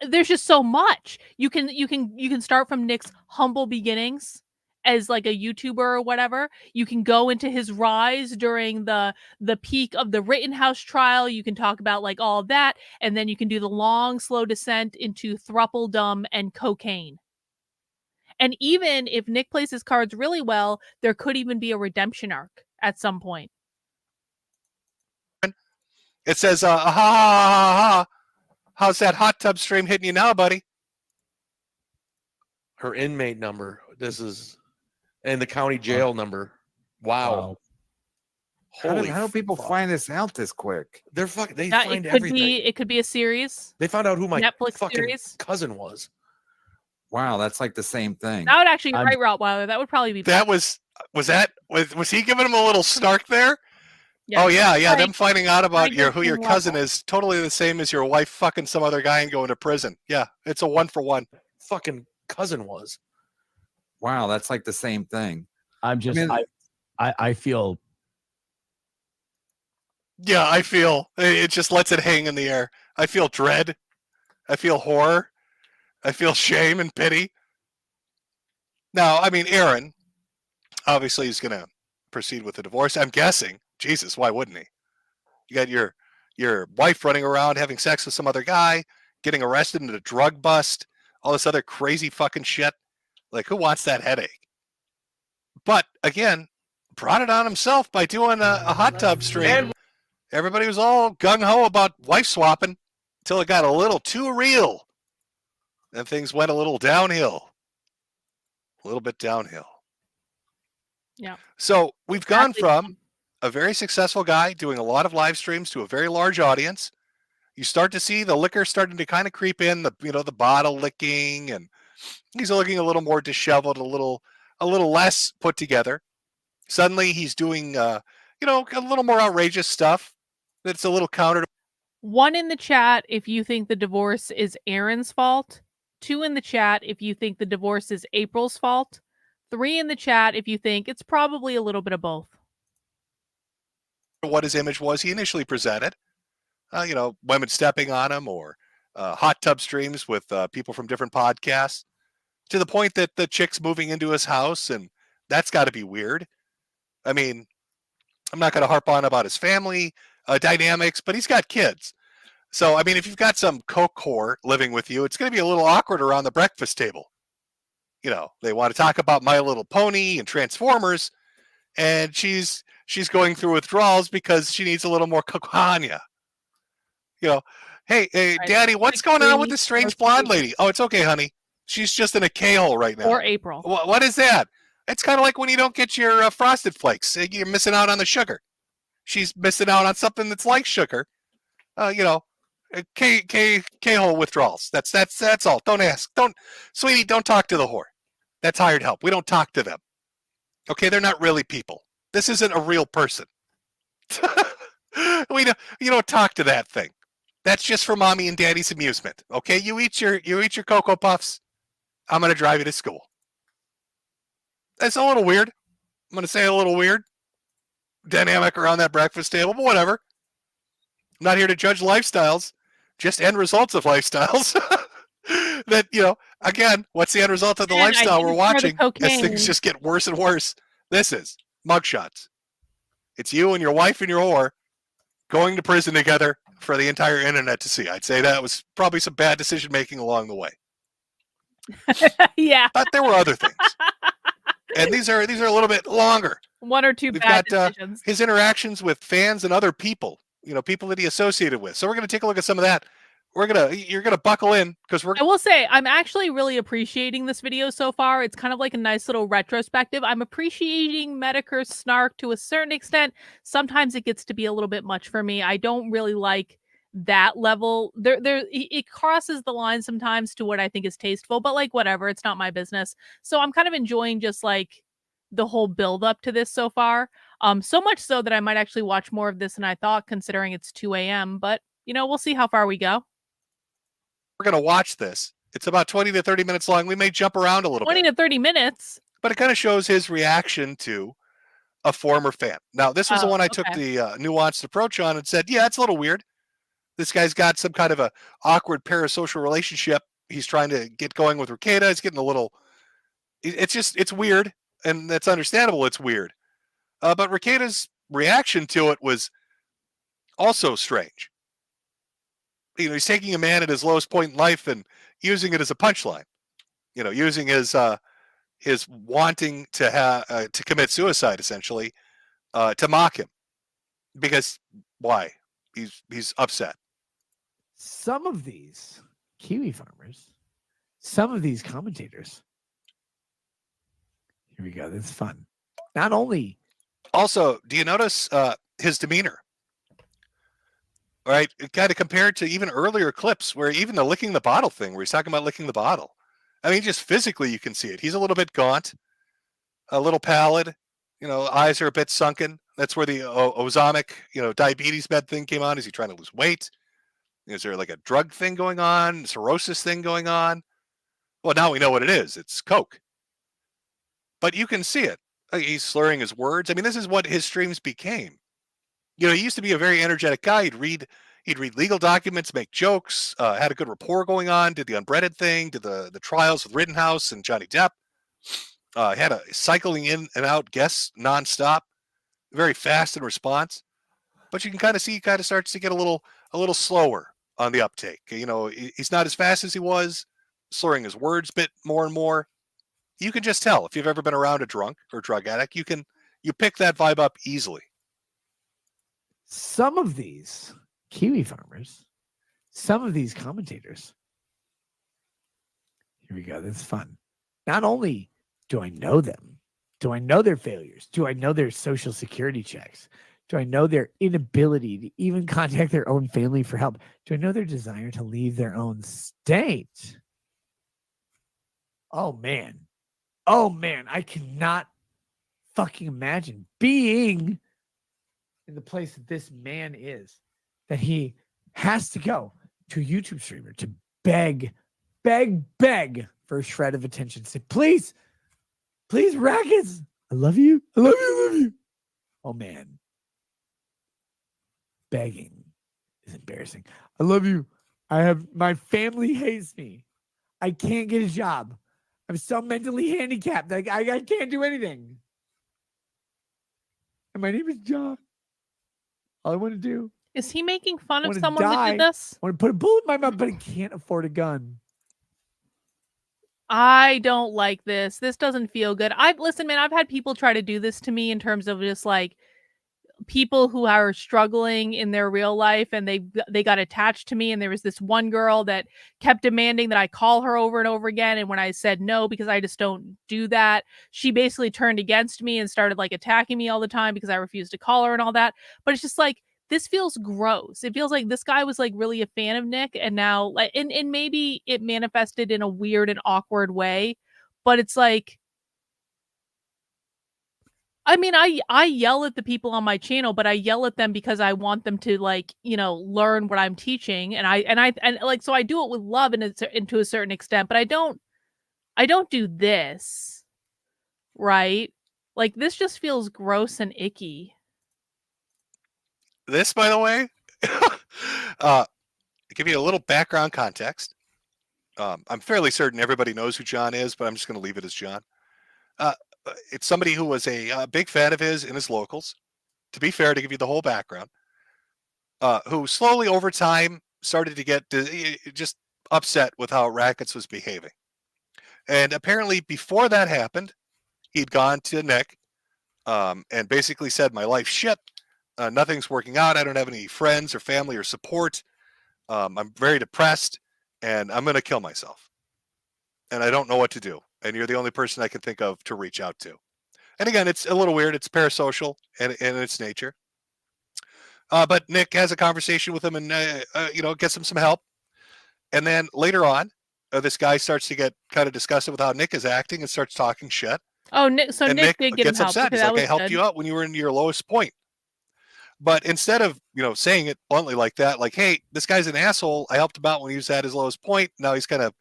there's just so much. You can start from Nick's humble beginnings as like a YouTuber or whatever. You can go into his rise during the peak of the Rittenhouse trial. You can talk about like all of that, and then you can do the long, slow descent into thruppledom and cocaine. And even if Nick plays his cards really well, there could even be a redemption arc at some point. It says, ha ha ha ha. How's that hot tub stream hitting you now, buddy? Her inmate number. This is, and the county jail number. Wow. How do people find this out this quick? They're fucking. They That- find it could everything. it could be a series. They found out who my Netflix fucking series. cousin was. Wow, that's like the same thing. That would actually be right, Rottweiler. That would probably be That was he giving him a little snark there? Yeah. Oh yeah, yeah. Right. Them finding out about Right, who your different cousin level. is totally the same as your wife fucking some other guy and going to prison. Yeah, it's a 1-for-1. Fucking cousin was. Wow, that's like the same thing. I'm just mean- I feel Yeah, I feel it just lets it hang in the air. I feel dread. I feel horror. I feel shame and pity. Now, I mean, Aaron, obviously, he's going to proceed with the divorce. I'm guessing. Jesus, why wouldn't he? You got your wife running around having sex with some other guy, getting arrested in a drug bust, all this other crazy fucking shit. Like, who wants that headache? But again, brought it on himself by doing a hot tub stream. Everybody was all gung ho about wife swapping until it got a little too real. Then things went a little downhill. A little bit downhill. Yeah. So we've gone from a very successful guy doing a lot of live streams to a very large audience. You start to see the liquor starting to kind of creep in, the bottle licking, and he's looking a little more disheveled, a little less put together. Suddenly he's doing a little more outrageous stuff that's a little counter to 1 in the chat if you think the divorce is Aaron's fault. 2 in the chat if you think the divorce is April's fault. 3 in the chat if you think it's probably a little bit of both. what his image was he initially presented. Women stepping on him or hot tub streams with people from different podcasts, to the point that the chick's moving into his house, and that's got to be weird. I mean, I'm not going to harp on about his family dynamics, but he's got kids. So, I mean, if you've got some coke whore living with you, it's going to be a little awkward around the breakfast table. They want to talk about My Little Pony and Transformers, and she's going through withdrawals because she needs a little more cocaine. Hey, Daddy, what's going on with this strange blonde lady? Oh, it's okay, honey. She's just in a K-hole right now. Or April. What is that? It's kind of like when you don't get your Frosted Flakes. You're missing out on the sugar. She's missing out on something that's like sugar. K-hole withdrawals. That's all. Don't ask. Sweetie, don't talk to the whore. That's hired help. We don't talk to them. Okay, they're not really people. This isn't a real person. You don't talk to that thing. That's just for mommy and daddy's amusement. Okay, you eat your Cocoa Puffs. I'm gonna drive you to school. That's a little weird. I'm gonna say a little weird dynamic around that breakfast table, but whatever. I'm not here to judge lifestyles, just end results of lifestyles. That, again, what's the end result of the lifestyle we're watching as things just get worse and worse? This is mugshots. It's you and your wife and your whore going to prison together for the entire internet to see. I'd say that was probably some bad decision making along the way. Yeah. But there were other things. And these are a little bit longer. 1 or 2 We've bad got decisions. his interactions with fans and other people, people that he associated with. So we're going to take a look at some of that. You're going to buckle in because I will say I'm actually really appreciating this video so far. It's kind of like a nice little retrospective. I'm appreciating Metokur's snark to a certain extent. Sometimes it gets to be a little bit much for me. I don't really like that level. It crosses the line sometimes to what I think is tasteful, but like whatever, it's not my business. So I'm kind of enjoying just like the whole build up to this so far. So much so that I might actually watch more of this than I thought, considering it's 2 a.m. But we'll see how far we go. We're going to watch this. It's about 20 to 30 minutes long. We may jump around a little 20 bit. to 30 minutes. But it kind of shows his reaction to a former fan. Now, this was the one I took okay. the nuanced approach on and said, yeah, it's a little weird. This guy's got some kind of a awkward parasocial relationship. He's trying to get going with Rekieta. He's getting a little, it's weird. and that's understandable. It's weird. But Rekieta's reaction to it was also strange. He's taking a man at his lowest point in life and using it as a punchline. Using his wanting to commit suicide, essentially, to mock him. Because why? He's upset. Some of these Kiwi farmers, some of these commentators. Here we go. This is fun. Not only. Also, do you notice his demeanor? Right, kind of compared to even earlier clips where even the licking the bottle thing, where he's talking about licking the bottle. I mean, just physically you can see it. He's a little bit gaunt, a little pallid. Eyes are a bit sunken. That's where the ozonic, diabetes med thing came on. Is he trying to lose weight? Is there like a drug thing going on? Cirrhosis thing going on? Well, now we know what it is. It's Coke. But you can see it. He's slurring his words. I mean, this is what his streams became. He used to be a very energetic guy. He'd read legal documents, make jokes, had a good rapport going on, did the unbreaded thing, did the trials with Rittenhouse and Johnny Depp, had a cycling in and out guests nonstop, very fast in response. But you can kind of see he kind of starts to get a little slower on the uptake. He's not as fast as he was, slurring his words a bit more and more. You can just tell if you've ever been around a drunk or drug addict, you pick that vibe up easily. Some of these Kiwi farmers, some of these commentators. Here we go. This is fun. Not only do I know them, do I know their failures? Do I know their social security checks? Do I know their inability to even contact their own family for help? Do I know their desire to leave their own state? Oh, man. I cannot fucking imagine being in the place that this man is, that he has to go to a YouTube streamer to beg for a shred of attention. Say, please, Rackets, I love you. Oh, man. Begging is embarrassing. I love you. My family hates me. I can't get a job. I'm so mentally handicapped. I can't do anything. And my name is John. All I want to do. Is he making fun of wanna someone that die. did this? I want to put a bullet in my mouth, but I can't afford a gun. I don't like this. This doesn't feel good. Listen, man, I've had people try to do this to me in terms of just like people who are struggling in their real life, and they got attached to me. And there was this one girl that kept demanding that I call her over and over again. And when I said no, because I just don't do that, she basically turned against me and started like attacking me all the time because I refused to call her and all that. But it's just like, this feels gross. It feels like this guy was like really a fan of Nick, and now like, and maybe it manifested in a weird and awkward way, but it's like, I mean, I yell at the people on my channel, but I yell at them because I want them to like, learn what I'm teaching. And I like, so I do it with love and to a certain extent, but I don't do this. Right. Like, this just feels gross and icky. This, by the way, give you a little background context. I'm fairly certain everybody knows who John is, but I'm just going to leave it as John. It's somebody who was a big fan of his in his locals. To be fair, to give you the whole background, who slowly over time started to get just upset with how Rackets was behaving. And apparently before that happened, he'd gone to Nick and basically said, my life's shit. Nothing's working out. I don't have any friends or family or support. I'm very depressed and I'm going to kill myself. And I don't know what to do. And you're the only person I can think of to reach out to. And again, it's a little weird. It's parasocial in its nature. But Nick has a conversation with him and, gets him some help. And then later on, this guy starts to get kind of disgusted with how Nick is acting and starts talking shit. Oh, Nick. So Nick did get him gets help. upset. Okay, He's that like, I was helped good. you out when you were in your lowest point. But instead of, saying it bluntly like that, like, hey, this guy's an asshole. I helped him out when he was at his lowest point. Now he's kind of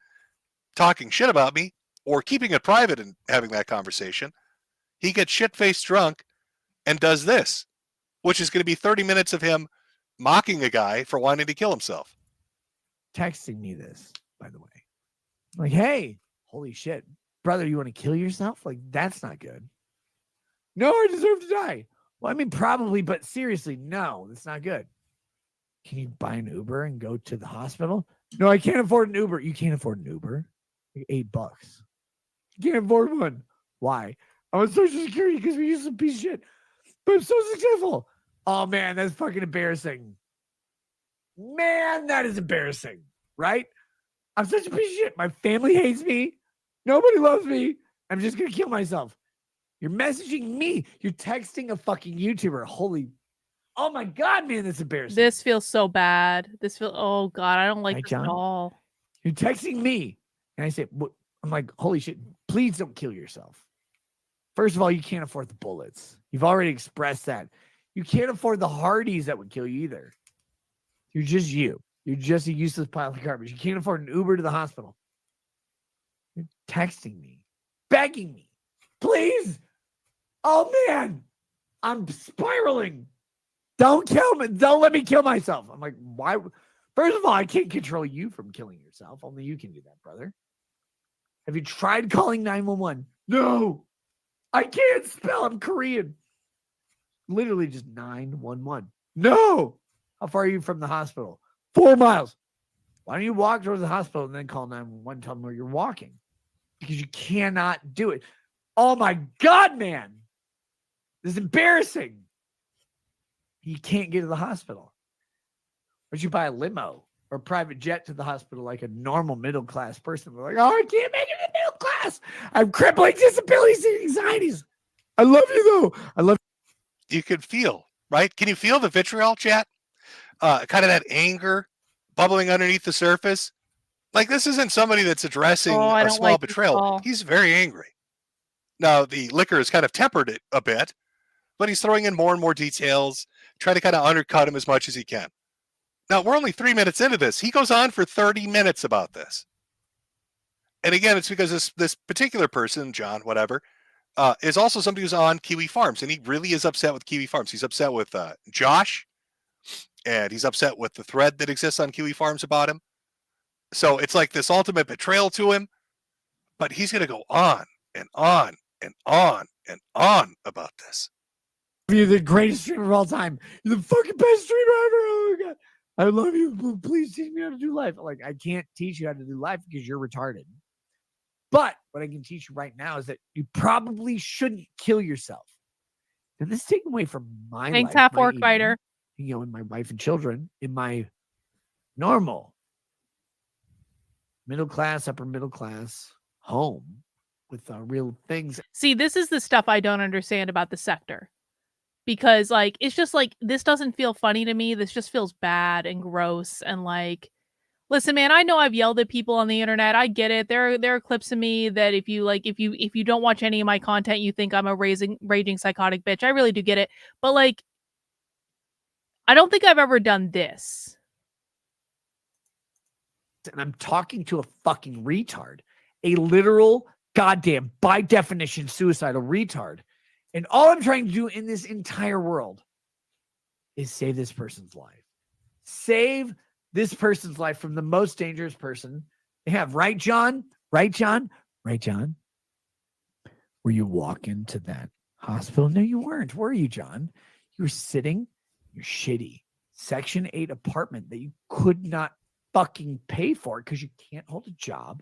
talking shit about me, or keeping it private and having that conversation. He gets shit-faced drunk and does this, which is going to be 30 minutes of him mocking a guy for wanting to kill himself. Texting me this, by the way. Like, hey, holy shit. brother, you want to kill yourself? Like, that's not good. No, I deserve to die. Well, I mean, probably, but seriously, no, that's not good. Can you buy an Uber and go to the hospital? No, I can't afford an Uber. You can't afford an Uber? Like $8. You can't afford one. Why? I'm on Social Security because we use some piece of shit. But I'm so successful. Oh, man, that's fucking embarrassing. Man, that is embarrassing, right? I'm such a piece of shit. My family hates me. Nobody loves me. I'm just going to kill myself. You're messaging me. You're texting a fucking YouTuber. Holy, oh my God, man, that's embarrassing. This feels so bad. Oh God, I don't like this at all. You're texting me. And I say, what? I'm like, holy shit, please don't kill yourself. First of all, you can't afford the bullets. You've already expressed that. You can't afford the Hardys that would kill you either. You're just you. You're just a useless pile of garbage. You can't afford an Uber to the hospital. You're texting me, begging me, please. Oh, man, I'm spiraling. Don't kill me. Don't let me kill myself. I'm like, why? First of all, I can't control you from killing yourself. Only you can do that, brother. Have you tried calling 911? No, I can't spell. I'm Korean. Literally just 911. No. How far are you from the hospital? 4 miles. Why don't you walk towards the hospital and then call 911, tell them where you're walking? Because you cannot do it. Oh, my God, man. This is embarrassing. You can't get to the hospital. But you buy a limo or a private jet to the hospital like a normal middle-class person. They're like, oh, I can't make it in the middle class. I have crippling disabilities and anxieties. I love you, though. I love you. Could feel, right? Can you feel the vitriol, chat? Kind of that anger bubbling underneath the surface. Like, this isn't somebody that's addressing a small betrayal. He's very angry. Now, the liquor has kind of tempered it a bit, but he's throwing in more and more details, trying to kind of undercut him as much as he can. Now, we're only 3 minutes into this. He goes on for 30 minutes about this. And again, it's because this particular person, John, whatever, is also somebody who's on Kiwi Farms, and he really is upset with Kiwi Farms. He's upset with Josh, and he's upset with the thread that exists on Kiwi Farms about him. So it's like this ultimate betrayal to him, but he's going to go on and on and on and on about this. You're the greatest streamer of all time. You're the fucking best streamer ever. Oh my God. I love you. Please teach me how to do life. Like, I can't teach you how to do life because you're retarded. But what I can teach you right now is that you probably shouldn't kill yourself. And this is taken away from my Thanks, life. Half-Orc Fighter. You know, in my wife and children, in my normal middle class, upper middle class home with real things. See, this is the stuff I don't understand about the sector. Because, like, it's just like, this doesn't feel funny to me. This just feels bad and gross. And like, listen, man, I know I've yelled at people on the internet. I get it. There are clips of me that if you don't watch any of my content, you think I'm a raging psychotic bitch. I really do get it. But like, I don't think I've ever done this. And I'm talking to a fucking retard, a literal goddamn, by definition, suicidal retard. And all I'm trying to do in this entire world is save this person's life. Save this person's life from the most dangerous person they have. Right, John? Right, John? Right, John? Were you walking to that hospital? No, you weren't. Were you, John? You were sitting in your shitty Section 8 apartment that you could not fucking pay for because you can't hold a job.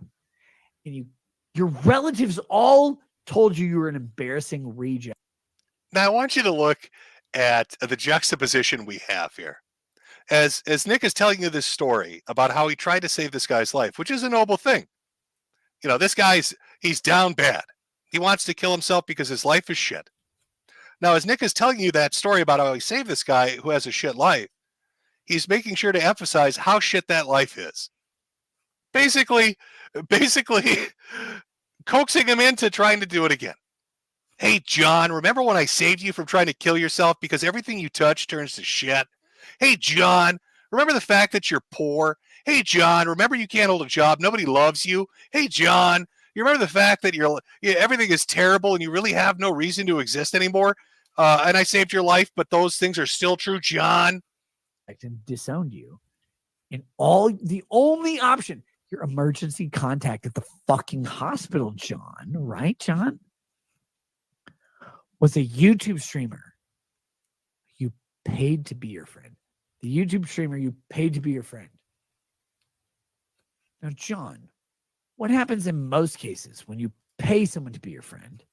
And your relatives all told you were an embarrassing reject. Now, I want you to look at the juxtaposition we have here. As Nick is telling you this story about how he tried to save this guy's life, which is a noble thing. You know, this he's down bad. He wants to kill himself because his life is shit. Now, as Nick is telling you that story about how he saved this guy who has a shit life, he's making sure to emphasize how shit that life is. Basically coaxing him into trying to do it again. Hey, John, remember when I saved you from trying to kill yourself because everything you touch turns to shit? Hey, John, remember the fact that you're poor? Hey, John, remember you can't hold a job. Nobody loves you. Hey, John, you remember the fact that everything is terrible and you really have no reason to exist anymore? And I saved your life, but those things are still true, John. And disowned you. And the only option, your emergency contact at the fucking hospital, John, right, John? Was a YouTube streamer you paid to be your friend. The YouTube streamer you paid to be your friend. Now, John, what happens in most cases when you pay someone to be your friend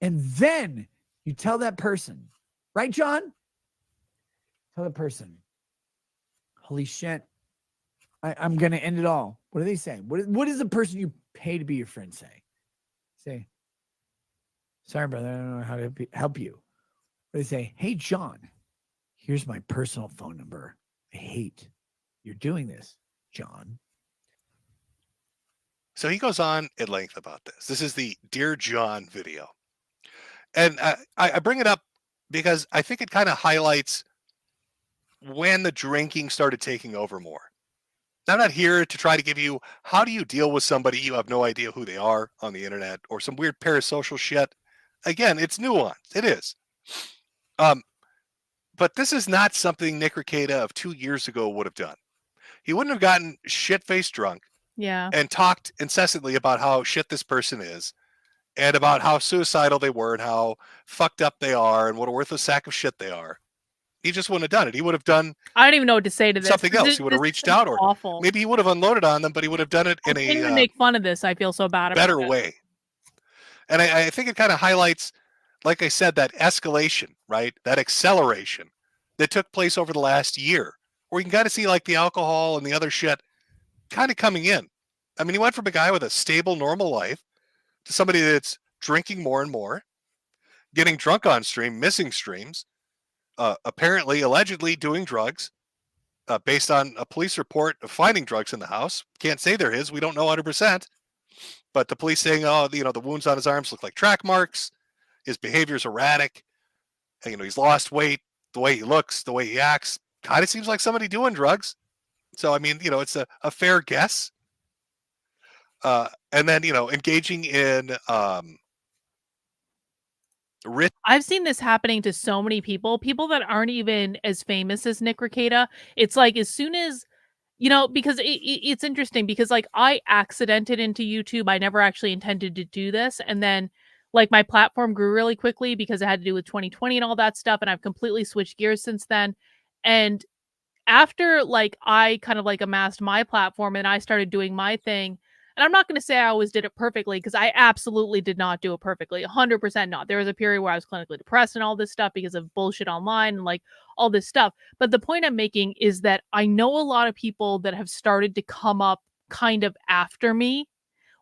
and then you tell that person, right, John? Tell the person, holy shit, I'm going to end it all. What do they say? What does the person you pay to be your friend say? Say, sorry, brother, I don't know how to help you. What do they say? Hey, John, here's my personal phone number. I hate you're doing this, John. So he goes on at length about this. This is the Dear John video. And I bring it up because I think it kind of highlights when the drinking started taking over more. I'm not here to try to give you how do you deal with somebody you have no idea who they are on the internet or some weird parasocial shit. Again, it's nuanced. It is. But this is not something Nick Rekieta of 2 years ago would have done. He wouldn't have gotten shit-faced drunk and talked incessantly about how shit this person is and about how suicidal they were and how fucked up they are and what a worthless sack of shit they are. He just wouldn't have done it. He would have done I don't even know what to say to this. something else. He would have reached out, or awful. maybe he would have unloaded on them, but he would have done it in I can't even a make fun of this. I feel so bad about better it. way. And I think it kind of highlights, like I said, that escalation, right? That acceleration that took place over the last year, where you can kind of see like the alcohol and the other shit kind of coming in. I mean, he went from a guy with a stable, normal life to somebody that's drinking more and more, getting drunk on stream, missing streams, apparently, allegedly doing drugs, based on a police report of finding drugs in the house. Can't say they're his. We don't know 100%. But the police saying, oh, the wounds on his arms look like track marks. His behavior's erratic. And, he's lost weight. The way he looks, the way he acts, kind of seems like somebody doing drugs. So, I mean, it's a fair guess. And then, engaging in I've seen this happening to so many people that aren't even as famous as Nick Rekieta. It's like as soon as, because it's interesting because like I accidented into YouTube. I never actually intended to do this. And then like my platform grew really quickly because it had to do with 2020 and all that stuff. And I've completely switched gears since then. And after like I kind of like amassed my platform and I started doing my thing, and I'm not going to say I always did it perfectly because I absolutely did not do it perfectly. 100% not. There was a period where I was clinically depressed and all this stuff because of bullshit online and like all this stuff. But the point I'm making is that I know a lot of people that have started to come up kind of after me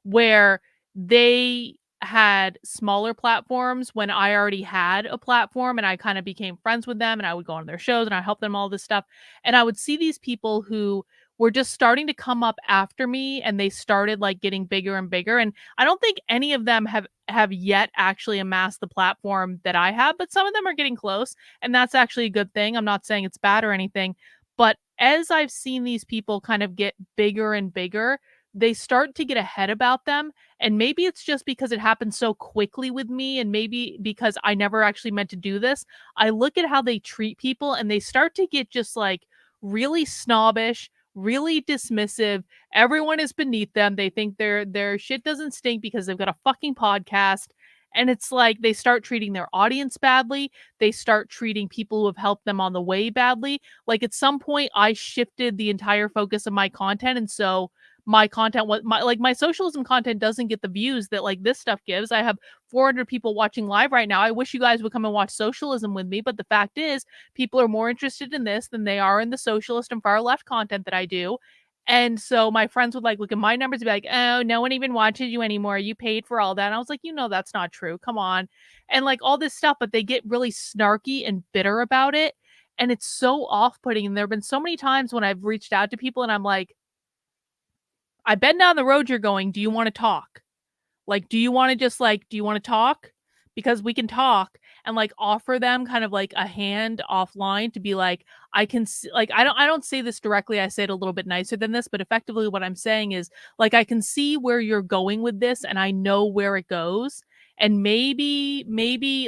where they had smaller platforms when I already had a platform and I kind of became friends with them and I would go on their shows and I helped them all this stuff. And I would see these people who were just starting to come up after me and they started like getting bigger and bigger. And I don't think any of them have yet actually amassed the platform that I have, but some of them are getting close. And that's actually a good thing. I'm not saying it's bad or anything, but as I've seen these people kind of get bigger and bigger, they start to get ahead about them. And maybe it's just because it happened so quickly with me. And maybe because I never actually meant to do this. I look at how they treat people and they start to get just like really snobbish, really dismissive. Everyone is beneath them. They think their shit doesn't stink because they've got a fucking podcast. And it's like they start treating their audience badly. They start treating people who have helped them on the way badly. Like at some point I shifted the entire focus of my content. And so my content was my socialism content doesn't get the views that like this stuff gives. I have 400 people watching live right now. I wish you guys would come and watch socialism with me, but the fact is people are more interested in this than they are in the socialist and far left content that I do. And so my friends would like look at my numbers and be like, oh, no one even watches you anymore. You paid for all that. And I was like, that's not true. Come on. And like all this stuff, but they get really snarky and bitter about it. And it's so off-putting. And there have been so many times when I've reached out to people and I'm like, I've been down the road you're going. Do you want to talk? Like, do you want to talk? Because we can talk and like offer them kind of like a hand offline to be like, I can see, like, I don't say this directly. I say it a little bit nicer than this, but effectively what I'm saying is like, I can see where you're going with this and I know where it goes. And maybe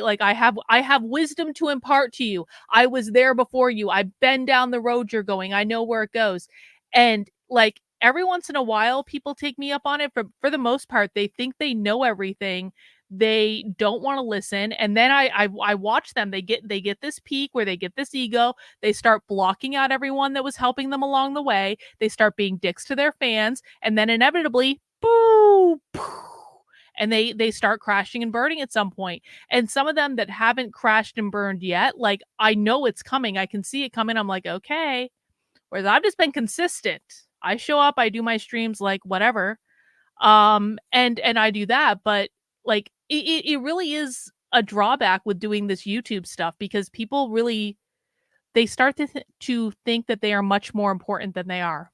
like I have wisdom to impart to you. I was there before you. I've been down the road you're going. I know where it goes. And like, every once in a while, people take me up on it. For the most part, they think they know everything. They don't want to listen, and then I watch them. They get this peak where they get this ego. They start blocking out everyone that was helping them along the way. They start being dicks to their fans, and then inevitably, boo, and they start crashing and burning at some point. And some of them that haven't crashed and burned yet, like, I know it's coming. I can see it coming. I'm like, okay. Whereas I've just been consistent. I show up, I do my streams, like, whatever. And I do that, but like it really is a drawback with doing this YouTube stuff, because people really, they start to think that they are much more important than they are.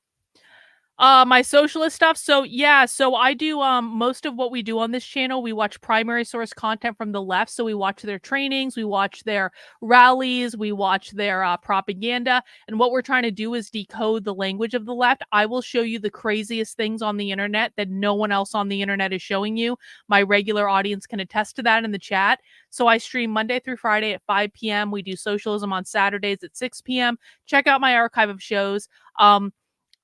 My socialist stuff. So yeah, so I do most of what we do on this channel. We watch primary source content from the left. So we watch their trainings, we watch their rallies, we watch their propaganda. And what we're trying to do is decode the language of the left. I will show you the craziest things on the internet that no one else on the internet is showing you. My regular audience can attest to that in the chat. So I stream Monday through Friday at 5 p.m. We do socialism on Saturdays at 6 p.m. Check out my archive of shows.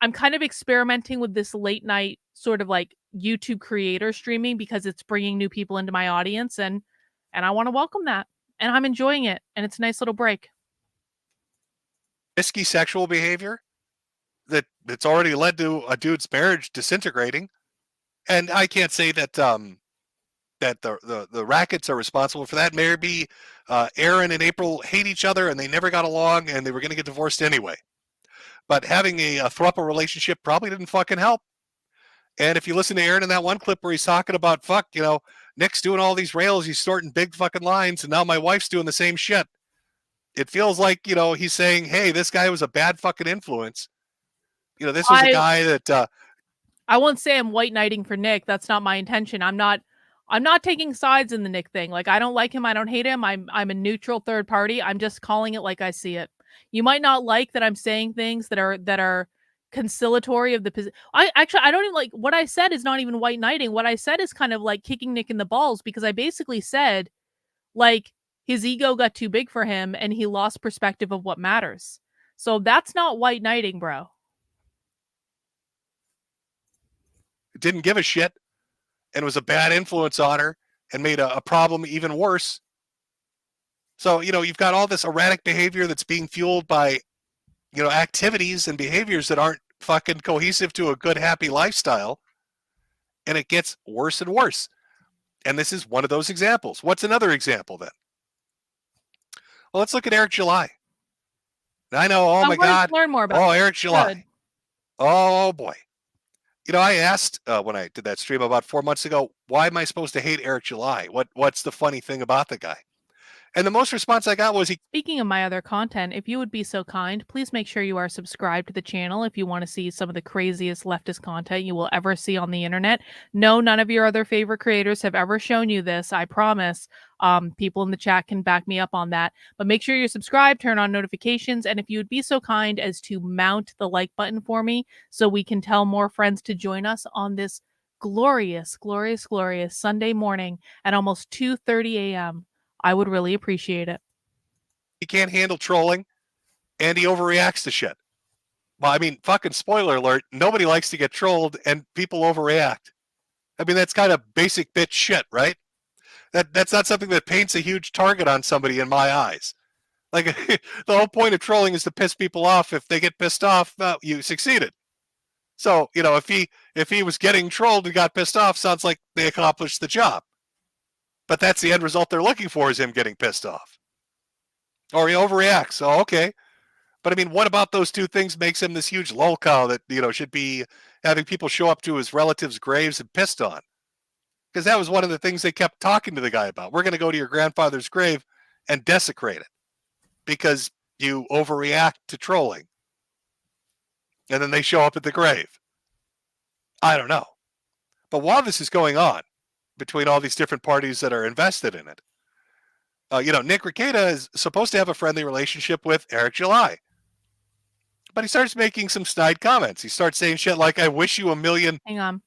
I'm kind of experimenting with this late night sort of like YouTube creator streaming, because it's bringing new people into my audience, and I want to welcome that, and I'm enjoying it, and it's a nice little break. Risky sexual behavior that's already led to a dude's marriage disintegrating, and I can't say that that the rackets are responsible for that. Maybe Aaron and April hate each other and they never got along and they were going to get divorced anyway. But having a throuple relationship probably didn't fucking help. And if you listen to Aaron in that one clip where he's talking about, fuck, you know, Nick's doing all these rails, he's sorting big fucking lines, and now my wife's doing the same shit. It feels like, you know, he's saying, hey, this guy was a bad fucking influence. You know, this was a guy that... I won't say I'm white knighting for Nick. That's not my intention. I'm not taking sides in the Nick thing. Like, I don't like him. I don't hate him. I'm a neutral third party. I'm just calling it like I see it. You might not like that I'm saying things that are conciliatory of the position. I don't even like what I said is not even white knighting. What I said is kind of like kicking Nick in the balls, because I basically said, like, his ego got too big for him and he lost perspective of what matters. So that's not white knighting, bro. Didn't give a shit and was a bad influence on her and made a problem even worse. So, you know, you've got all this erratic behavior that's being fueled by, you know, activities and behaviors that aren't fucking cohesive to a good, happy lifestyle. And it gets worse and worse. And this is one of those examples. What's another example then? Well, let's look at Eric July. I know, oh my God. Learn more about Eric July. Good. Oh boy. You know, I asked when I did that stream about 4 months ago, why am I supposed to hate Eric July? What's the funny thing about the guy? And the most response I got was Speaking of my other content, if you would be so kind, please make sure you are subscribed to the channel if you want to see some of the craziest leftist content you will ever see on the internet. No, none of your other favorite creators have ever shown you this, I promise. People in the chat can back me up on that. But make sure you're subscribed, turn on notifications, and if you would be so kind as to mount the like button for me so we can tell more friends to join us on this glorious, glorious, glorious Sunday morning at almost 2:30 a.m. I would really appreciate it. He can't handle trolling, and he overreacts to shit. Well, I mean, fucking spoiler alert, nobody likes to get trolled, and people overreact. I mean, that's kind of basic bitch shit, right? That's not something that paints a huge target on somebody in my eyes. Like, the whole point of trolling is to piss people off. If they get pissed off, you succeeded. So, you know, if he was getting trolled and got pissed off, sounds like they accomplished the job. But that's the end result they're looking for, is him getting pissed off. Or he overreacts. Oh, okay. But I mean, what about those two things makes him this huge lolcow that, you know, should be having people show up to his relatives' graves and pissed on? Because that was one of the things they kept talking to the guy about. We're going to go to your grandfather's grave and desecrate it because you overreact to trolling. And then they show up at the grave. I don't know. But while this is going on, between all these different parties that are invested in it, you know, Nick Rekieta is supposed to have a friendly relationship with Eric July. But he starts making some snide comments. He starts saying shit like, I wish you a million. Hang on.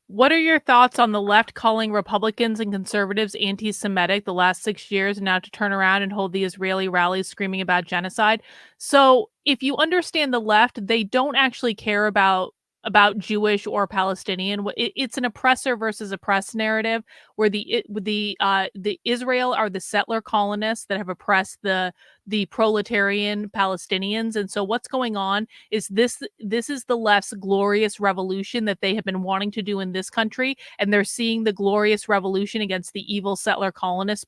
What are your thoughts on the left calling Republicans and conservatives anti-Semitic the last 6 years, and now to turn around and hold the Israeli rallies screaming about genocide? So if you understand the left, they don't actually care about about Jewish or Palestinian. It's an oppressor versus oppressed narrative, where the Israel are the settler colonists that have oppressed the proletarian Palestinians. And so what's going on is this is the left's glorious revolution that they have been wanting to do in this country, and they're seeing the glorious revolution against the evil settler colonists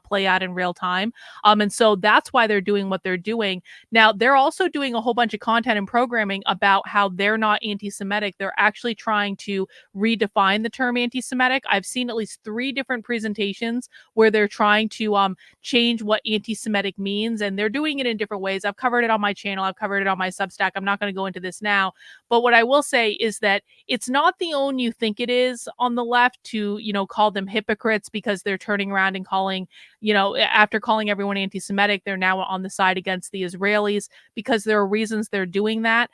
play out in real time. And so that's why they're doing what they're doing. Now, they're also doing a whole bunch of content and programming about how they're not anti-Semitic. They're actually trying to redefine the term anti-Semitic. I've seen at least 3 different presentations where they're trying to change what anti-Semitic means, and they're doing it in different ways. I've covered it on my channel. I've covered it on my Substack. I'm not going to go into this now, but what I will say is that it's not the own you think it is on the left to, call them hypocrites because they're turning around and calling, after calling everyone anti-Semitic, they're now on the side against the Israelis, because there are reasons they're doing that.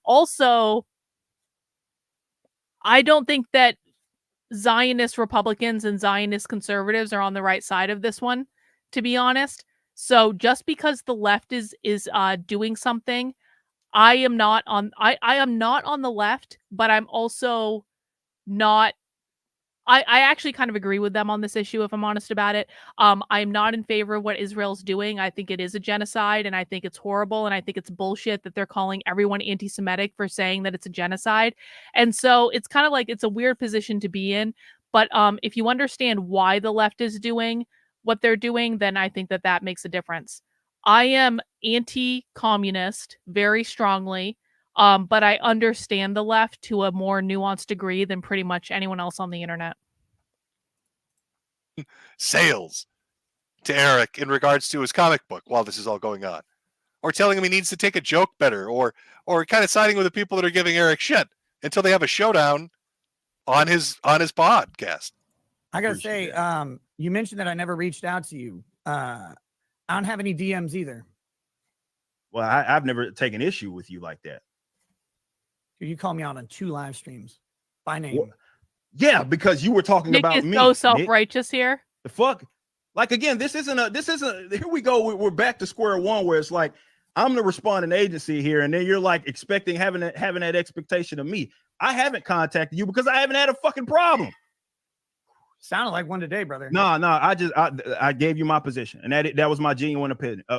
Also, I don't think that Zionist Republicans and Zionist conservatives are on the right side of this one, to be honest. So just because the left is doing something, I am not on the left, but I'm also not. I actually kind of agree with them on this issue, if I'm honest about it. I'm not in favor of what Israel's doing. I think it is a genocide, and I think it's horrible, and I think it's bullshit that they're calling everyone anti-Semitic for saying that it's a genocide. And so it's kind of like, it's a weird position to be in. But if you understand why the left is doing what they're doing, then I think that makes a difference. I am anti-communist very strongly. But I understand the left to a more nuanced degree than pretty much anyone else on the internet. Sales to Eric in regards to his comic book while this is all going on, or telling him he needs to take a joke better, or kind of siding with the people that are giving Eric shit until they have a showdown on his podcast. I gotta say, you mentioned that I never reached out to you. I don't have any DMs either. Well, I've never taken issue with you like that. You call me out on 2 live streams by name. Well, yeah, because you were talking Nick about is me. so self-righteous here. The fuck? Like, again, this isn't here we go. We're back to square one, where it's like, I'm the responding agency here, and then you're like expecting having that expectation of me. I haven't contacted you because I haven't had a fucking problem. Sounded like one today, brother. No, I gave you my position, and that was my genuine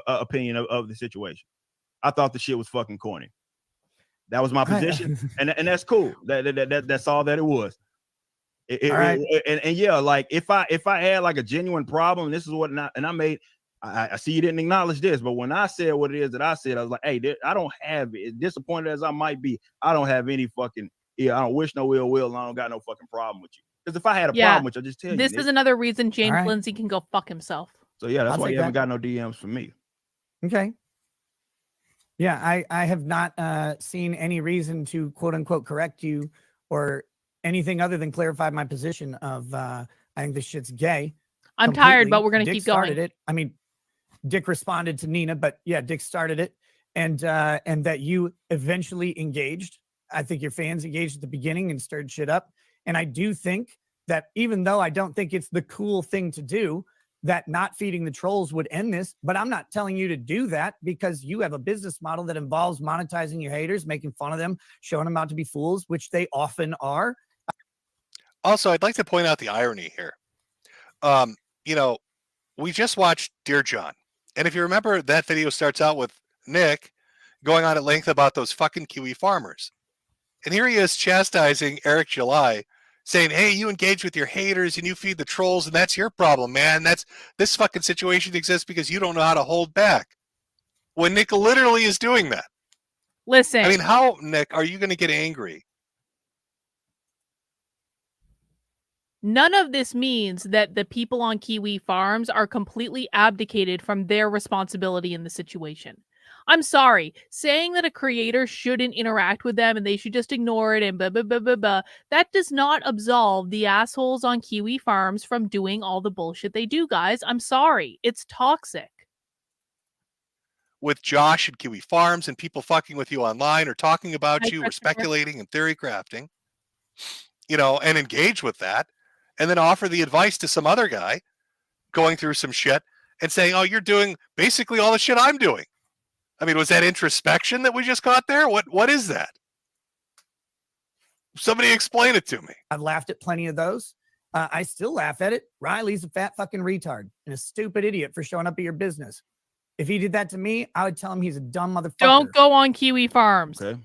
opinion of the situation. I thought the shit was fucking corny. That was my position, and that's cool. That's all that it was. And yeah, like if I had like a genuine problem, this is what I see you didn't acknowledge this, but when I said what it is that I said, I was like, hey, I don't have it. Disappointed as I might be, I don't have any fucking I don't wish no ill will, and I don't got no fucking problem with you. Because if I had a problem with you, I just tell you. This is another reason James Lindsay can go fuck himself. So yeah, that's why you haven't got no DMs from me. Okay. Yeah, I have not seen any reason to quote unquote correct you or anything other than clarify my position of I think this shit's gay. I'm tired, but we're gonna keep going. Started it. I mean, Dick responded to Nina, but yeah, Dick started it, and that you eventually engaged. I think your fans engaged at the beginning and stirred shit up. And I do think that even though I don't think it's the cool thing to do, that not feeding the trolls would end this, but I'm not telling you to do that because you have a business model that involves monetizing your haters, making fun of them, showing them out to be fools, which they often are. Also, I'd like to point out the irony here. We just watched Dear John, and if you remember, that video starts out with Nick going on at length about those fucking Kiwi farmers. And here he is chastising Eric July, saying, hey, you engage with your haters and you feed the trolls, and that's your problem, man. This fucking situation exists because you don't know how to hold back. When Nick literally is doing that. Listen. I mean, how, Nick, are you going to get angry? None of this means that the people on Kiwi farms are completely abdicated from their responsibility in the situation. I'm sorry, saying that a creator shouldn't interact with them and they should just ignore it and blah, blah, blah, blah, blah, that does not absolve the assholes on Kiwi farms from doing all the bullshit they do, guys. I'm sorry. It's toxic. With Josh and Kiwi Farms and people fucking with you online or talking about you or speculating and theory crafting, and engage with that, and then offer the advice to some other guy going through some shit and saying, oh, you're doing basically all the shit I'm doing. I mean, was that introspection that we just got there? What is that? Somebody explain it to me. I've laughed at plenty of those. I still laugh at it. Riley's a fat fucking retard and a stupid idiot for showing up at your business. If he did that to me, I would tell him he's a dumb motherfucker. Don't go on Kiwi Farms. Okay.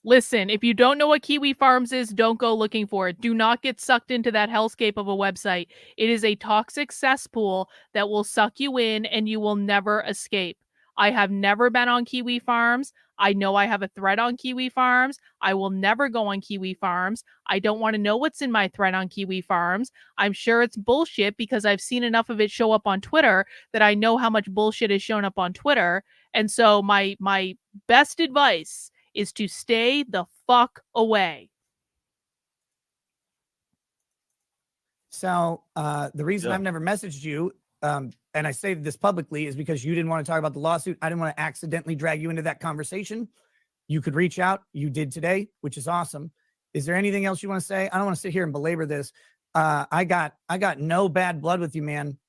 Listen, if you don't know what Kiwi Farms is, don't go looking for it. Do not get sucked into that hellscape of a website. It is a toxic cesspool that will suck you in and you will never escape. I have never been on Kiwi Farms. I know I have a thread on Kiwi Farms. I will never go on Kiwi Farms. I don't want to know what's in my thread on Kiwi Farms. I'm sure it's bullshit because I've seen enough of it show up on Twitter that I know how much bullshit is shown up on Twitter. And so my best advice is to stay the fuck away. So the reason I've never messaged you, and I say this publicly, is because you didn't want to talk about the lawsuit. I didn't want to accidentally drag you into that conversation. You could reach out. You did today, which is awesome. Is there anything else you want to say? I don't want to sit here and belabor this. I got no bad blood with you, man.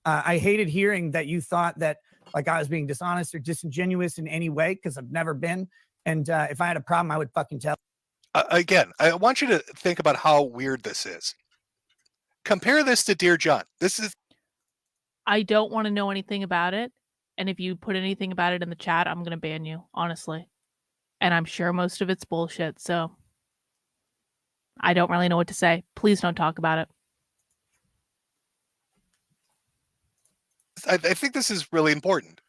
I hated hearing that you thought that like I was being dishonest or disingenuous in any way, because I've never been. And if I had a problem, I would fucking tell. Again, I want you to think about how weird this is. Compare this to Dear John. This is. I don't want to know anything about it. And if you put anything about it in the chat, I'm going to ban you, honestly. And I'm sure most of it's bullshit. So I don't really know what to say. Please don't talk about it. I think this is really important.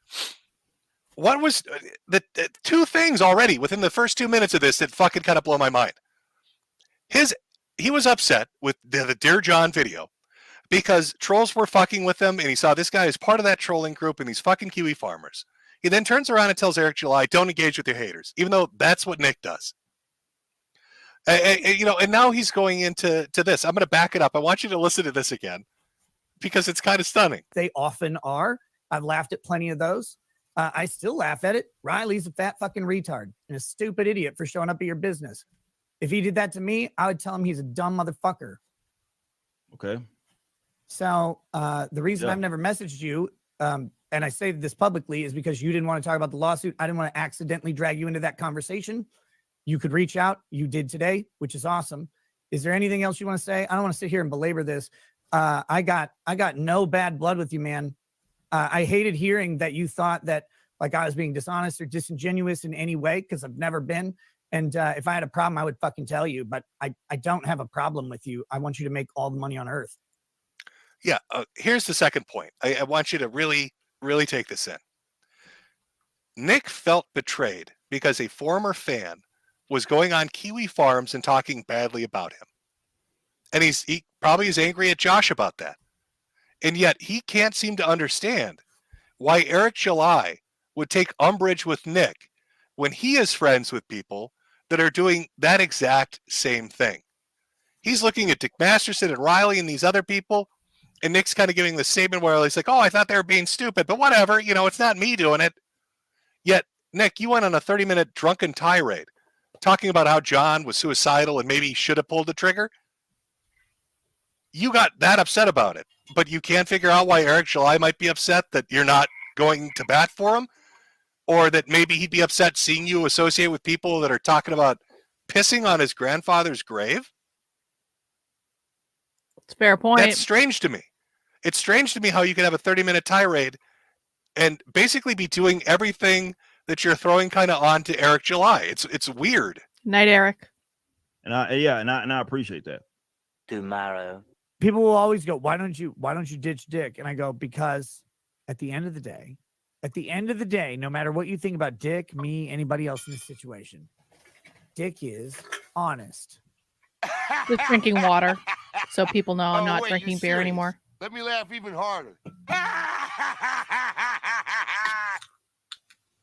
What was the two things already within the first 2 minutes of this that fucking kind of blow my mind? He was upset with the Dear John video because trolls were fucking with him, and he saw this guy as part of that trolling group, and he's fucking Kiwi farmers. He then turns around and tells Eric July, "Don't engage with your haters," even though that's what Nick does. And now he's going into this. I'm going to back it up. I want you to listen to this again because it's kind of stunning. They often are. I've laughed at plenty of those. I still laugh at it. Riley's a fat fucking retard and a stupid idiot for showing up at your business. If he did that to me, I would tell him he's a dumb motherfucker. Okay. So the reason I've never messaged you, and I say this publicly, is because you didn't want to talk about the lawsuit. I didn't want to accidentally drag you into that conversation. You could reach out. You did today, which is awesome. Is there anything else you want to say? I don't want to sit here and belabor this. I got no bad blood with you, man. I hated hearing that you thought that like I was being dishonest or disingenuous in any way, because I've never been. And if I had a problem, I would fucking tell you. But I don't have a problem with you. I want you to make all the money on earth. Yeah. Here's the second point. I want you to really, really take this in. Nick felt betrayed because a former fan was going on Kiwi Farms and talking badly about him. And he probably is angry at Josh about that. And yet he can't seem to understand why Eric July would take umbrage with Nick when he is friends with people that are doing that exact same thing. He's looking at Dick Masterson and Riley and these other people, and Nick's kind of giving the statement where he's like, "Oh, I thought they were being stupid, but whatever, it's not me doing it." Yet, Nick, you went on a 30-minute drunken tirade talking about how John was suicidal and maybe he should have pulled the trigger. You got that upset about it, but you can't figure out why Eric July might be upset that you're not going to bat for him, or that maybe he'd be upset seeing you associate with people that are talking about pissing on his grandfather's grave. It's a fair point. That's strange to me. It's strange to me how you can have a 30-minute tirade and basically be doing everything that you're throwing kind of on to Eric July. It's weird. Night, Eric. And I appreciate that. Tomorrow. People will always go, why don't you ditch Dick? And I go, because at the end of the day, no matter what you think about Dick, me, anybody else in this situation, Dick is honest. Just drinking water, so people know I'm not drinking beer anymore. Let me laugh even harder.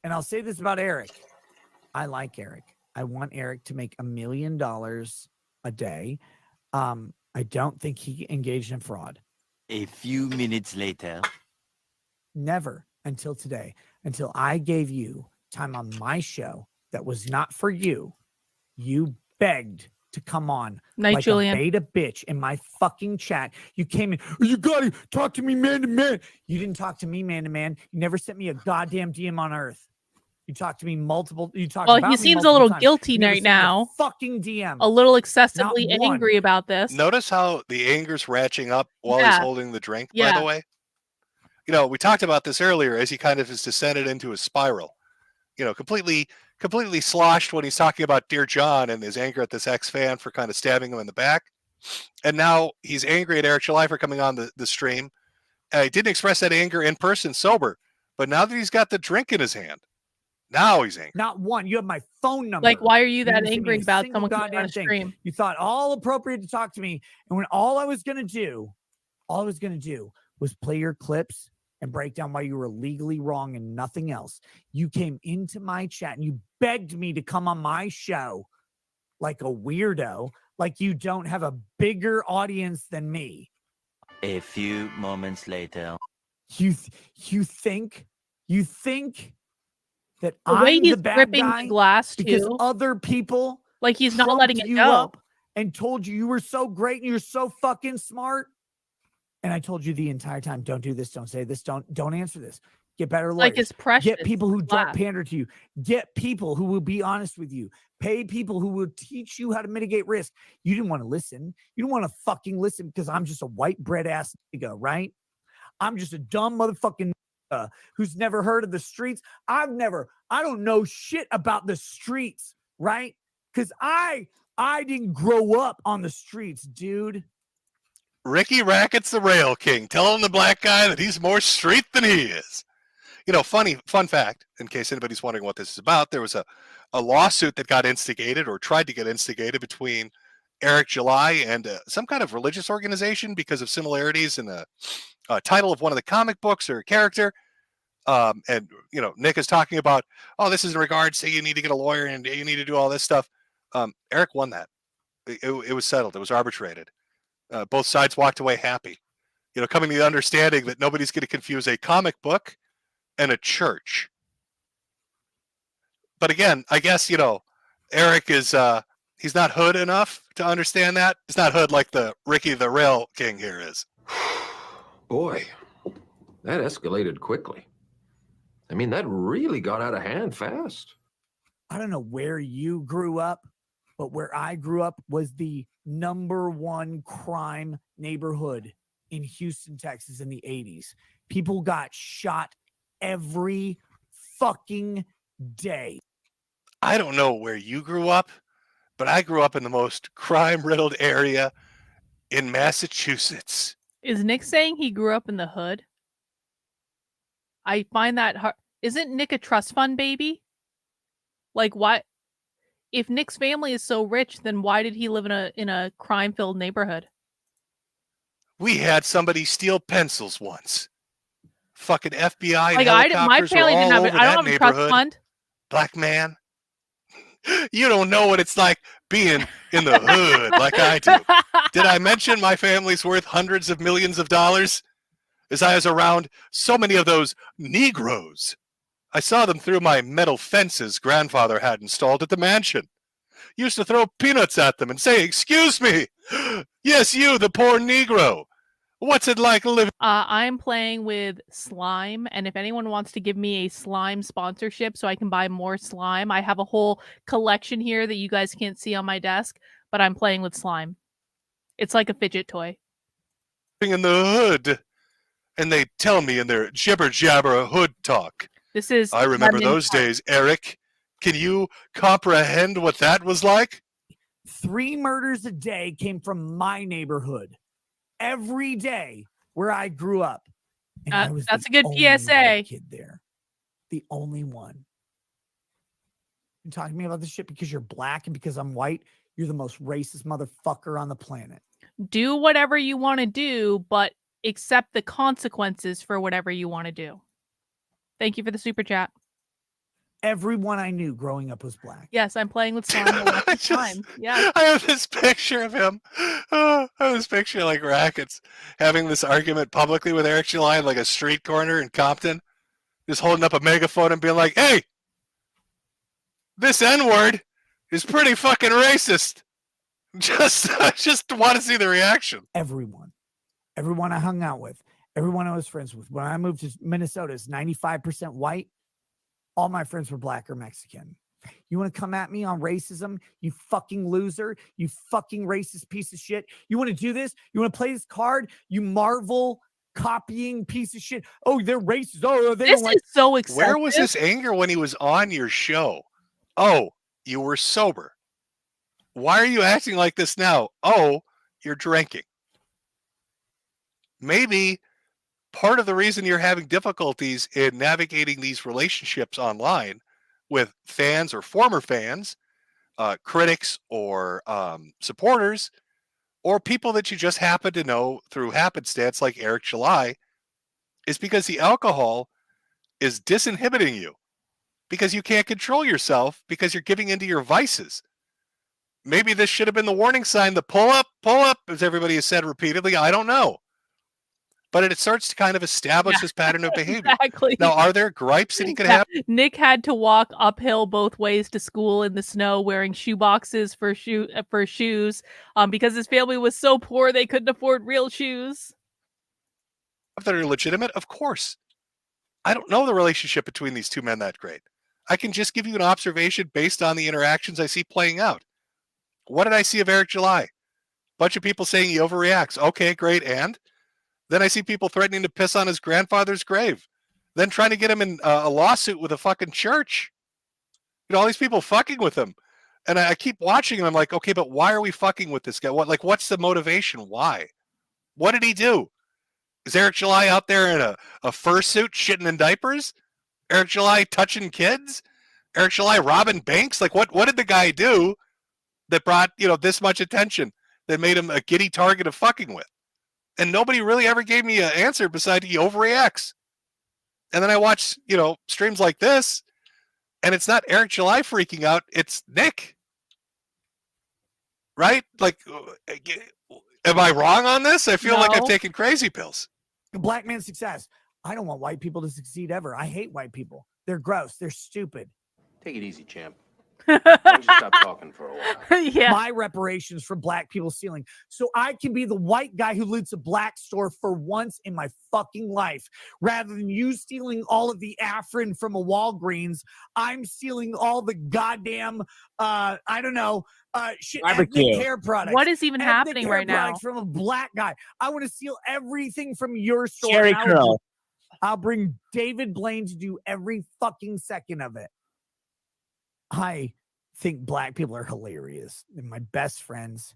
And I'll say this about Eric. I like Eric. I want Eric to make $1 million a day. I don't think he engaged in fraud. A few minutes later. Never until today, until I gave you time on my show that was not for you. You begged to come on like Julian. a beta bitch in my fucking chat. You came in, you gotta talk to me man to man. You didn't talk to me man to man. You never sent me a goddamn DM on earth. You talked to me multiple. You talked Well, about he me seems a multiple little times. guilty You never right sent me a now. fucking DM. A little Not excessively one. angry about this. Notice how the anger's ratcheting up while he's Yeah. holding the drink, by Yeah. the way. You know, we talked about this earlier as he kind of has descended into a spiral. You know, completely sloshed when he's talking about Dear John and his anger at this ex-fan for kind of stabbing him in the back. And now he's angry at Eric July for coming on the stream. He didn't express that anger in person sober, but now that he's got the drink in his hand, now he's angry. Not one. You have my phone number. Like, why are you that didn't send me angry a about single someone coming on goddamn a thing. stream? You thought all appropriate to talk to me, and when all I was gonna do was play your clips and break down why you were legally wrong and nothing else. You came into my chat and you begged me to come on my show like a weirdo, like you don't have a bigger audience than me. A few moments later. You think that The way I'm he's the bad gripping guy the glass because too. other people Like he's not letting trumped it you go. up and told you were so great and you're so fucking smart. And I told you the entire time, don't do this, don't say this, don't answer this. Get better lawyers. Like it's precious. Get people who don't glass. pander to you. Get people who will be honest with you. Pay people who will teach you how to mitigate risk. You didn't want to listen. You don't want to fucking listen because I'm just a white bread ass nigga, right? I'm just a dumb motherfucking nigga who's never heard of the streets. I don't know shit about the streets, right? Because I didn't grow up on the streets, dude. Ricky Rackett's the rail king, telling the black guy that he's more street than he is. You know, fun fact, in case anybody's wondering what this is about, there was a lawsuit that got instigated or tried to get instigated between Eric July and some kind of religious organization because of similarities in the title of one of the comic books or character. And, you know, Nick is talking about, oh, this is in regards to you need to get a lawyer and you need to do all this stuff. Eric won that. It was settled. It was arbitrated. Both sides walked away happy. You know, coming to the understanding that nobody's going to confuse a comic book and a church. But again, I guess, you know, Eric is, he's not hood enough to understand that. He's not hood like the Ricky the Rail King here is. Boy, that escalated quickly. I mean, that really got out of hand fast. I don't know where you grew up, but where I grew up was the #1 crime neighborhood in Houston, Texas in the 80s. People got shot every fucking day. I don't know where you grew up, but I grew up in the most crime-riddled area in Massachusetts. Is Nick saying he grew up in the hood? I find that hard. Isn't Nick a trust fund baby? Like, why? If Nick's family is so rich, then why did he live in a crime-filled neighborhood? We had somebody steal pencils once. Fucking FBI and Like, helicopters my were family all didn't have over it. I that don't have a trust neighborhood. fund. Black man. You don't know what it's like being in the hood like I do. Did I mention my family's worth hundreds of millions of dollars? As I was around so many of those Negroes. I saw them through my metal fences grandfather had installed at the mansion. Used to throw peanuts at them and say, "Excuse me. Yes, you, the poor Negro. What's it like living?" I'm playing with slime, and if anyone wants to give me a slime sponsorship so I can buy more slime, I have a whole collection here that you guys can't see on my desk, but I'm playing with slime. It's like a fidget toy. In the hood. And they tell me in their jibber-jabber hood talk. This is I remember Lemon those Pie. days, Eric. Can you comprehend what that was like? 3 murders a day came from my neighborhood every day where I grew up. And I was that's the a good only PSA. white kid there. The only one. You're talking to me about this shit because you're black and because I'm white. You're the most racist motherfucker on the planet. Do whatever you want to do, but accept the consequences for whatever you want to do. Thank you for the super chat. Everyone I knew growing up was black. Yes, I'm playing with slime a lot of time. Yeah. I have this picture of him. I have this picture like Rackets having this argument publicly with Eric July in like a street corner in Compton, just holding up a megaphone and being like, "Hey, this N-word is pretty fucking racist." I just want to see the reaction. Everyone I hung out with, everyone I was friends with. When I moved to Minnesota, it's 95% white. all my friends were black or Mexican. You want to come at me on racism? You fucking loser. You fucking racist piece of shit. You want to do this? You want to play this card? You Marvel copying piece of shit. Oh, they're racist. Oh, they This don't like. is so excessive. Where was his anger when he was on your show? Oh, you were sober. Why are you acting like this now? Oh, you're drinking. Maybe part of the reason you're having difficulties in navigating these relationships online with fans or former fans, critics or supporters, or people that you just happen to know through happenstance like Eric July, is because the alcohol is disinhibiting you, because you can't control yourself, because you're giving into your vices. Maybe this should have been the warning sign, the pull up, as everybody has said repeatedly. I don't know. But it starts to kind of establish this pattern of behavior. Exactly. Now, are there gripes that he could have? Nick had to walk uphill both ways to school in the snow wearing shoe boxes for shoes because his family was so poor they couldn't afford real shoes. That are legitimate? Of course. I don't know the relationship between these two men that great. I can just give you an observation based on the interactions I see playing out. What did I see of Eric July? Bunch of people saying he overreacts. Okay, great. And then I see people threatening to piss on his grandfather's grave. Then trying to get him in a lawsuit with a fucking church. You know, all these people fucking with him. And I keep watching and I'm like, okay, but why are we fucking with this guy? What's the motivation? Why? What did he do? Is Eric July out there in a fursuit shitting in diapers? Eric July touching kids? Eric July robbing banks? Like what did the guy do that brought, this much attention, that made him a giddy target of fucking with? And nobody really ever gave me an answer besides he overreacts. And then I watch, streams like this, and it's not Eric July freaking out, it's Nick. Right? Like, am I wrong on this? I feel like I've taken crazy pills. Black man success. I don't want white people to succeed ever. I hate white people. They're gross. They're stupid. Take it easy, champ. Why don't you stop talking for a while? Yeah. My reparations for black people stealing. So I can be the white guy who loots a black store for once in my fucking life. Rather than you stealing all of the Afrin from a Walgreens, I'm stealing all the goddamn, shit, ethnic hair products. What is even Ethnic happening hair right now? products from a black guy. I want to steal everything from your store. Jerry and Curl. I'll bring David Blaine to do every fucking second of it. I think black people are hilarious. They're my best friends.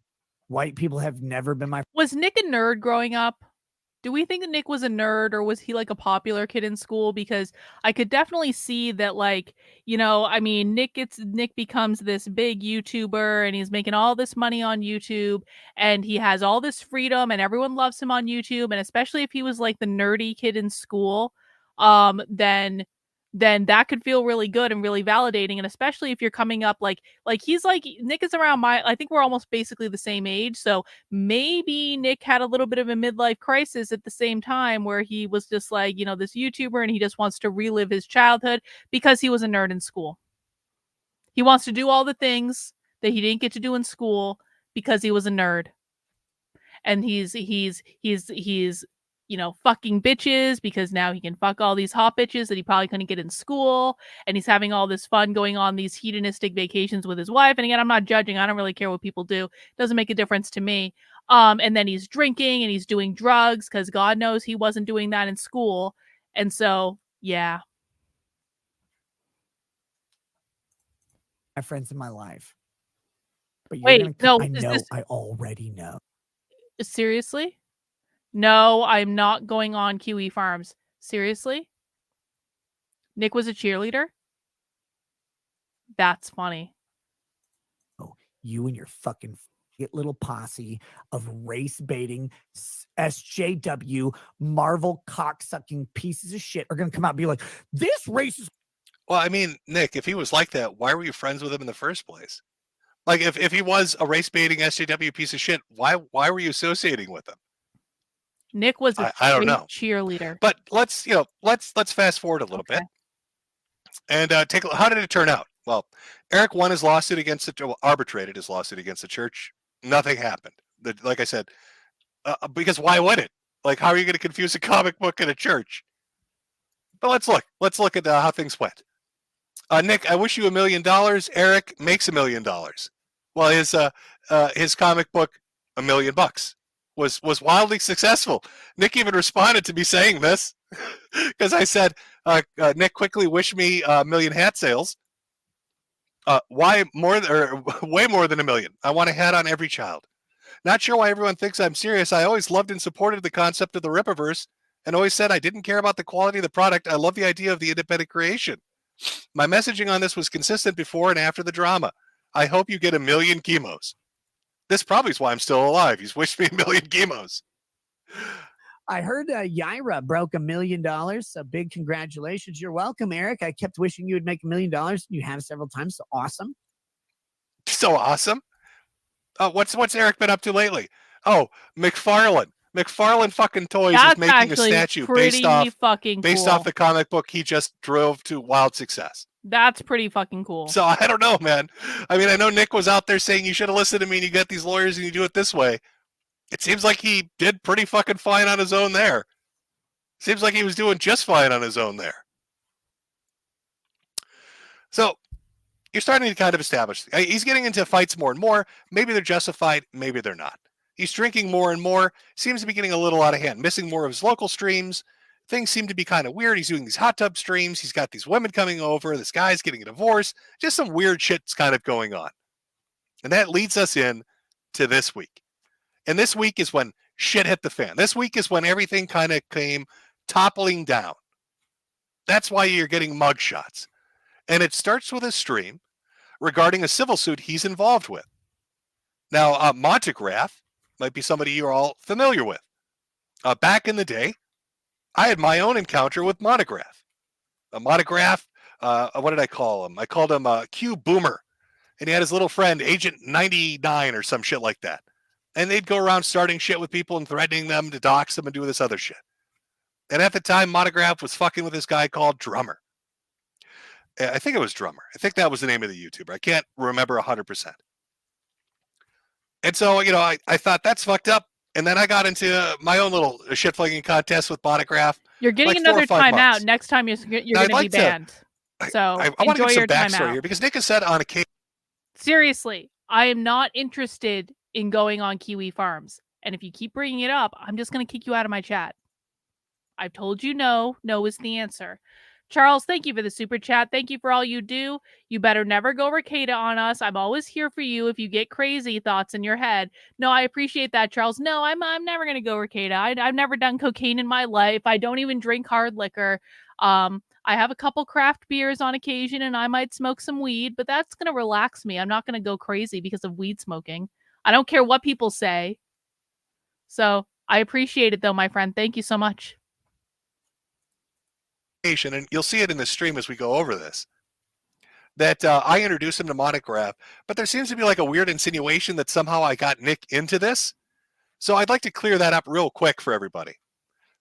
White people have never been my. Was Nick a nerd growing up? Do we think that Nick was a nerd, or was he like a popular kid in school? Because I could definitely see that, Nick becomes this big YouTuber and he's making all this money on YouTube and he has all this freedom and everyone loves him on YouTube. And especially if he was like the nerdy kid in school, then that could feel really good and really validating. And especially if you're coming up like he's like, Nick is around I think we're almost basically the same age. So maybe Nick had a little bit of a midlife crisis at the same time where he was just like, this YouTuber and he just wants to relive his childhood because he was a nerd in school. He wants to do all the things that he didn't get to do in school because he was a nerd. And he's fucking bitches because now he can fuck all these hot bitches that he probably couldn't get in school. And he's having all this fun going on these hedonistic vacations with his wife. And again, I'm not judging. I don't really care what people do. It doesn't make a difference to me. And then he's drinking and he's doing drugs because God knows he wasn't doing that in school. And so, yeah. My friends in my life. But wait, no. I already know. Seriously? No, I'm not going on QE Farms. Seriously? Nick was a cheerleader? That's funny. Oh, you and your fucking little posse of race baiting SJW Marvel cocksucking pieces of shit are going to come out and be like, this race is. Well, I mean, Nick, if he was like that, why were you friends with him in the first place? Like, if he was a race baiting SJW piece of shit, why were you associating with him? Nick was a I don't know. cheerleader. But let's fast forward a little bit and take a, how did it turn out? Well, Eric won his lawsuit arbitrated his lawsuit against the church. Nothing happened. Like I said, because why would it? Like, how are you going to confuse a comic book and a church? But let's look at how things went. Nick, I wish you $1 million. Eric makes $1 million. Well, his comic book, $1 million, was wildly successful. Nick even responded to me saying this because I said, Nick, quickly wish me $1 million hat sales. Why more or way more than $1 million? I want a hat on every child. Not sure why everyone thinks I'm serious. I always loved and supported the concept of the Rippaverse and always said I didn't care about the quality of the product. I love the idea of the independent creation. My messaging on this was consistent before and after the drama. I hope you get 1 million chemos. This probably is why I'm still alive. He's wished me 1 million chemos. I heard Yaira broke $1 million. So big congratulations. You're welcome, Eric. I kept wishing you would make $1 million. You have several times. So awesome. So awesome. What's Eric been up to lately? Oh, McFarlane fucking Toys is making a statue based off the comic book he just drove to wild success. That's pretty fucking cool. So I don't know, man. I mean, I know Nick was out there saying you should have listened to me and you get these lawyers and you do it this way. It seems like he did pretty fucking fine on his own there. Seems like he was doing just fine on his own there. So you're starting to kind of establish. He's getting into fights more and more. Maybe they're justified. Maybe they're not. He's drinking more and more. Seems to be getting a little out of hand. Missing more of his local streams. Things seem to be kind of weird. He's doing these hot tub streams. He's got these women coming over. This guy's getting a divorce. Just some weird shit's kind of going on. And that leads us in to this week. And this week is when shit hit the fan. This week is when everything kind of came toppling down. That's why you're getting mugshots. And it starts with a stream regarding a civil suit he's involved with. Now, Montegraph might be somebody you're all familiar with. Back in the day, I had my own encounter with Montegraph. Montegraph, what did I call him? I called him Q Boomer. And he had his little friend, Agent 99 or some shit like that. And they'd go around starting shit with people and threatening them to dox them and do this other shit. And at the time, Montegraph was fucking with this guy called Drummer. I think it was Drummer. I think that was the name of the YouTuber. I can't remember 100%. And so, I thought that's fucked up. And then I got into my own little shit-flinging contest with Montegraph. You're getting another timeout. Next time you're going to be banned. So I want to enjoy get your some time backstory out. here because Nick has said on occasion. Seriously, I am not interested in going on Kiwi Farms. And if you keep bringing it up, I'm just going to kick you out of my chat. I've told you no. No is the answer. Charles, thank you for the super chat. Thank you for all you do. You better never go Rekieta on us. I'm always here for you if you get crazy thoughts in your head. No, I appreciate that, Charles. No, I'm never going to go Rekieta. I've never done cocaine in my life. I don't even drink hard liquor. I have a couple craft beers on occasion, and I might smoke some weed, but that's going to relax me. I'm not going to go crazy because of weed smoking. I don't care what people say. So I appreciate it, though, my friend. Thank you so much. And you'll see it in the stream as we go over this, that I introduced him to Montegraph, but there seems to be like a weird insinuation that somehow I got Nick into this. So I'd like to clear that up real quick for everybody.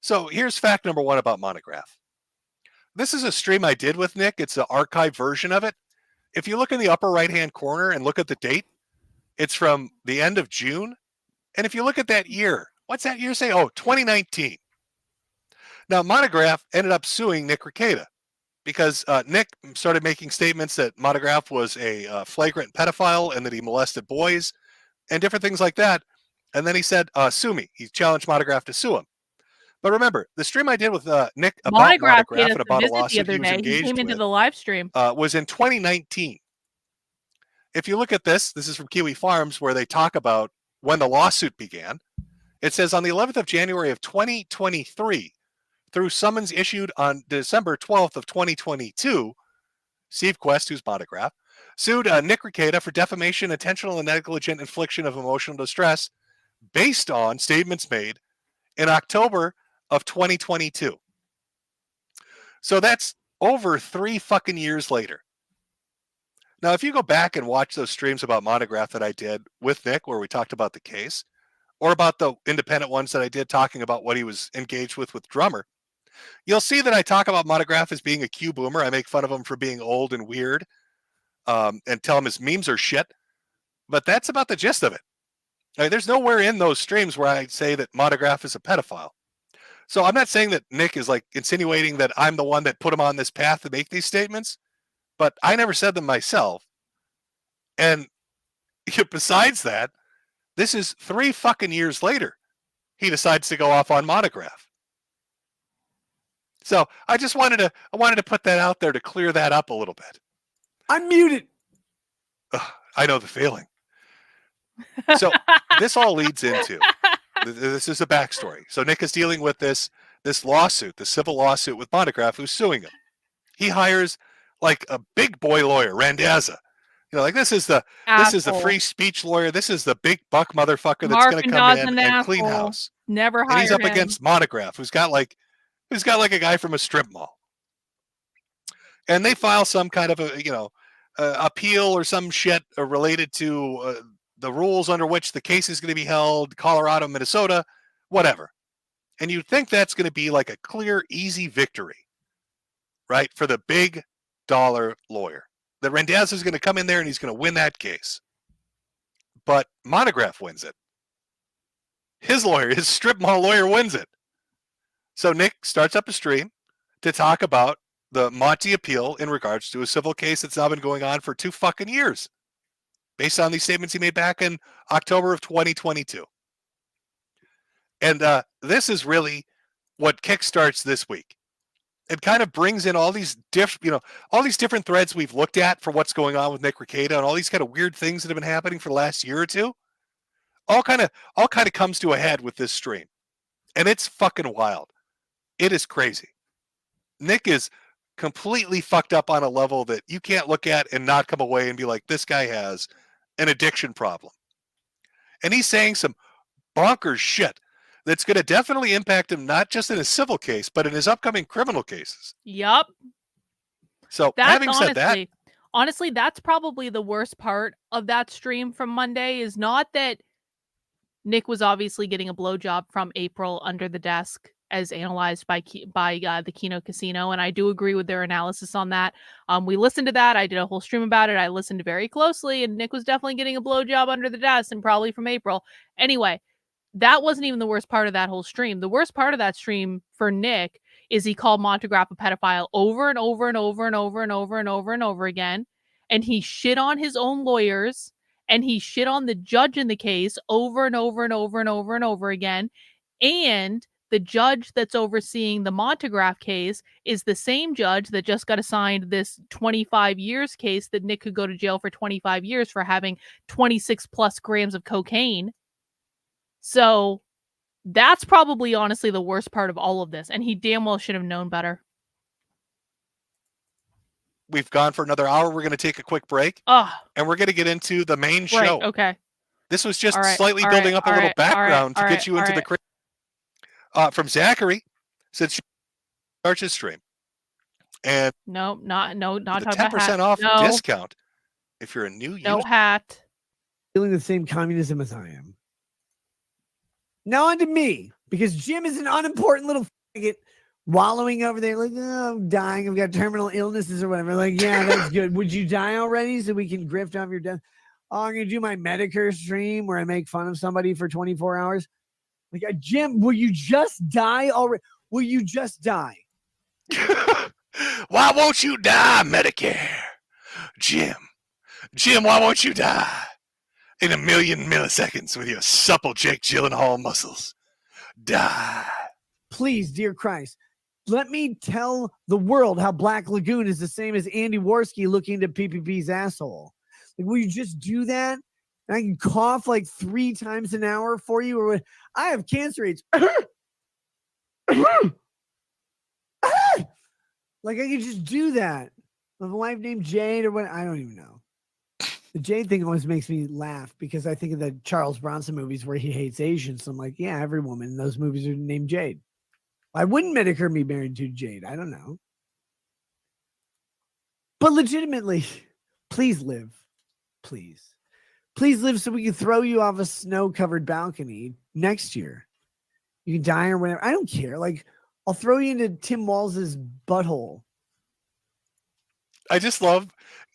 So here's fact number one about Montegraph. This is a stream I did with Nick. It's an archived version of it. If you look in the upper right-hand corner and look at the date, it's from the end of June. And if you look at that year, what's that year say? Oh, 2019. Now, Montegraph ended up suing Nick Rekieta because Nick started making statements that Montegraph was a flagrant pedophile and that he molested boys and different things like that. And then he said, sue me. He challenged Montegraph to sue him. But remember, the stream I did with Nick about Montegraph and about a lawsuit he was engaged He came into with, the live stream. was in 2019. If you look at this is from Kiwi Farms where they talk about when the lawsuit began. It says on the 11th of January of 2023, through summons issued on December 12th of 2022, Steve Quest, who's Montegraph, sued Nick Rekieta for defamation, intentional and negligent infliction of emotional distress based on statements made in October of 2022. So that's over 3 fucking years later. Now, if you go back and watch those streams about Montegraph that I did with Nick, where we talked about the case, or about the independent ones that I did talking about what he was engaged with Drummer, you'll see that I talk about Montegraph as being a Q boomer. I make fun of him for being old and weird and tell him his memes are shit. But that's about the gist of it. I mean, there's nowhere in those streams where I say that Montegraph is a pedophile. So I'm not saying that Nick is like insinuating that I'm the one that put him on this path to make these statements. but I never said them myself. And besides that, this is 3 fucking years later. He decides to go off on Monograph. So I just wanted to put that out there to clear that up a little bit. I'm muted. I know the feeling. So this all leads into, this is a backstory. So Nick is dealing with this lawsuit, this civil lawsuit with Monograph, who's suing him. He hires like a big boy lawyer, Randazza. You know, like this is the free speech lawyer. This is the big buck motherfucker that's going to come in and clean house. Never hired And he's up him. against Monograph, who's got like a guy from a strip mall. And they file some kind of a appeal or some shit related to the rules under which the case is going to be held, Colorado, Minnesota, whatever. And you'd think that's going to be like a clear, easy victory, right, for the big dollar lawyer. That Randazza is going to come in there and he's going to win that case. But Monograph wins it. His lawyer, his strip mall lawyer, wins it. So Nick starts up a stream to talk about the Monty appeal in regards to a civil case that's now been going on for 2 fucking years, based on these statements he made back in October of 2022. And this is really what kickstarts this week. It kind of brings in all these different threads we've looked at for what's going on with Nick Rekieta and all these kind of weird things that have been happening for the last year or two. All kind of comes to a head with this stream. And it's fucking wild. It is crazy. Nick is completely fucked up on a level that you can't look at and not come away and be like, this guy has an addiction problem. And he's saying some bonkers shit that's going to definitely impact him, not just in a civil case, but in his upcoming criminal cases. Yup. So having said that, honestly, that's probably the worst part of that stream from Monday is not that Nick was obviously getting a blowjob from April under the desk as analyzed by the Keno Casino. And I do agree with their analysis on that. We listened to that. I did a whole stream about it. I listened very closely and Nick was definitely getting a blowjob under the desk and probably from April. Anyway, that wasn't even the worst part of that whole stream. The worst part of that stream for Nick is he called Montegraph a pedophile over and over and over and over and over and over and over again. And he shit on his own lawyers and he shit on the judge in the case over and over and over and over and over again. And the judge that's overseeing the Montegraph case is the same judge that just got assigned this 25 years case that Nick could go to jail for 25 years for having 26 plus grams of cocaine. So that's probably honestly the worst part of all of this. And he damn well should have known better. we've gone for another hour. We're going to take a quick break. And we're going to get into the main show. Right, okay. This was just slightly building up a little background to get you into the from Zachary, since you start his stream. And not talking about 10% off discount if you're a new user. No hat. Feeling the same communism as I am. Now on to me, because Jim is an unimportant little faggot wallowing over there like, oh, I'm dying. I've got terminal illnesses or whatever. Like, yeah, that's good. Would you die already so we can grift off your death? Oh, I'm going to do my Metokur stream where I make fun of somebody for 24 hours. Like, Jim, will you just die already? Will you just die? Why won't you die, Metokur? Jim, why won't you die? In a million milliseconds with your supple Jake Gyllenhaal muscles. Die. Please, dear Christ, let me tell the world how Black Lagoon is the same as Andy Worski looking to PPP's asshole. Like, will you just do that? And I can cough like 3 times an hour for you? Or I have cancer AIDS. Like, I could just do that. I have a wife named Jade or what? I don't even know. The Jade thing always makes me laugh because I think of the Charles Bronson movies where he hates Asians. So I'm like, yeah, every woman in those movies are named Jade. Why wouldn't Metokur be married to Jade? I don't know. But legitimately, please live. Please. Please live so we can throw you off a snow-covered balcony next year. You can die or whatever. I don't care. Like, I'll throw you into Tim Walz's butthole. I just love,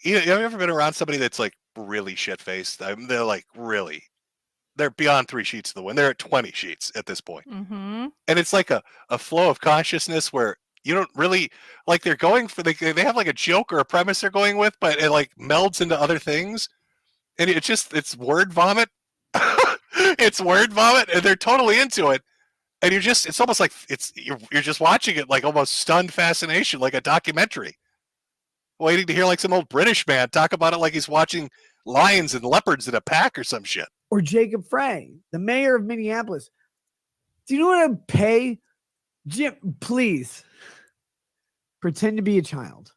have you ever been around somebody that's like really shit-faced? They're like really, they're beyond 3 sheets of the wind. They're at 20 sheets at this point. Mm-hmm. And it's like a flow of consciousness where you don't really like. They're going for they have like a joke or a premise they're going with, but it like melds into other things, and it's word vomit. It's word vomit, and they're totally into it. And it's almost like you're just watching it like almost stunned fascination, like a documentary, waiting to hear like some old British man talk about it like he's watching lions and leopards in a pack or some shit. Or Jacob Frey, the mayor of Minneapolis. Do you know what I'd pay? Jim, please pretend to be a child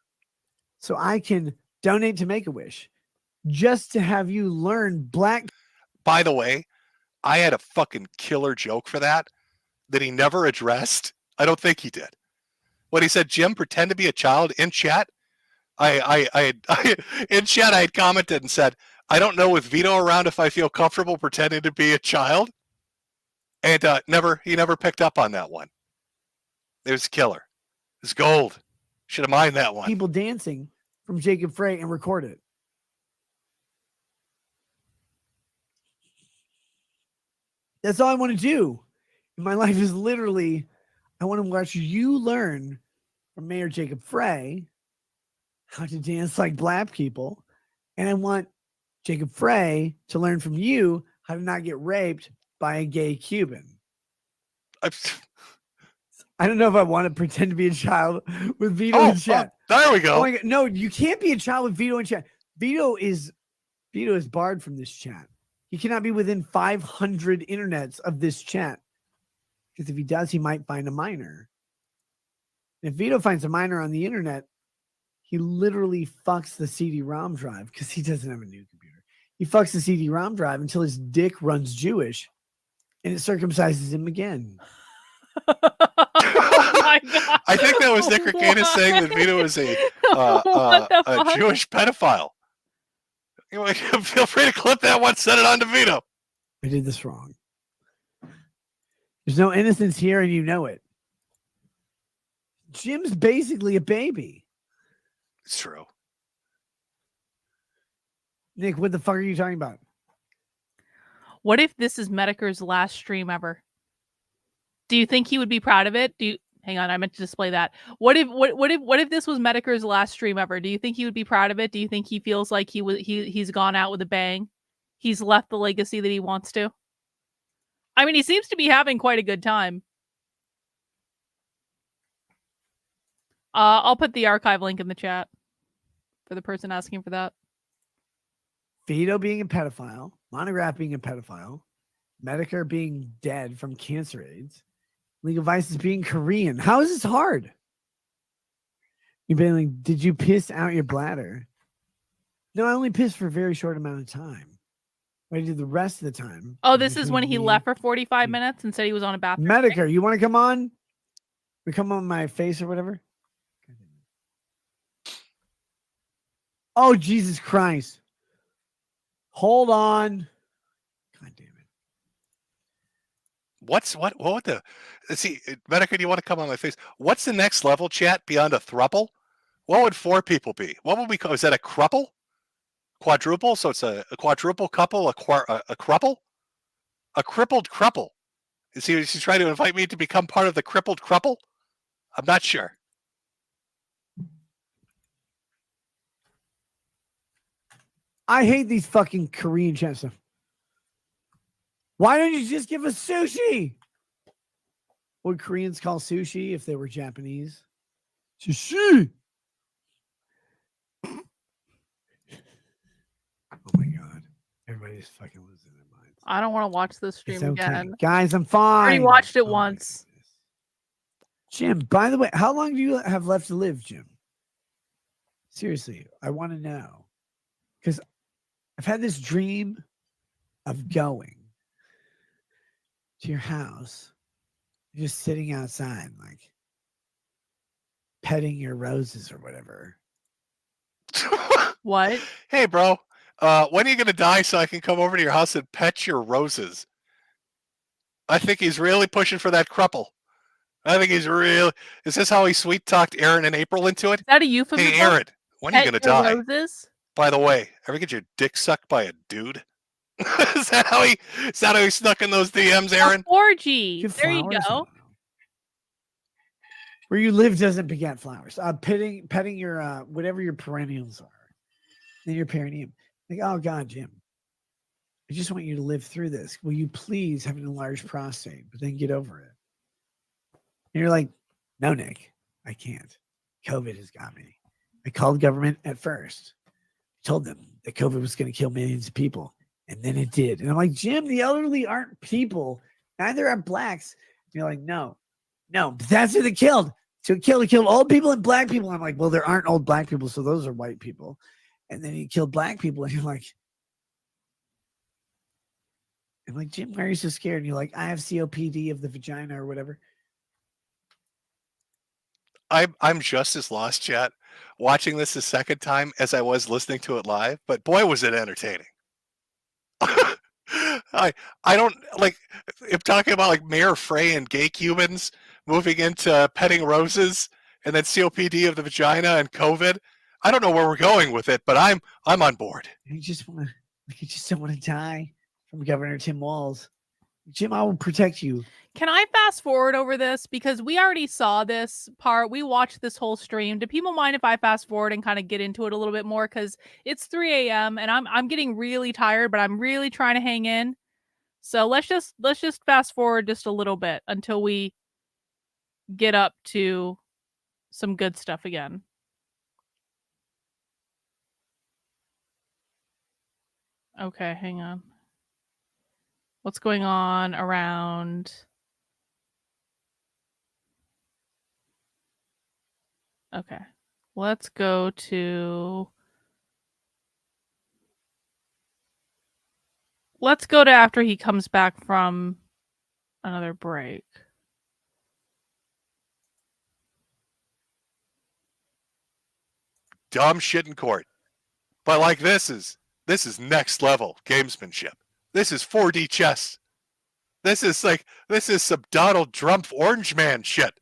so I can donate to Make-A-Wish just to have you learn black. By the way, I had a fucking killer joke for that he never addressed. I don't think he did. When he said, Jim, pretend to be a child in chat, I in chat I had commented and said, I don't know with Vito around if I feel comfortable pretending to be a child. And he never picked up on that one. It was killer. It's gold. Should have mined that one. People dancing from Jacob Frey and record it. That's all I want to do. My life is literally, I want to watch you learn from Mayor Jacob Frey how to dance like black people. And I want Jacob Frey to learn from you how to not get raped by a gay Cuban. I don't know if I want to pretend to be a child with Vito in chat. There we go. Oh my God. No, you can't be a child with Vito in chat. Vito is barred from this chat. He cannot be within 500 internets of this chat. Because if he does, he might find a minor. If Vito finds a minor on the internet, he literally fucks the CD-ROM drive because he doesn't have a new computer. He fucks the CD-ROM drive until his dick runs Jewish and it circumcises him again. Oh my God. I think that was Nick Rekieta saying that Vito is a Jewish pedophile. Feel free to clip that one, send it on to Vito. I did this wrong. There's no innocence here, and you know it. Jim's basically a baby. It's true. Nick, what the fuck are you talking about? What if this is Metokur's last stream ever? Do you think he would be proud of it? Hang on, I meant to display that. What if this was Metokur's last stream ever? Do you think he would be proud of it? Do you think he feels like he's gone out with a bang? He's left the legacy that he wants to? I mean, he seems to be having quite a good time. I'll put the archive link in the chat for the person asking for that. Vito being a pedophile, Monograph being a pedophile, Metokur being dead from cancer AIDS, League of Vices being Korean. How is this hard? You've been like, did you piss out your bladder? No, I only pissed for a very short amount of time. I did the rest of the time. Oh, this is when he left for 45 minutes and said he was on a bathroom. Metokur, you want to come on? We come on my face or whatever? Oh, Jesus Christ. Hold on. God damn it. What the? See, Metokur, do you want to come on my face? What's the next level, chat, beyond a thruple? What would 4 people be? What would we call? Is that a cruple? Quadruple? So it's a quadruple couple, a cruple? A crippled cruple. Is he trying to invite me to become part of the crippled cruple? I'm not sure. I hate these fucking Korean chat stuff. Why don't you just give us sushi? What would Koreans call sushi if they were Japanese? Sushi. Oh my God. Everybody's fucking losing their minds. I don't want to watch this stream It's okay. again. Guys, I'm I fine. already watched it once. Jim, by the way, how long do you have left to live, Jim? Seriously, I want to know. Because I've had this dream of going to your house, just sitting outside, like petting your roses or whatever. What? Hey, bro. When are you going to die so I can come over to your house and pet your roses? I think he's really pushing for that cruple. I think he's really... Is this how he sweet-talked Aaron and April into it? Is that a euphemism? Hey, Aaron, when are you going to die? Roses? By the way, ever get your dick sucked by a dude? Is that how he snuck in those DMs, Aaron? A orgy. There you go. Where you live doesn't beget flowers. Petting your whatever your perennials are, then your perineum. Like, oh God, Jim, I just want you to live through this. Will you please have an enlarged prostate, but then get over it? And you're like, no, Nick, I can't. COVID has got me. I called government at first. Told them that COVID was going to kill millions of people. And then it did. And I'm like, Jim, the elderly aren't people. Neither are blacks. And you're like, no, but that's who they killed. So it killed old people and black people. I'm like, well, there aren't old black people, so those are white people. And then he killed black people. And you're like, I'm like, Jim, why are you so scared? And you're like, I have COPD of the vagina or whatever. I'm just as lost, chat, watching this a second time as I was listening to it live. But boy, was it entertaining. I don't like. If talking about like Mayor Frey and gay Cubans moving into petting roses and then COPD of the vagina and COVID. I don't know where we're going with it, but I'm on board. You just don't want to die from Governor Tim Walz. Jim, I will protect you. Can I fast forward over this? Because we already saw this part. We watched this whole stream. Do people mind if I fast forward and kind of get into it a little bit more? Because it's 3 a.m. and I'm getting really tired, but I'm really trying to hang in. So let's just fast forward just a little bit until we get up to some good stuff again. Okay, hang on. What's going on around? Okay, let's go to after he comes back from another break. Dumb shit in court. But like this is next level gamesmanship. This is 4D chess. This is some Donald Trump Orange Man shit.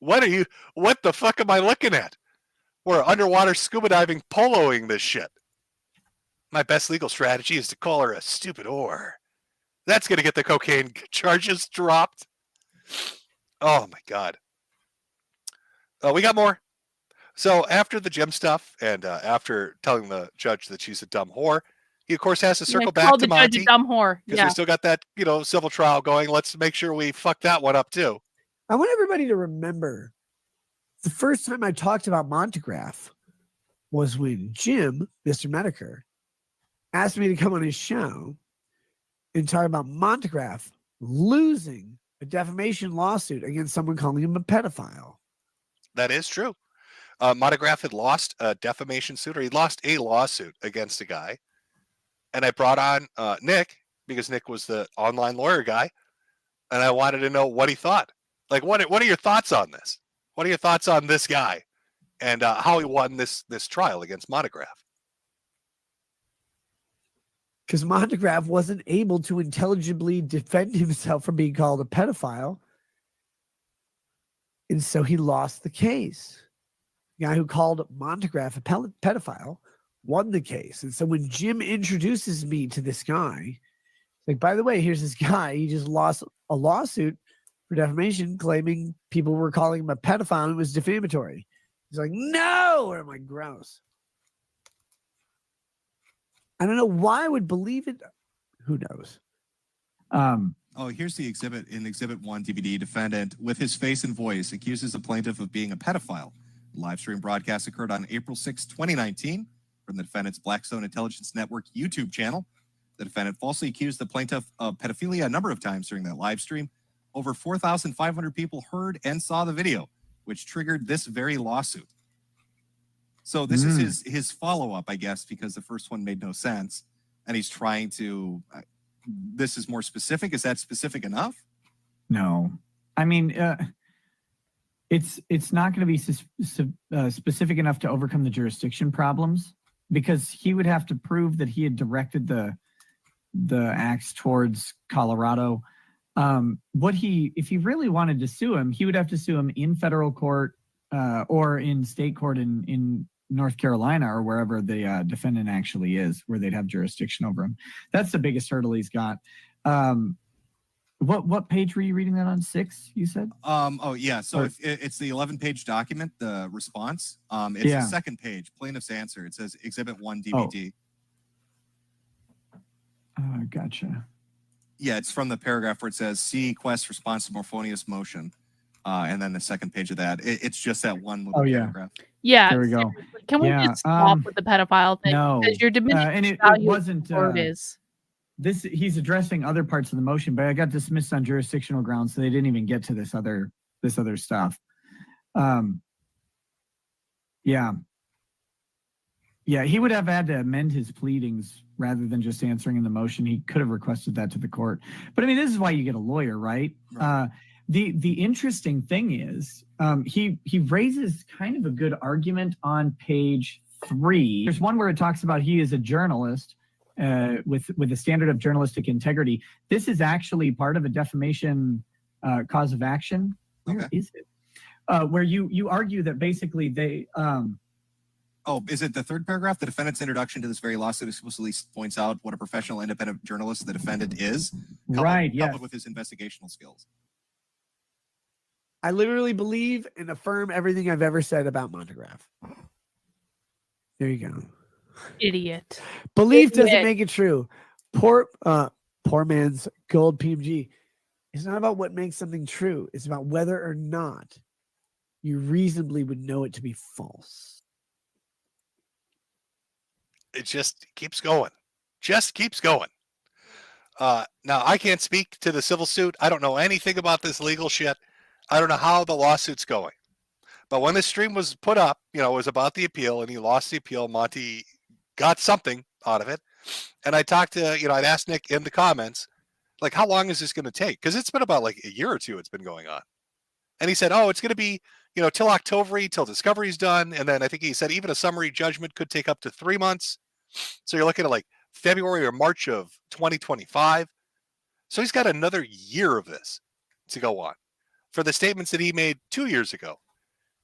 What the fuck am I looking at? We're underwater scuba diving poloing this shit. My best legal strategy is to call her a stupid whore. That's going to get the cocaine charges dropped. Oh my God. We got more. So after the Jim stuff and after telling the judge that she's a dumb whore, he of course has to circle back to Monty. Judge a dumb whore. Because we still got that, civil trial going. Let's make sure we fuck that one up too. I want everybody to remember the first time I talked about Montegraph was when Jim, Mr. Metokur, asked me to come on his show and talk about Montegraph losing a defamation lawsuit against someone calling him a pedophile. That is true. Montegraph had lost a defamation suit, or he lost a lawsuit against a guy. And I brought on Nick, because Nick was the online lawyer guy, and I wanted to know what he thought. Like, what are your thoughts on this? What are your thoughts on this guy and how he won this trial against Montegraph? Because Montegraph wasn't able to intelligibly defend himself from being called a pedophile. And so he lost the case. The guy who called Montegraph a pedophile won the case. And so when Jim introduces me to this guy, like, by the way, here's this guy. He just lost a lawsuit for defamation claiming people were calling him a pedophile and it was defamatory. He's like, no! And I'm like, gross. I don't know why I would believe it. Who knows? Oh, here's the exhibit in Exhibit 1 DVD. Defendant, with his face and voice, accuses the plaintiff of being a pedophile. The live stream broadcast occurred on April 6, 2019 from the defendant's Blackstone Intelligence Network YouTube channel. The defendant falsely accused the plaintiff of pedophilia a number of times during that live stream. Over 4,500 people heard and saw the video, which triggered this very lawsuit. So this is his follow-up, I guess, because the first one made no sense. And he's trying to, this is more specific. Is that specific enough? No. I mean, it's not going to be specific enough to overcome the jurisdiction problems, because he would have to prove that he had directed the acts towards Colorado. If he really wanted to sue him, he would have to sue him in federal court or in state court in North Carolina or wherever the defendant actually is, where they'd have jurisdiction over him. That's the biggest hurdle he's got. What page were you reading that on? 6, you said? Oh yeah. So Or- if it's the 11-page document, the response. It's the second page, plaintiff's answer. It says Exhibit 1 DVD. Gotcha. Yeah, it's from the paragraph where it says C quest response to morphonious motion. And then the second page of that. It's just that one little paragraph. Yeah. There we go. seriously, Can we Yeah, just stop with the pedophile thing? No, Because you're diminishing and the it value of wasn't. the word is. This he's addressing other parts of the motion, but I got dismissed on jurisdictional grounds, so they didn't even get to this other stuff. Yeah, he would have had to amend his pleadings rather than just answering in the motion. He could have requested that to the court. But I mean, this is why you get a lawyer, right? The interesting thing is he raises kind of a good argument on page 3. There's one where it talks about he is a journalist with a standard of journalistic integrity. This is actually part of a defamation cause of action. Where is it? Where you argue that basically they Oh, is it the third paragraph? The defendant's introduction to this very lawsuit explicitly points out what a professional independent journalist the defendant is. Coupled with his investigational skills. I literally believe and affirm everything I've ever said about Montegraph. There you go. Idiot. Belief doesn't make it true. Poor man's gold PMG. It's not about what makes something true. It's about whether or not you reasonably would know it to be false. It just keeps going. Just keeps going. Now, I can't speak to the civil suit. I don't know anything about this legal shit. I don't know how the lawsuit's going. But when this stream was put up, it was about the appeal, and he lost the appeal. Monty got something out of it. And I talked to, I'd asked Nick in the comments, like, how long is this going to take? Because it's been about like a year or two it's been going on. And he said, it's going to be, till October, till discovery's done. And then I think he said even a summary judgment could take up to 3 months. So you're looking at like February or March of 2025. So he's got another year of this to go on for the statements that he made 2 years ago,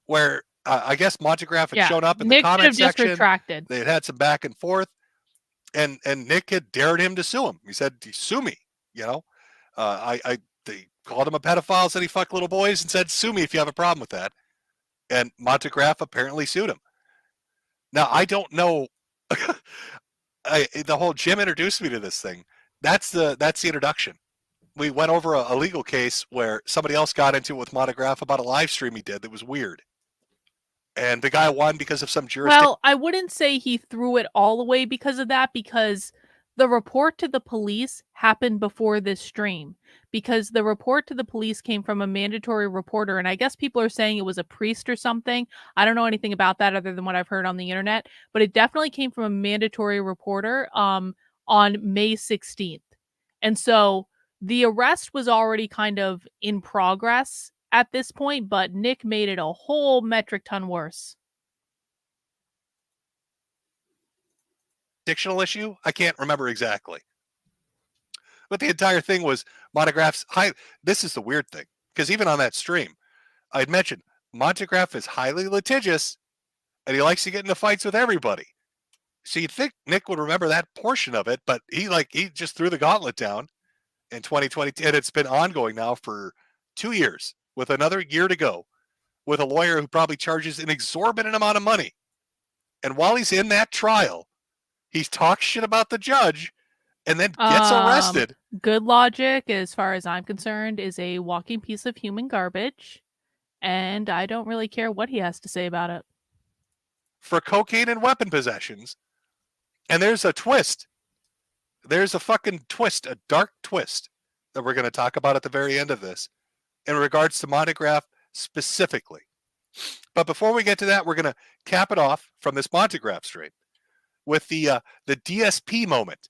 where I guess Montegraph had shown up in the comment section. Retracted. They had some back and forth, and Nick had dared him to sue him. He said, "Sue me." They called him a pedophile, said he fucked little boys, and said, "Sue me if you have a problem with that." And Montegraph apparently sued him. Now I don't know. The whole Jim introduced me to this thing. That's the introduction. We went over a legal case where somebody else got into it with Montegraph about a live stream he did that was weird. And the guy won because of some jurisdiction. Well, I wouldn't say he threw it all away because of that, because the report to the police happened before this stream. Because the report to the police came from a mandatory reporter, and I guess people are saying it was a priest or something. I don't know anything about that other than what I've heard on the internet, but it definitely came from a mandatory reporter on May 16th. And so the arrest was already kind of in progress at this point, but Nick made it a whole metric ton worse. Dictional issue? I can't remember exactly. But the entire thing was Montegraph's high. This is the weird thing, because even on that stream, I had mentioned Montegraph is highly litigious and he likes to get into fights with everybody. So you'd think Nick would remember that portion of it, but he just threw the gauntlet down in 2020, and it's been ongoing now for 2 years with another year to go with a lawyer who probably charges an exorbitant amount of money. And while he's in that trial, he talks shit about the judge and then gets arrested. Good logic, as far as I'm concerned, is a walking piece of human garbage, and I don't really care what he has to say about it. For cocaine and weapon possessions. And there's a twist. There's a fucking twist, a dark twist that we're going to talk about at the very end of this in regards to Montegraph specifically. But before we get to that, we're going to cap it off from this Montegraph stream with the DSP moment,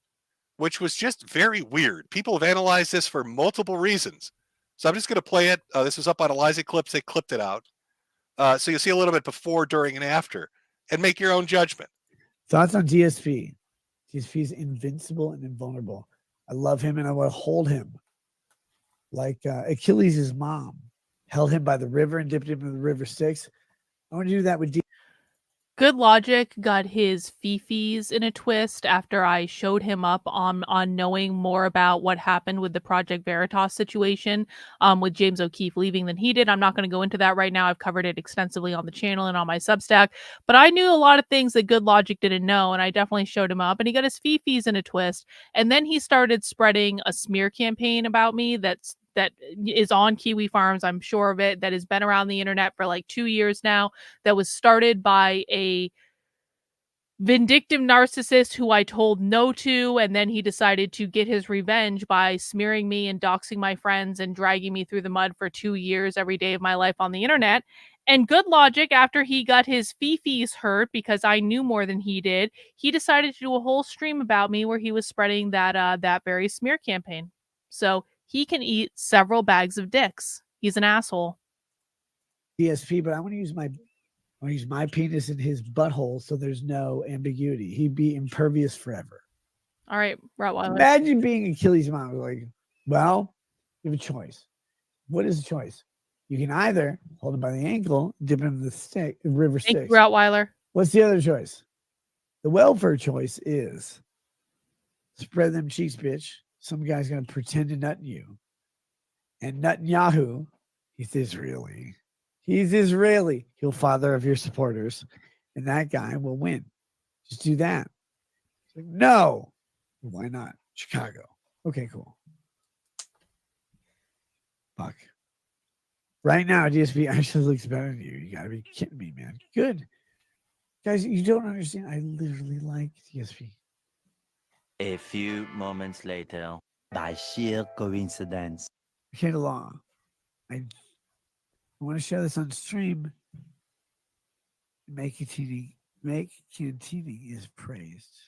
which was just very weird. People have analyzed this for multiple reasons. So I'm just going to play it. This was up on Eliza Clips. They clipped it out. So you'll see a little bit before, during, and after, and make your own judgment. Thoughts on DSP? DSP is invincible and invulnerable. I love him, and I want to hold him like Achilles' mom held him by the river and dipped him in the river Styx. I want to do that with DSP. Good Logic got his fifis in a twist after I showed him up on knowing more about what happened with the Project Veritas situation with James O'Keefe leaving than he did. I'm not going to go into that right now. I've covered it extensively on the channel and on my Substack, but I knew a lot of things that Good Logic didn't know, and I definitely showed him up, and he got his fifis in a twist, and then he started spreading a smear campaign about me that is on Kiwi Farms. I'm sure of it. That has been around the internet for like 2 years now. That was started by a vindictive narcissist who I told no to, and then he decided to get his revenge by smearing me and doxing my friends and dragging me through the mud for 2 years every day of my life on the internet. And Good Logic, after he got his fifis hurt because I knew more than he did, he decided to do a whole stream about me where he was spreading that very smear campaign. So he can eat several bags of dicks. He's an asshole. DSP, but I want to use my penis in his butthole so there's no ambiguity. He'd be impervious forever. All right, Rottweiler. Imagine being Achilles' mom. Like, well, you have a choice. What is the choice? You can either hold him by the ankle, dip him in the river Styx. Thank you, Rottweiler. What's the other choice? The welfare choice is spread them cheeks, bitch. Some guy's going to pretend to nut you. And Netanyahu, he's Israeli. He's Israeli. He'll father of your supporters. And that guy will win. Just do that. It's like, no. Why not? Chicago. Okay, cool. Fuck. Right now, DSP actually looks better than you. You got to be kidding me, man. Good. Guys, you don't understand. I literally like DSP. A few moments later, by sheer coincidence. Okay, the law. I want to share this on stream. Make Cantini is praised.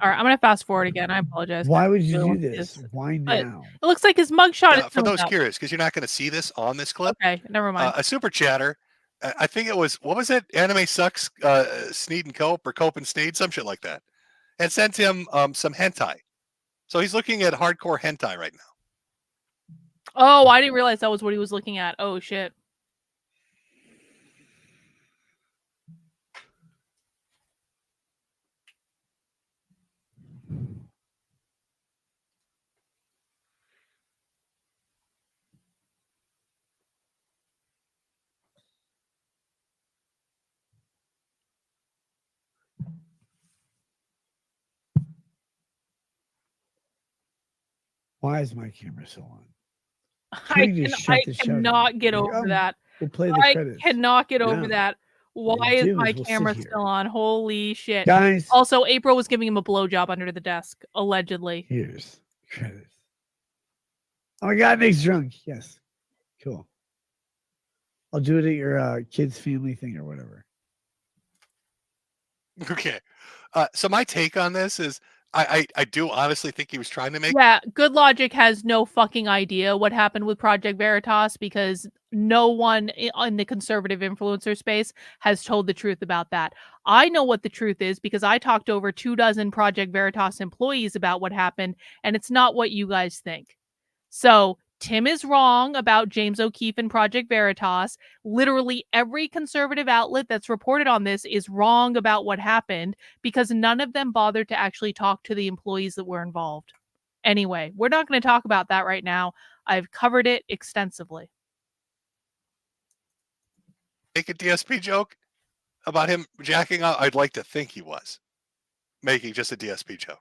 All right, I'm going to fast forward again. I apologize. Why would you do this? Why now? It looks like his mugshot is For those up. curious, because you're not going to see this on this clip. Okay, never mind. A super chatter. I think it was, what was it? Anime Sucks, Sneed and Cope, or Cope and Sneed, some shit like that. And sent him some hentai. So he's looking at hardcore hentai right now. Oh, I didn't realize that was what he was looking at. Oh, shit. Why is my camera so on? I cannot get over that. We'll play the I credits. cannot get over Yeah. that. Why What is we'll do my is we'll sit camera here. still on? Holy shit. Guys. Also, April was giving him a blowjob under the desk, allegedly. Here's credits. Oh my God, Nick's drunk. Yes. Cool. I'll do it at your kids' family thing or whatever. Okay. So my take on this is I do honestly think he was trying to make Yeah, Good Logic has no fucking idea what happened with Project Veritas because no one in the conservative influencer space has told the truth about that. I know what the truth is because I talked to over 24 Project Veritas employees about what happened, and it's not what you guys think. So Tim is wrong about James O'Keefe and Project Veritas. Literally every conservative outlet that's reported on this is wrong about what happened because none of them bothered to actually talk to the employees that were involved. Anyway, we're not going to talk about that right now. I've covered it extensively. a DSP joke about him jacking out. I'd like to think he was making just a DSP joke.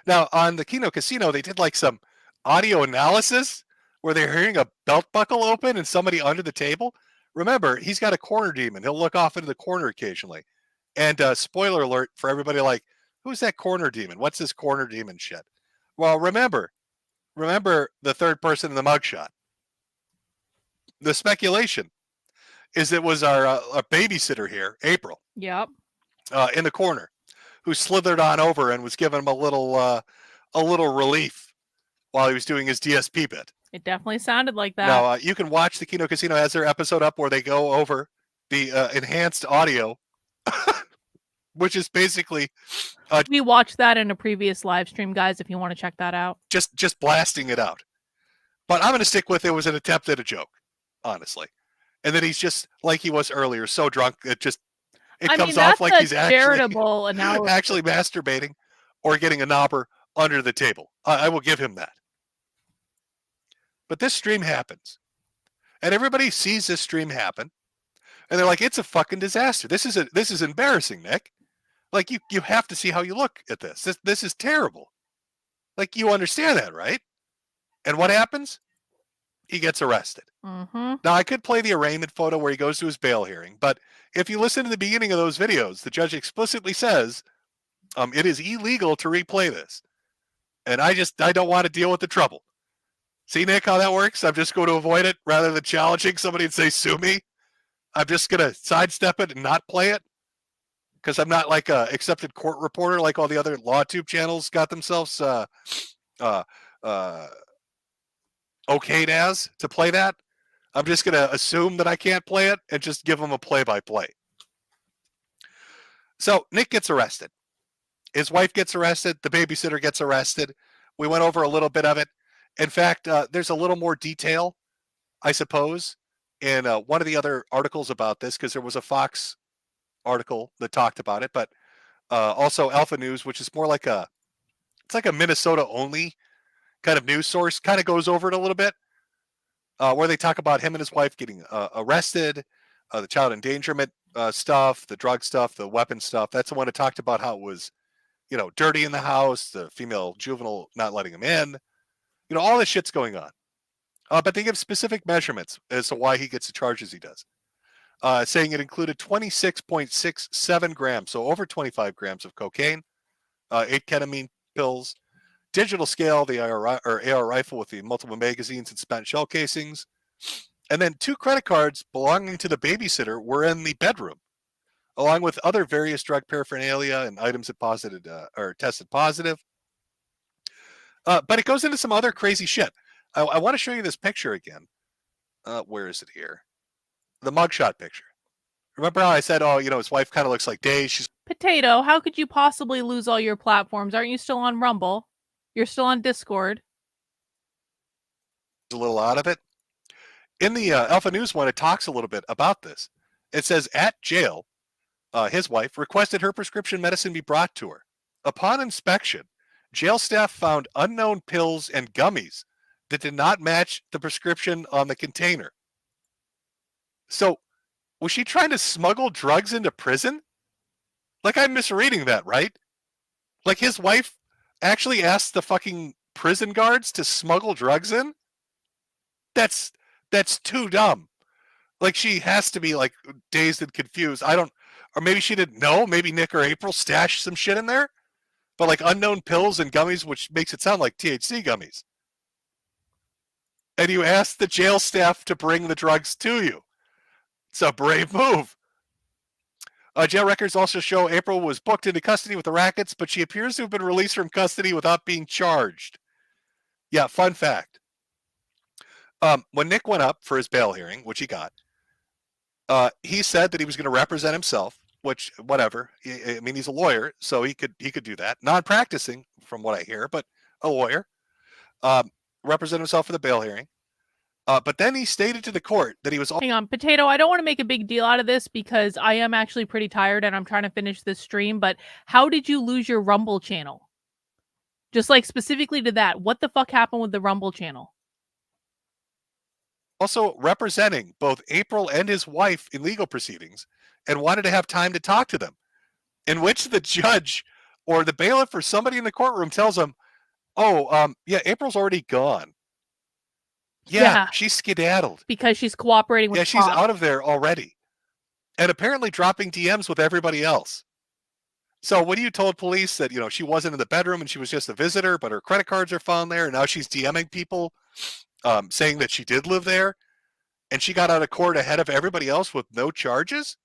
Now on the Kino Casino, they did like some audio analysis where they're hearing a belt buckle open and somebody under the table. Remember, he's got a corner demon. He'll look off into the corner occasionally. And spoiler alert for everybody like, who's that corner demon? What's this corner demon shit? Well, remember the third person in the mugshot. The speculation is it was our babysitter here, April. Yep. In the corner, who slithered on over and was giving him a little relief while he was doing his DSP bit. It definitely sounded like that. Now, you can watch the Kino Casino has their episode up where they go over the enhanced audio, which is basically we watched that in a previous live stream, guys, if you want to check that out. Just blasting it out. But I'm going to stick with it was an attempt at a joke, honestly. And then he's just like he was earlier, so drunk it just It I comes mean, off that's like a he's actually charitable analysis. actually masturbating or getting a knobber under the table. I will give him that. But this stream happens, and everybody sees this stream happen, and they're like, "It's a fucking disaster. This is embarrassing, Nick. Like you have to see how you look at this. This is terrible. Like you understand that, right?" And what happens? He gets arrested. Mm-hmm. Now, I could play the arraignment photo where he goes to his bail hearing, but if you listen to the beginning of those videos, the judge explicitly says it is illegal to replay this. And I don't want to deal with the trouble. See, Nick, how that works? I'm just going to avoid it rather than challenging somebody and say, sue me. I'm just going to sidestep it and not play it because I'm not like a accepted court reporter like all the other LawTube channels got themselves okayed as to play that. I'm just going to assume that I can't play it and just give them a play-by-play. So Nick gets arrested. His wife gets arrested. The babysitter gets arrested. We went over a little bit of it. In fact, there's a little more detail, I suppose, in one of the other articles about this, because there was a Fox article that talked about it, but also Alpha News, which is more like it's like a Minnesota-only kind of news source, kind of goes over it a little bit, where they talk about him and his wife getting arrested, the child endangerment stuff, the drug stuff, the weapon stuff. That's the one that talked about how it was, dirty in the house, the female juvenile not letting him in. All this shit's going on. But they give specific measurements as to why he gets the charges he does. Saying it included 26.67 grams, so over 25 grams of cocaine, 8 ketamine pills, digital scale, the AR rifle with the multiple magazines and spent shell casings, and then 2 credit cards belonging to the babysitter were in the bedroom, along with other various drug paraphernalia and items that tested positive. But it goes into some other crazy shit. I want to show you this picture again. Where is it here? The mugshot picture. Remember how I said, his wife kind of looks like Days. She's Potato, how could you possibly lose all your platforms? Aren't you still on Rumble? You're still on Discord. a little out of it. In the Alpha News one, it talks a little bit about this. It says, at jail, his wife requested her prescription medicine be brought to her. Upon inspection, jail staff found unknown pills and gummies that did not match the prescription on the container. So, was she trying to smuggle drugs into prison? Like, I'm misreading that, right? Like, his wife actually asked the fucking prison guards to smuggle drugs in? That's too dumb. Like, she has to be, like, dazed and confused. Or maybe she didn't know. Maybe Nick or April stashed some shit in there. But, like, unknown pills and gummies, which makes it sound like THC gummies. And you ask the jail staff to bring the drugs to you. It's a brave move. Jail records also show April was booked into custody with the rackets, but she appears to have been released from custody without being charged. Yeah, fun fact. When Nick went up for his bail hearing, which he got, he said that he was going to represent himself, which, whatever. I mean, he's a lawyer, so he could do that. Non-practicing, from what I hear, but a lawyer. Represent himself for the bail hearing. But then he stated to the court that he was... Hang on, Potato, I don't want to make a big deal out of this because I am actually pretty tired and I'm trying to finish this stream, but how did you lose your Rumble channel? Just like specifically to that, what the fuck happened with the Rumble channel? Also representing both April and his wife in legal proceedings and wanted to have time to talk to them, in which the judge or the bailiff or somebody in the courtroom tells him, yeah, April's already gone. Yeah, she's skedaddled. Because she's cooperating with she's out of there already. And apparently dropping DMs with everybody else. So when you told police that, she wasn't in the bedroom and she was just a visitor, but her credit cards are found there, and now she's DMing people saying that she did live there, and she got out of court ahead of everybody else with no charges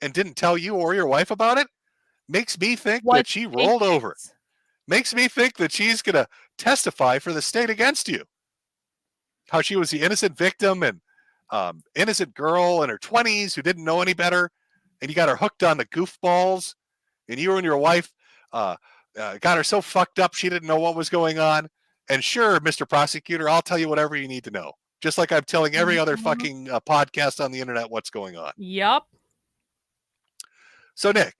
and didn't tell you or your wife about it, makes me think that she rolled over. Makes me think that she's going to testify for the state against you. How she was the innocent victim and innocent girl in her 20s who didn't know any better, and you got her hooked on the goofballs, and you and your wife got her so fucked up she didn't know what was going on. And sure, Mr. Prosecutor, I'll tell you whatever you need to know. Just like I'm telling every other fucking podcast on the internet what's going on. Yep. So Nick,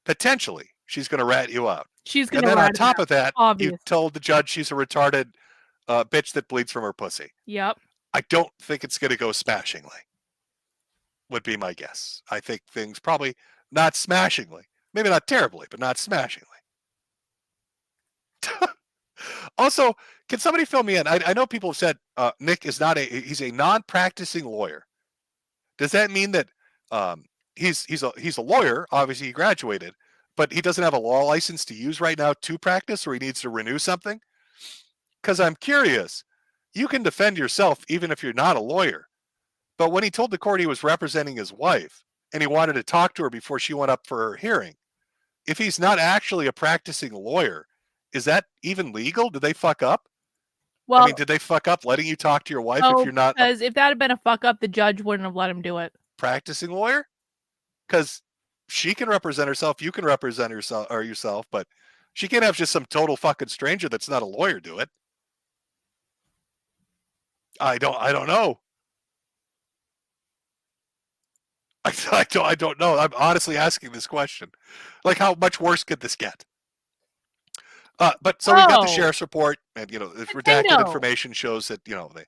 potentially she's going to rat you out. She's And gonna then on rat him top out, of that, obvious. you told the judge she's a retarded bitch that bleeds from her pussy. Yep. I don't think it's going to go smashingly. Would be my guess. I think things probably not smashingly, maybe not terribly, but not smashingly. Also, can somebody fill me in? I know people have said Nick is not he's a non-practicing lawyer. Does that mean that he's a lawyer? Obviously, he graduated, but he doesn't have a law license to use right now to practice, or he needs to renew something? Because I'm curious. You can defend yourself even if you're not a lawyer. But when he told the court he was representing his wife and he wanted to talk to her before she went up for her hearing, if he's not actually a practicing lawyer, is that even legal? Did they fuck up? Well, I mean, did they fuck up letting you talk to your wife if you're not a because if that had been a fuck up, the judge wouldn't have let him do it. practicing lawyer? Because she can represent herself, you can represent yourself, but she can't have just some total fucking stranger that's not a lawyer do it. I don't know. I don't know. I'm honestly asking this question. Like, how much worse could this get? But so we've got the sheriff's report, and this redacted information shows that they.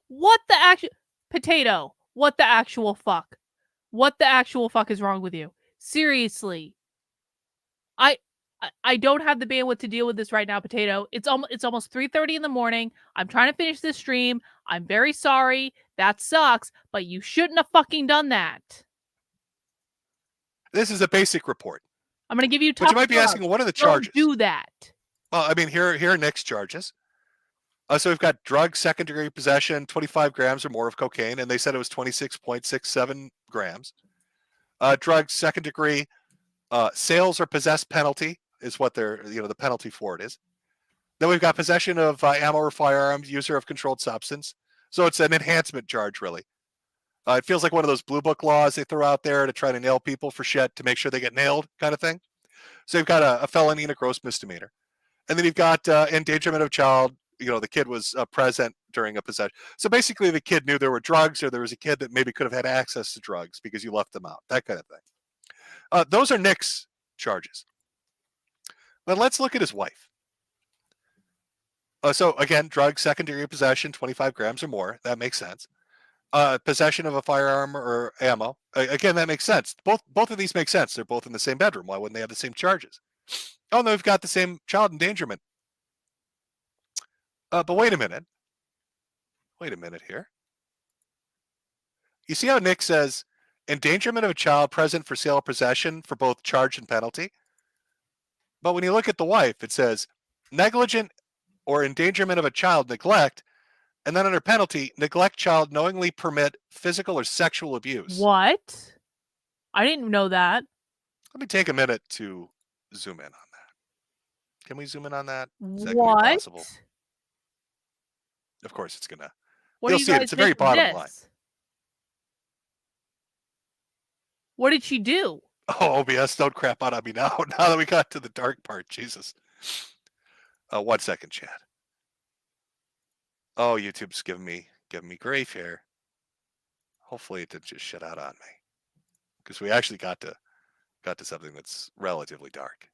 What the actual potato? What the actual fuck? What the actual fuck is wrong with you? Seriously, I don't have the bandwidth to deal with this right now, potato. It's almost 3:30 in the morning. I'm trying to finish this stream. I'm very sorry. That sucks, but you shouldn't have fucking done that. This is a basic report. I'm gonna give you. But you might be asking, what are the charges? Don't do that. Well, I mean, here are Nick's charges. So we've got drug second-degree possession, 25 grams or more of cocaine, and they said it was 26.67 grams. Drug second-degree sales or possess penalty is what they're, the penalty for it is. Then we've got possession of ammo or firearms, user of controlled substance. So it's an enhancement charge, really. It feels like one of those blue book laws they throw out there to try to nail people for shit to make sure they get nailed, kind of thing. So you've got a felony and a gross misdemeanor. And then you've got endangerment of child. The kid was present during a possession. So basically the kid knew there were drugs, or there was a kid that maybe could have had access to drugs because you left them out, that kind of thing. Those are Nick's charges. But let's look at his wife. So again, drug second-degree possession, 25 grams or more. That makes sense. Possession of a firearm or ammo. Again, that makes sense. Both of these make sense. They're both in the same bedroom. Why wouldn't they have the same charges? Oh, no, we've got the same child endangerment. But wait a minute. Wait a minute here. You see how Nick says endangerment of a child present for sale or possession for both charge and penalty? But when you look at the wife, it says negligent or endangerment of a child neglect, and then under penalty, neglect child knowingly permit physical or sexual abuse. What? I didn't know that. Let me take a minute to zoom in on that. Can we zoom in on that? Is that What? gonna be possible? Of course, it's gonna. What do You'll you see it. guys It's a very think of bottom this? line. What did she do? Oh, OBS, don't crap out on me now. Now that we got to the dark part, Jesus. 1 second, chat. Oh, YouTube's giving me grief here. Hopefully, it didn't just shut out on me, because we actually got to something that's relatively dark.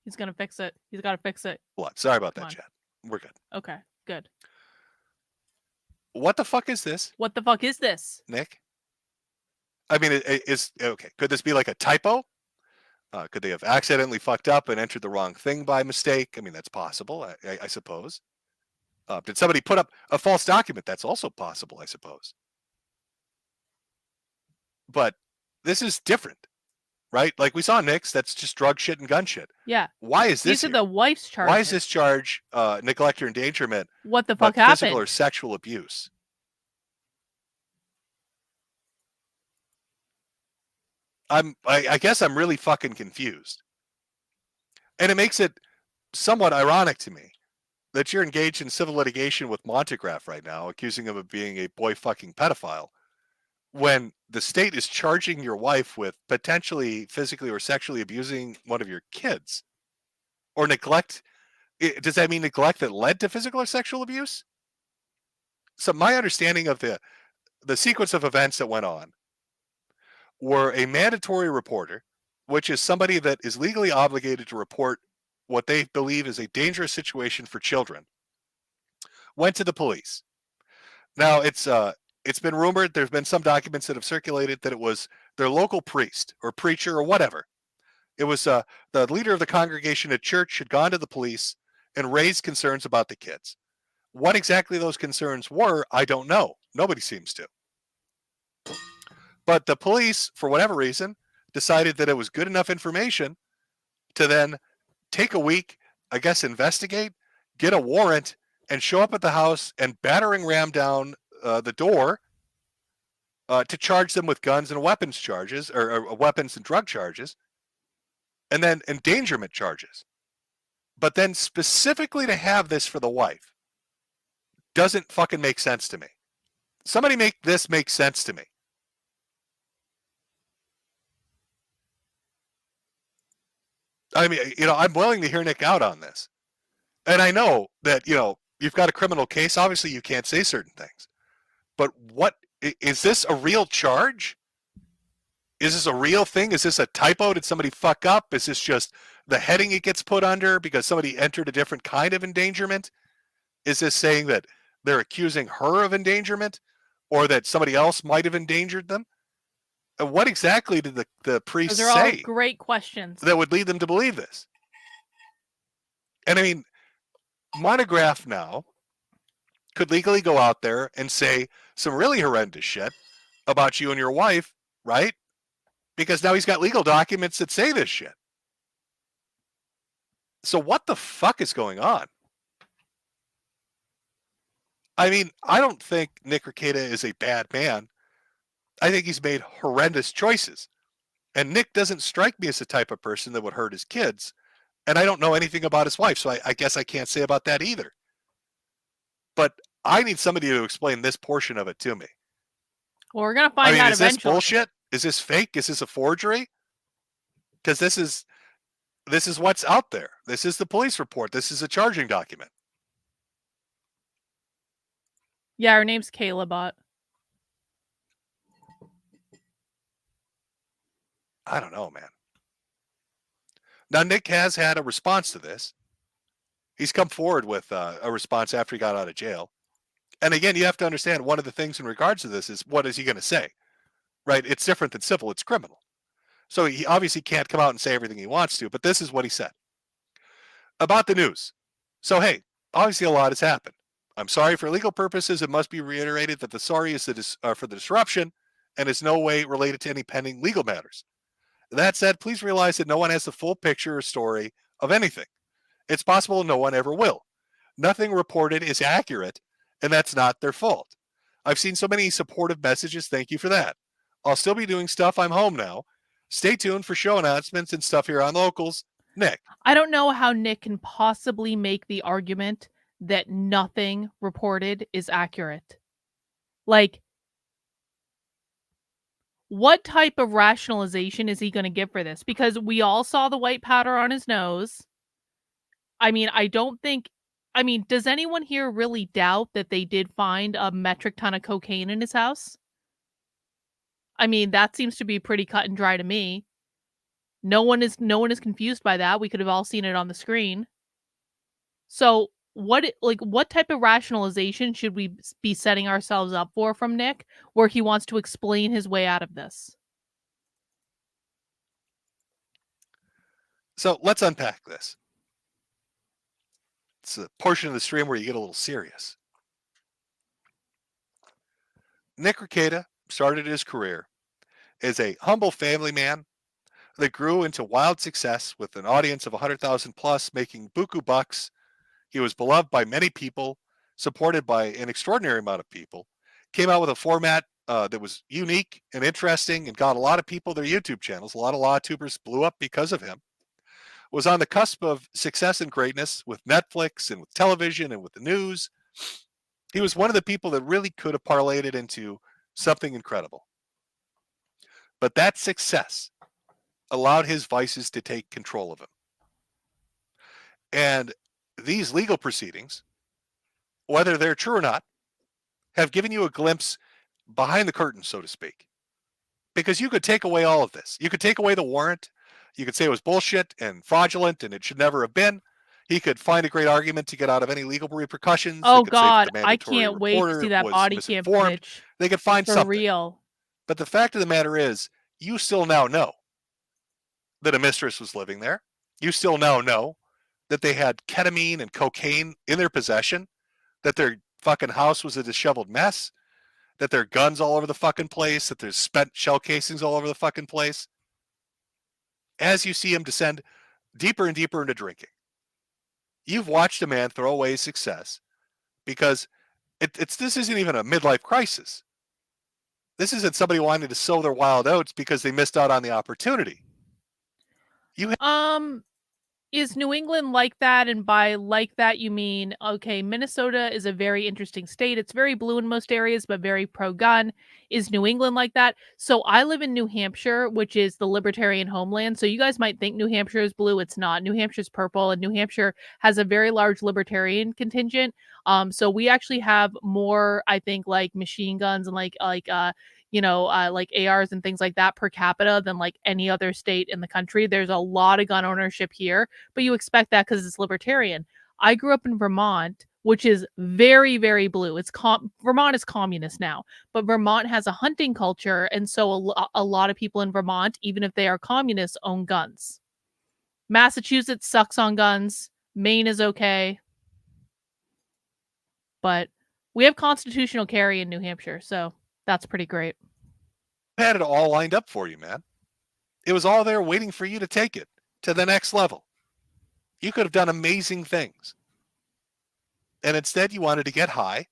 He's gonna fix it. He's got to fix it. What? Sorry about Come that, on. chat. We're good. Okay, good. What the fuck is this, What the fuck is this? Nick? I mean, it is okay. Could this be like a typo? Could they have accidentally fucked up and entered the wrong thing by mistake? I mean, that's possible, I suppose. Did somebody put up a false document? That's also possible, I suppose. But this is different, right? Like we saw Nick's, that's just drug shit and gun shit. Yeah. Why is this These are here? the wife's charges. Why is this charge neglect or endangerment? What the but fuck happened? Physical or sexual abuse. I guess I'm really fucking confused. And it makes it somewhat ironic to me that you're engaged in civil litigation with Montegraph right now, accusing him of being a boy fucking pedophile, when the state is charging your wife with potentially physically or sexually abusing one of your kids. Or neglect. Does that mean neglect that led to physical or sexual abuse? So my understanding of the sequence of events that went on were a mandatory reporter, which is somebody that is legally obligated to report what they believe is a dangerous situation for children, went to the police. Now, it's been rumored, there's been some documents that have circulated that it was their local priest or preacher or whatever. It was the leader of the congregation at church had gone to the police and raised concerns about the kids. What exactly those concerns were, I don't know. Nobody seems to. But the police, for whatever reason, decided that it was good enough information to then take a week, I guess, investigate, get a warrant, and show up at the house and battering ram down the door to charge them with guns and weapons charges, or weapons and drug charges, and then endangerment charges. But then specifically to have this for the wife doesn't fucking make sense to me. Somebody make this make sense to me. I mean, I'm willing to hear Nick out on this. And I know that, you've got a criminal case. Obviously, you can't say certain things. But what, is this a real charge? Is this a real thing? Is this a typo? Did somebody fuck up? Is this just the heading it gets put under because somebody entered a different kind of endangerment? Is this saying that they're accusing her of endangerment or that somebody else might have endangered them? What exactly did the priest Those are say all great questions. that would lead them to believe this? And I mean, Monograph now could legally go out there and say some really horrendous shit about you and your wife, right? Because now he's got legal documents that say this shit. So what the fuck is going on? I mean, I don't think Nick Rekieta is a bad man. I think he's made horrendous choices. And Nick doesn't strike me as the type of person that would hurt his kids. And I don't know anything about his wife, so I guess I can't say about that either. But I need somebody to explain this portion of it to me. Well, we're gonna find out is eventually. This bullshit? Is this fake? Is this a forgery? Because this is what's out there. This is the police report. This is a charging document. Yeah, her name's Kayla Bot. I don't know, man. Now, Nick has had a response to this. He's come forward with a response after he got out of jail. And again, you have to understand one of the things in regards to this is what is he going to say, right? It's different than civil. It's criminal. So he obviously can't come out and say everything he wants to, but this is what he said about the news. So, hey, obviously a lot has happened. I'm sorry for legal purposes. It must be reiterated that the sorry is for the disruption and is no way related to any pending legal matters. That said, please realize that no one has the full picture or story of anything. It's possible no one ever will. Nothing reported is accurate, and that's not their fault. I've seen so many supportive messages. Thank you for that. I'll still be doing stuff. I'm home now. Stay tuned for show announcements and stuff here on Locals. Nick. I don't know how Nick can possibly make the argument that nothing reported is accurate. Like, what type of rationalization is he going to give for this? Because we all saw the white powder on his nose. I mean, does anyone here really doubt that they did find a metric ton of cocaine in his house? I mean, that seems to be pretty cut and dry to me. No one is confused by that. We could have all seen it on the screen. So what type of rationalization should we be setting ourselves up for from Nick, where he wants to explain his way out of this? So let's unpack this. It's a portion of the stream where you get a little serious. Nick Rekieta started his career as a humble family man that grew into wild success with an audience of 100,000 plus, making buku bucks. He was beloved by many people, supported by an extraordinary amount of people, came out with a format that was unique and interesting and got a lot of people their YouTube channels. A lot of law tubers blew up because of him. Was on the cusp of success and greatness with Netflix and with television and with the news. He was one of the people that really could have parlayed it into something incredible. But that success allowed his vices to take control of him. And these legal proceedings, whether they're true or not, have given you a glimpse behind the curtain, so to speak. Because you could take away all of this. You could take away the warrant. You could say it was bullshit and fraudulent and it should never have been. He could find a great argument to get out of any legal repercussions. Oh they could say that God, the I mandatory can't wait to reporter see that was body cam misinformed. footage. They could find For something. real. But the fact of the matter is, you still now know that a mistress was living there. You still now know that they had ketamine and cocaine in their possession, that their fucking house was a disheveled mess, that there are guns all over the fucking place, that there's spent shell casings all over the fucking place. As you see him descend deeper and deeper into drinking, you've watched a man throw away his success because this isn't even a midlife crisis. This isn't somebody wanting to sow their wild oats because they missed out on the opportunity. Is New England like that? And by like that, you mean, okay, Minnesota is a very interesting state. It's very blue in most areas, but very pro-gun. Is New England like that? So I live in New Hampshire, which is the Libertarian homeland. So you guys might think New Hampshire is blue. It's not. New Hampshire's purple, and New Hampshire has a very large Libertarian contingent. So we actually have more, I think, like machine guns and like ARs and things like that per capita than like any other state in the country. There's a lot of gun ownership here, but you expect that because it's libertarian. I grew up in Vermont, which is very, very blue. Vermont is communist now, but Vermont has a hunting culture, and so a lot of people in Vermont, even if they are communists, own guns. Massachusetts sucks on guns. Maine is okay, but we have constitutional carry in New Hampshire, so that's pretty great. Had it all lined up for you, man. It was all there waiting for you to take it to the next level. You could have done amazing things. And instead you wanted to get high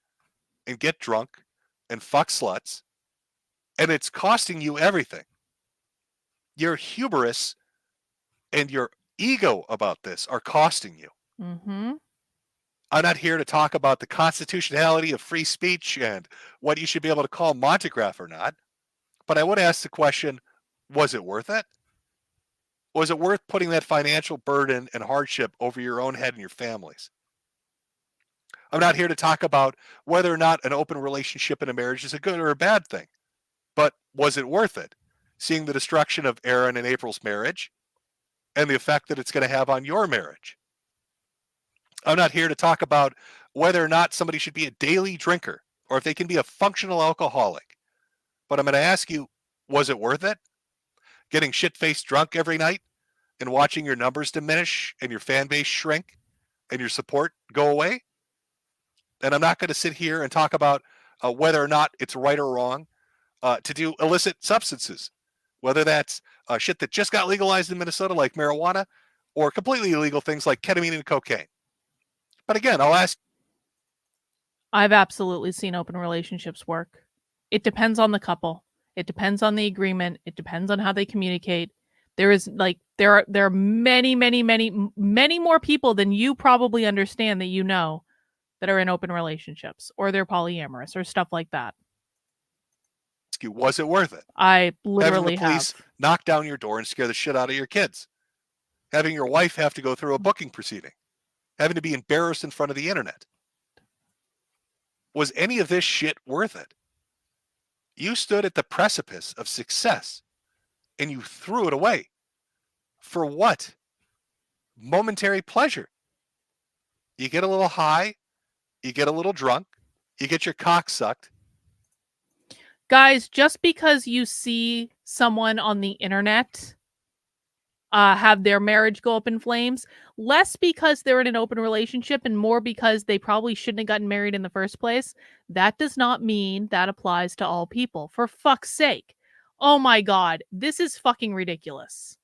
and get drunk and fuck sluts. And it's costing you everything. Your hubris and your ego about this are costing you. Mm-hmm. I'm not here to talk about the constitutionality of free speech and what you should be able to call Montegraph or not. But I would ask the question, was it worth it? Was it worth putting that financial burden and hardship over your own head and your families? I'm not here to talk about whether or not an open relationship in a marriage is a good or a bad thing. But was it worth it? Seeing the destruction of Aaron and April's marriage and the effect that it's going to have on your marriage. I'm not here to talk about whether or not somebody should be a daily drinker or if they can be a functional alcoholic. But I'm going to ask you, was it worth it? Getting shit-faced drunk every night and watching your numbers diminish and your fan base shrink and your support go away? And I'm not going to sit here and talk about whether or not it's right or wrong to do illicit substances, whether that's shit that just got legalized in Minnesota like marijuana or completely illegal things like ketamine and cocaine. But again, I'll ask. I've absolutely seen open relationships work. It depends on the couple. It depends on the agreement. It depends on how they communicate. There are many more people than you probably understand that you know that are in open relationships or they're polyamorous or stuff like that. Was it worth it? I literally having the police knock down your door and scare the shit out of your kids. Having your wife have to go through a booking proceeding. Having to be embarrassed in front of the internet. Was any of this shit worth it? You stood at the precipice of success and you threw it away. For what? Momentary pleasure. You get a little high, you get a little drunk, you get your cock sucked. Guys, just because you see someone on the internet have their marriage go up in flames, less because they're in an open relationship and more because they probably shouldn't have gotten married in the first place, that does not mean that applies to all people. For fuck's sake. Oh my God, this is fucking ridiculous.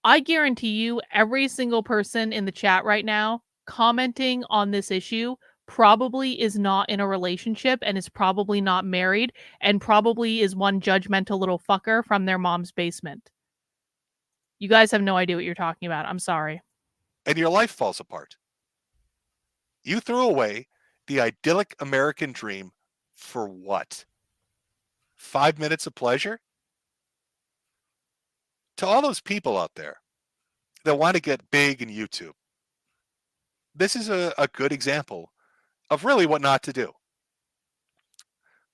I guarantee you every single person in the chat right now commenting on this issue probably is not in a relationship and is probably not married and probably is one judgmental little fucker from their mom's basement. You guys have no idea what you're talking about. I'm sorry. And your life falls apart. You threw away the idyllic American dream for what? 5 minutes of pleasure? To all those people out there that want to get big in YouTube, this is a good example of really what not to do.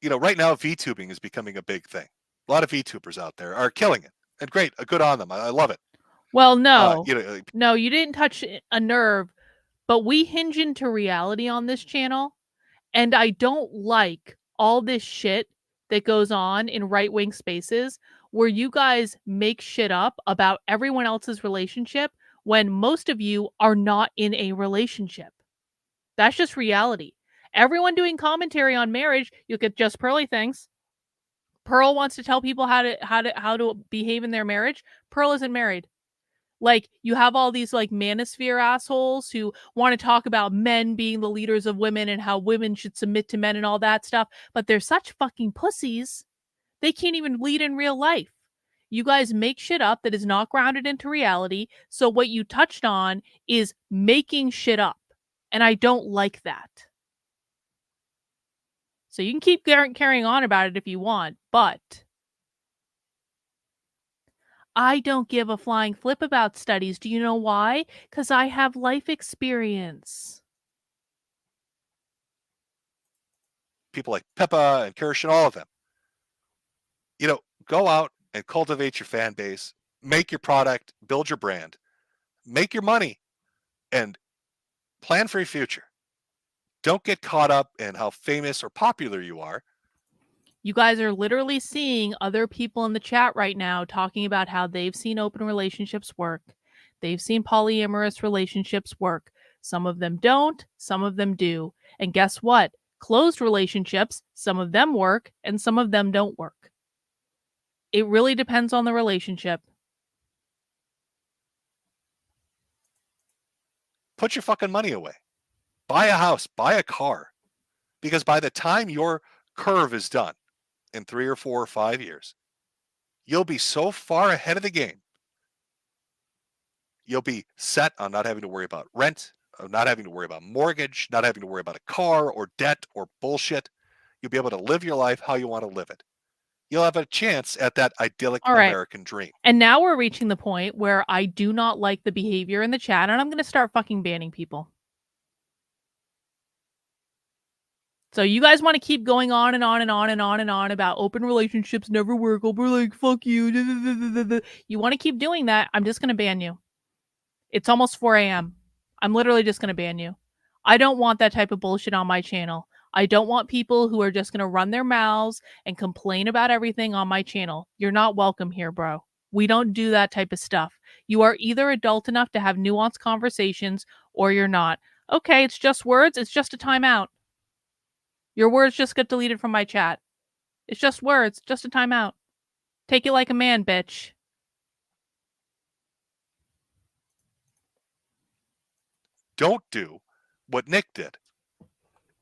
you know, right now VTubing is becoming a big thing. A lot of VTubers out there are killing it, and great, good on them. I love it. Well, no, You know, no, you didn't touch a nerve, but we hinge into reality on this channel, and I don't like all this shit that goes on in right-wing spaces where you guys make shit up about everyone else's relationship when most of you are not in a relationship. That's just reality. Everyone doing commentary on marriage, you get just Pearly things. Pearl wants to tell people how to behave in their marriage. Pearl isn't married. Like, you have all these like manosphere assholes who want to talk about men being the leaders of women and how women should submit to men and all that stuff, but they're such fucking pussies. They can't even lead in real life. You guys make shit up that is not grounded into reality. So what you touched on is making shit up. And I don't like that. So you can keep carrying on about it if you want, but I don't give a flying flip about studies. Do you know why? Because I have life experience. people like Pippa and Kirsch and all of them. You know, go out and cultivate your fan base, make your product, build your brand, make your money, and plan for your future. Don't get caught up in how famous or popular you are. You guys are literally seeing other people in the chat right now talking about how they've seen open relationships work. They've seen polyamorous relationships work. Some of them don't, some of them do. And guess what? Closed relationships, some of them work and some of them don't work. It really depends on the relationship. Put your fucking money away. Buy a house, buy a car. Because by the time your curve is done in 3 or 4 or 5 years, you'll be so far ahead of the game. You'll be set on not having to worry about rent, not having to worry about mortgage, not having to worry about a car or debt or bullshit. You'll be able to live your life how you want to live it. You'll have a chance at that idyllic All right. American dream. And now we're reaching the point where I do not like the behavior in the chat, and I'm going to start fucking banning people. So you guys want to keep going on and on and on and on and on about open relationships never work. We're like, fuck you. You want to keep doing that, I'm just going to ban you. It's almost 4 a.m. I'm literally just going to ban you. I don't want that type of bullshit on my channel. I don't want people who are just going to run their mouths and complain about everything on my channel. You're not welcome here, bro. We don't do that type of stuff. You are either adult enough to have nuanced conversations or you're not. Okay, it's just words. It's just a timeout. Your words just get deleted from my chat. It's just words, just a timeout. Take it like a man, bitch. Don't do what Nick did.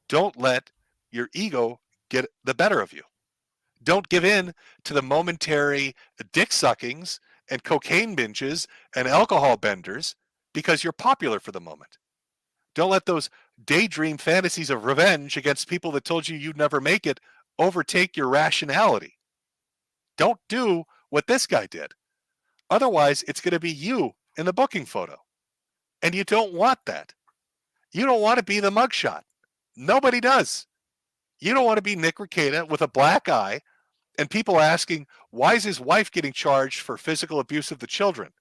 Don't let your ego get the better of you. Don't give in to the momentary dick suckings and cocaine binges and alcohol benders because you're popular for the moment. Don't let those daydream fantasies of revenge against people that told you you'd never make it overtake your rationality. Don't do what this guy did. Otherwise, it's going to be you in the booking photo. And you don't want that. You don't want to be the mugshot. Nobody does. You don't want to be Nick Rekieta with a black eye and people asking, why is his wife getting charged for physical abuse of the children?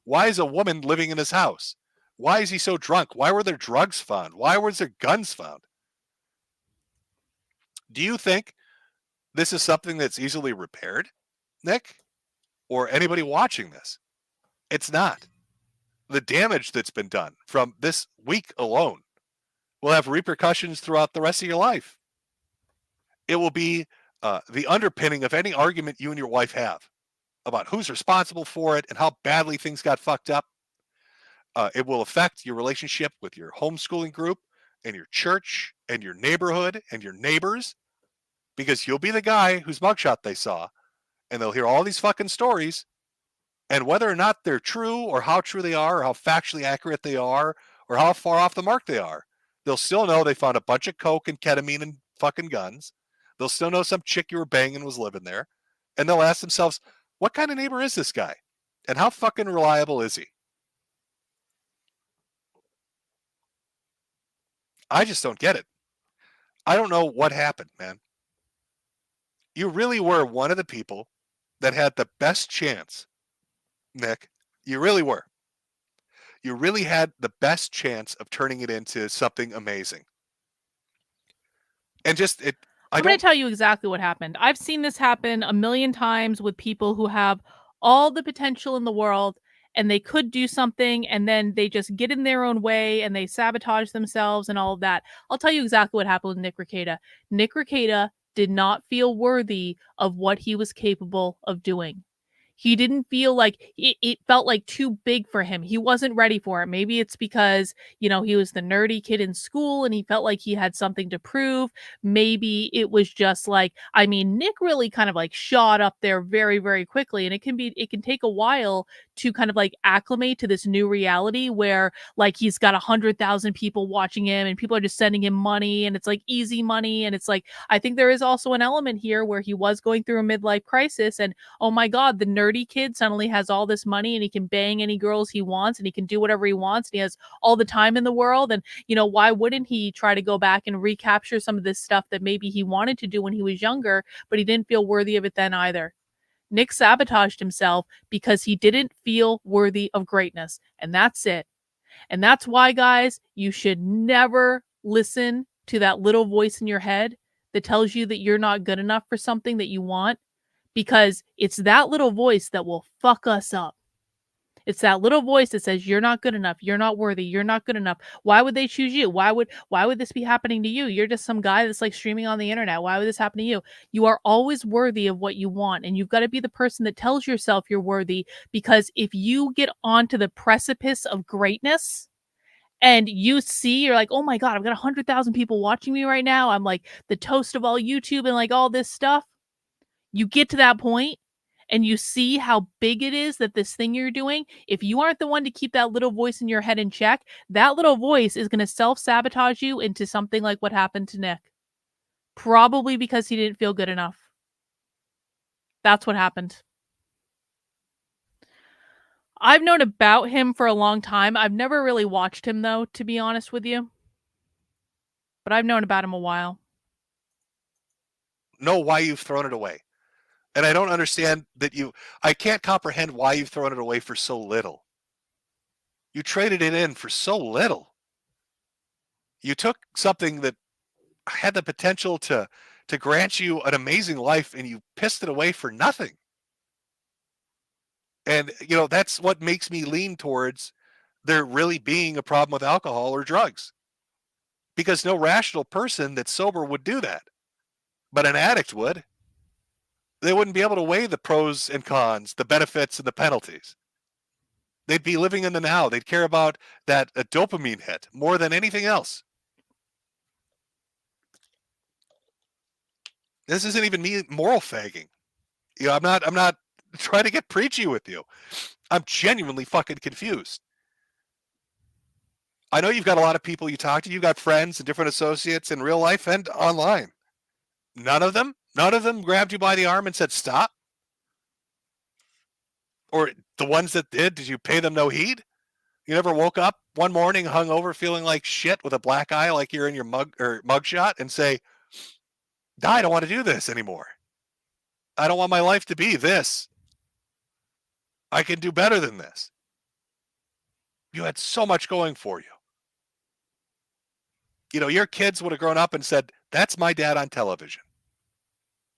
Why is a woman living in his house? Why is he so drunk? Why were there drugs found? Why was there guns found? Do you think this is something that's easily repaired, Nick? Or anybody watching this? It's not. The damage that's been done from this week alone will have repercussions throughout the rest of your life. It will be the underpinning of any argument you and your wife have about who's responsible for it and how badly things got fucked up. It will affect your relationship with your homeschooling group and your church and your neighborhood and your neighbors, because you'll be the guy whose mugshot they saw, and they'll hear all these fucking stories, and whether or not they're true or how true they are or how factually accurate they are or how far off the mark they are, they'll still know they found a bunch of coke and ketamine and fucking guns. They'll still know some chick you were banging was living there, and they'll ask themselves, what kind of neighbor is this guy? And how fucking reliable is he? I just don't get it. I don't know what happened, man. You really were one of the people that had the best chance, Nick. You really were. You really had the best chance of turning it into something amazing. And just it. I'm going to tell you exactly what happened. I've seen this happen a million times with people who have all the potential in the world and they could do something and then they just get in their own way and they sabotage themselves and all of that. I'll tell you exactly what happened with Nick Rekieta. Nick Rekieta did not feel worthy of what he was capable of doing. He didn't feel like it felt like too big for him. He wasn't ready for it. Maybe it's because, you know, he was the nerdy kid in school and he felt like he had something to prove. Maybe it was just like, I mean, Nick really kind of like shot up there very, very quickly. And it can take a while to kind of like acclimate to this new reality where like he's got 100,000 people watching him and people are just sending him money and it's like easy money. And it's like, I think there is also an element here where he was going through a midlife crisis and, oh my God, the nerdy kid suddenly has all this money and he can bang any girls he wants and he can do whatever he wants and he has all the time in the world. And, you know, why wouldn't he try to go back and recapture some of this stuff that maybe he wanted to do when he was younger, but he didn't feel worthy of it then either? Nick sabotaged himself because he didn't feel worthy of greatness. And that's it. And that's why, guys, you should never listen to that little voice in your head that tells you that you're not good enough for something that you want, because it's that little voice that will fuck us up. It's that little voice that says you're not good enough, you're not worthy, you're not good enough. Why would they choose you? Why would this be happening to you? You're just some guy that's like streaming on the internet. Why would this happen to you? You are always worthy of what you want, and you've got to be the person that tells yourself you're worthy, because if you get onto the precipice of greatness and you see, you're like, oh my God, I've got 100,000 people watching me right now. I'm like the toast of all YouTube and like all this stuff. You get to that point and you see how big it is that this thing you're doing, if you aren't the one to keep that little voice in your head in check, that little voice is going to self-sabotage you into something like what happened to Nick. Probably because he didn't feel good enough. That's what happened. I've known about him for a long time. I've never really watched him, though, to be honest with you. But I've known about him a while. Know why you've thrown it away. And I don't understand that I can't comprehend why you've thrown it away for so little. You traded it in for so little. You took something that had the potential to grant you an amazing life and you pissed it away for nothing. And, you know, that's what makes me lean towards there really being a problem with alcohol or drugs. Because no rational person that's sober would do that. But an addict would. They wouldn't be able to weigh the pros and cons, the benefits and the penalties. They'd be living in the now. They'd care about a dopamine hit more than anything else. This isn't even me moral fagging. You know, I'm not trying to get preachy with you. I'm genuinely fucking confused. I know you've got a lot of people you talk to. You've got friends and different associates in real life and online. None of them grabbed you by the arm and said, stop? Or the ones that did you pay them no heed? You never woke up one morning hungover feeling like shit with a black eye like you're in your mugshot and say, I don't want to do this anymore. I don't want my life to be this. I can do better than this. You had so much going for you. You know, your kids would have grown up and said, that's my dad on television.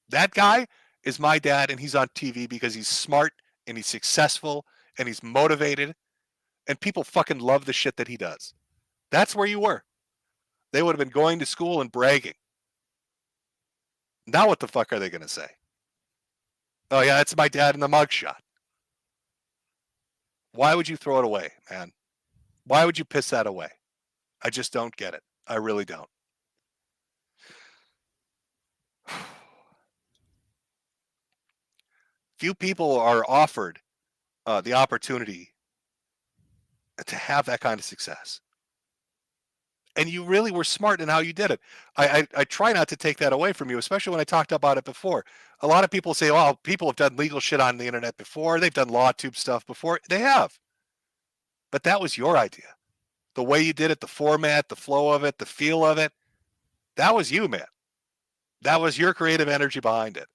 That guy is my dad, and he's on TV because he's smart and he's successful and he's motivated, and people fucking love the shit that he does. That's where you were. They would have been going to school and bragging. Now what the fuck are they going to say? Oh yeah, that's my dad in the mugshot. Why would you throw it away, man? Why would you piss that away? I just don't get it. I really don't. Few people are offered the opportunity to have that kind of success. And you really were smart in how you did it. I try not to take that away from you, especially when I talked about it before. A lot of people say, well, people have done legal shit on the internet before. They've done law tube stuff before. They have. But that was your idea. The way you did it, the format, the flow of it, the feel of it. That was you, man. That was your creative energy behind it.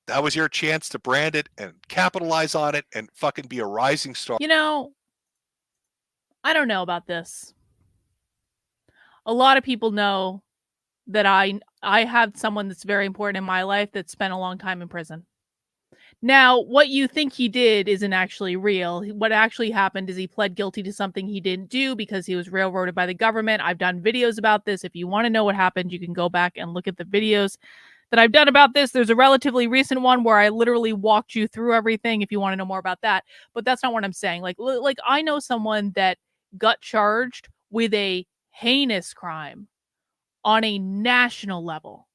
That was your chance to brand it and capitalize on it and fucking be a rising star. You know, I don't know about this. A lot of people know that I have someone that's very important in my life that spent a long time in prison. Now, what you think he did isn't actually real. What actually happened is he pled guilty to something he didn't do because he was railroaded by the government. I've done videos about this. If you want to know what happened, you can go back and look at the videos that I've done about this. There's a relatively recent one where I literally walked you through everything if you want to know more about that. But that's not what I'm saying. Like I know someone that got charged with a heinous crime on a national level.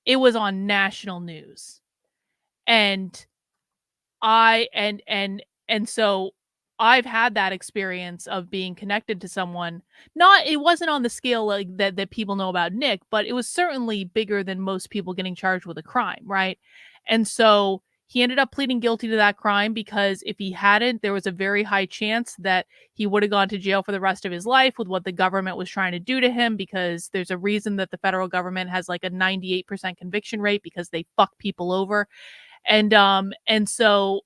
It was on national news. And so I've had that experience of being connected to someone. It wasn't on the scale like that people know about Nick, but it was certainly bigger than most people getting charged with a crime, right? And so he ended up pleading guilty to that crime because if he hadn't, there was a very high chance that he would have gone to jail for the rest of his life with what the government was trying to do to him, because there's a reason that the federal government has like a 98% conviction rate because they fuck people over. And so,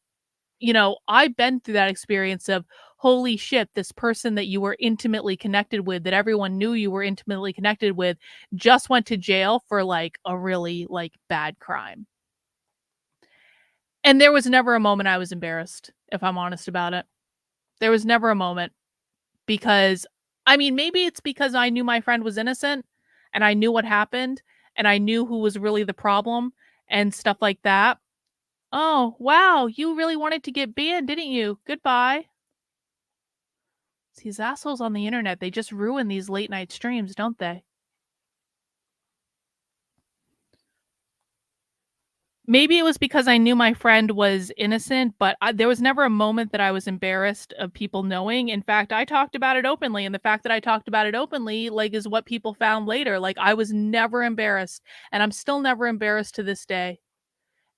you know, I've been through that experience of, holy shit, this person that you were intimately connected with, that everyone knew you were intimately connected with, just went to jail for like a really like bad crime. And there was never a moment I was embarrassed, if I'm honest about it. There was never a moment, because, I mean, maybe it's because I knew my friend was innocent and I knew what happened and I knew who was really the problem and stuff like that. Oh, wow, you really wanted to get banned, didn't you? Goodbye. These assholes on the internet, they just ruin these late night streams, don't they? Maybe it was because I knew my friend was innocent, but there was never a moment that I was embarrassed of people knowing. In fact, I talked about it openly, and the fact that I talked about it openly, like, is what people found later. Like, I was never embarrassed, and I'm still never embarrassed to this day.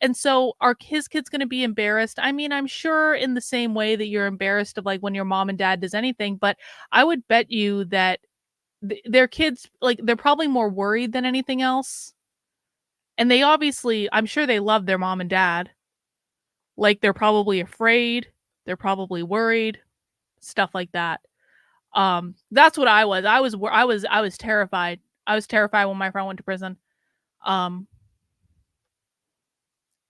And so are his kids going to be embarrassed? I mean, I'm sure in the same way that you're embarrassed of like when your mom and dad does anything, but I would bet you that their kids, like, they're probably more worried than anything else. And they obviously, I'm sure they love their mom and dad. Like, they're probably afraid. They're probably worried, stuff like that. That's what I was. I was terrified. I was terrified when my friend went to prison.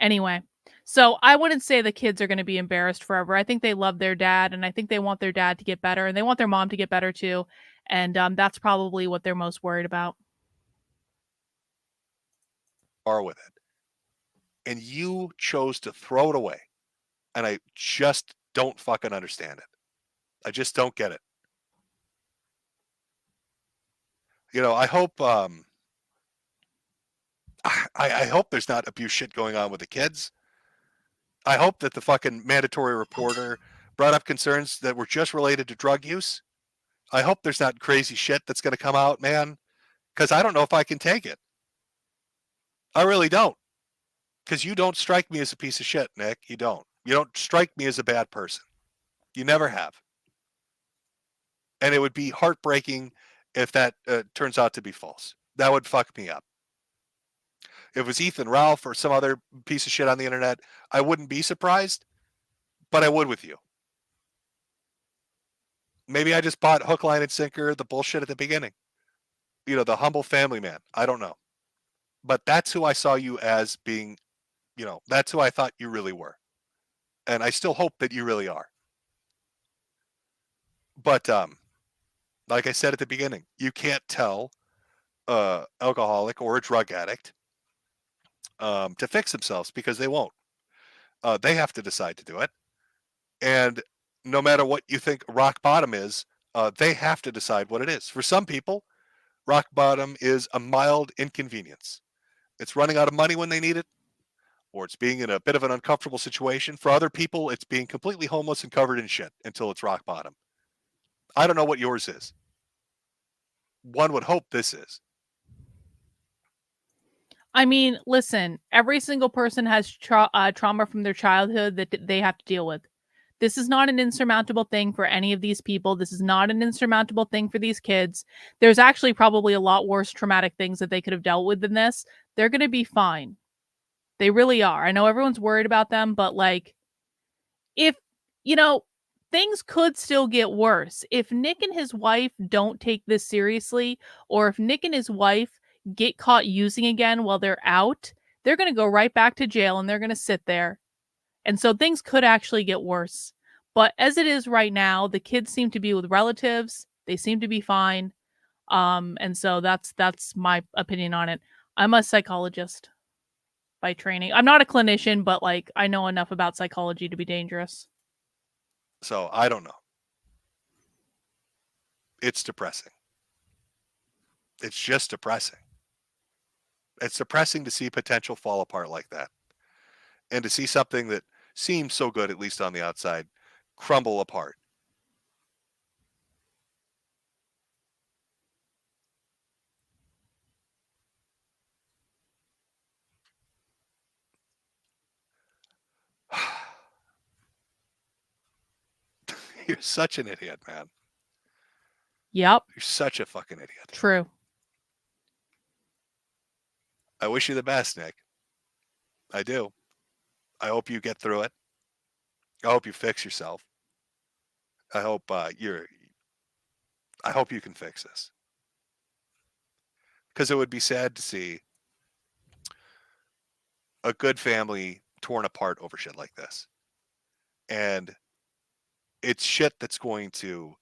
Anyway, so I wouldn't say the kids are going to be embarrassed forever. I think they love their dad, and I think they want their dad to get better, and they want their mom to get better too. And that's probably what they're most worried about. With it, and you chose to throw it away, and I just don't fucking understand it. I just don't get it. You know, I hope I hope there's not abuse shit going on with the kids. I hope that the fucking mandatory reporter brought up concerns that were just related to drug use. I hope there's not crazy shit that's going to come out, man, because I don't know if I can take it. I really don't. Because you don't strike me as a piece of shit, Nick. You don't. You don't strike me as a bad person. You never have. And it would be heartbreaking if that turns out to be false. That would fuck me up. If it was Ethan Ralph or some other piece of shit on the internet, I wouldn't be surprised, but I would with you. Maybe I just bought hook, line, and sinker, the bullshit at the beginning. You know, the humble family man. I don't know. But that's who I saw you as being, you know, that's who I thought you really were. And I still hope that you really are. But like I said at the beginning, you can't tell an alcoholic or a drug addict to fix themselves, because they won't. They have to decide to do it. And no matter what you think rock bottom is, they have to decide what it is. For some people, rock bottom is a mild inconvenience. It's running out of money when they need it, or it's being in a bit of an uncomfortable situation. For other people, it's being completely homeless and covered in shit until it's rock bottom. I don't know what yours is. One would hope this is. I mean, listen, every single person has trauma from their childhood that they have to deal with. This is not an insurmountable thing for any of these people. This is not an insurmountable thing for these kids. There's actually probably a lot worse traumatic things that they could have dealt with than this. They're going to be fine. They really are. I know everyone's worried about them, but like, if, you know, things could still get worse. If Nick and his wife don't take this seriously, or if Nick and his wife get caught using again while they're out, they're going to go right back to jail and they're going to sit there. And so things could actually get worse. But as it is right now, the kids seem to be with relatives. They seem to be fine. And so that's my opinion on it. I'm a psychologist by training. I'm not a clinician, but like I know enough about psychology to be dangerous. So I don't know. It's depressing. It's just depressing. It's depressing to see potential fall apart like that. And to see something that seems so good, at least on the outside, crumble apart. You're such an idiot, man. Yep. You're such a fucking idiot. True. I wish you the best, Nick. I do. I hope you get through it. I hope you fix yourself. I hope I hope you can fix this. Because it would be sad to see a good family torn apart over shit like this. And it's shit that's going to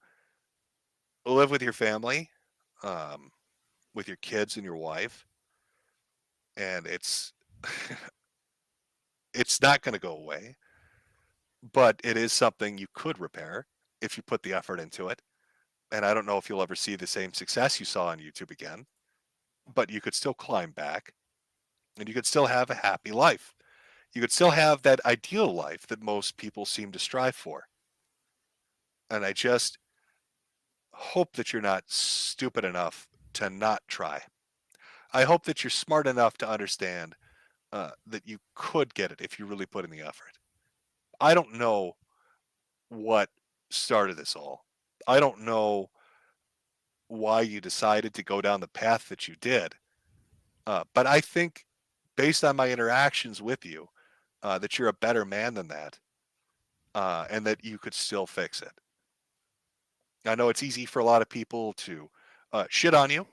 live with your family, with your kids and your wife. And it's it's not going to go away. But it is something you could repair if you put the effort into it. And I don't know if you'll ever see the same success you saw on YouTube again, but you could still climb back and you could still have a happy life. You could still have that ideal life that most people seem to strive for. And I just hope that you're not stupid enough to not try. I hope that you're smart enough to understand that you could get it if you really put in the effort. I don't know what started this all. I don't know why you decided to go down the path that you did. But I think based on my interactions with you, that you're a better man than that. And that you could still fix it. I know it's easy for a lot of people to shit on you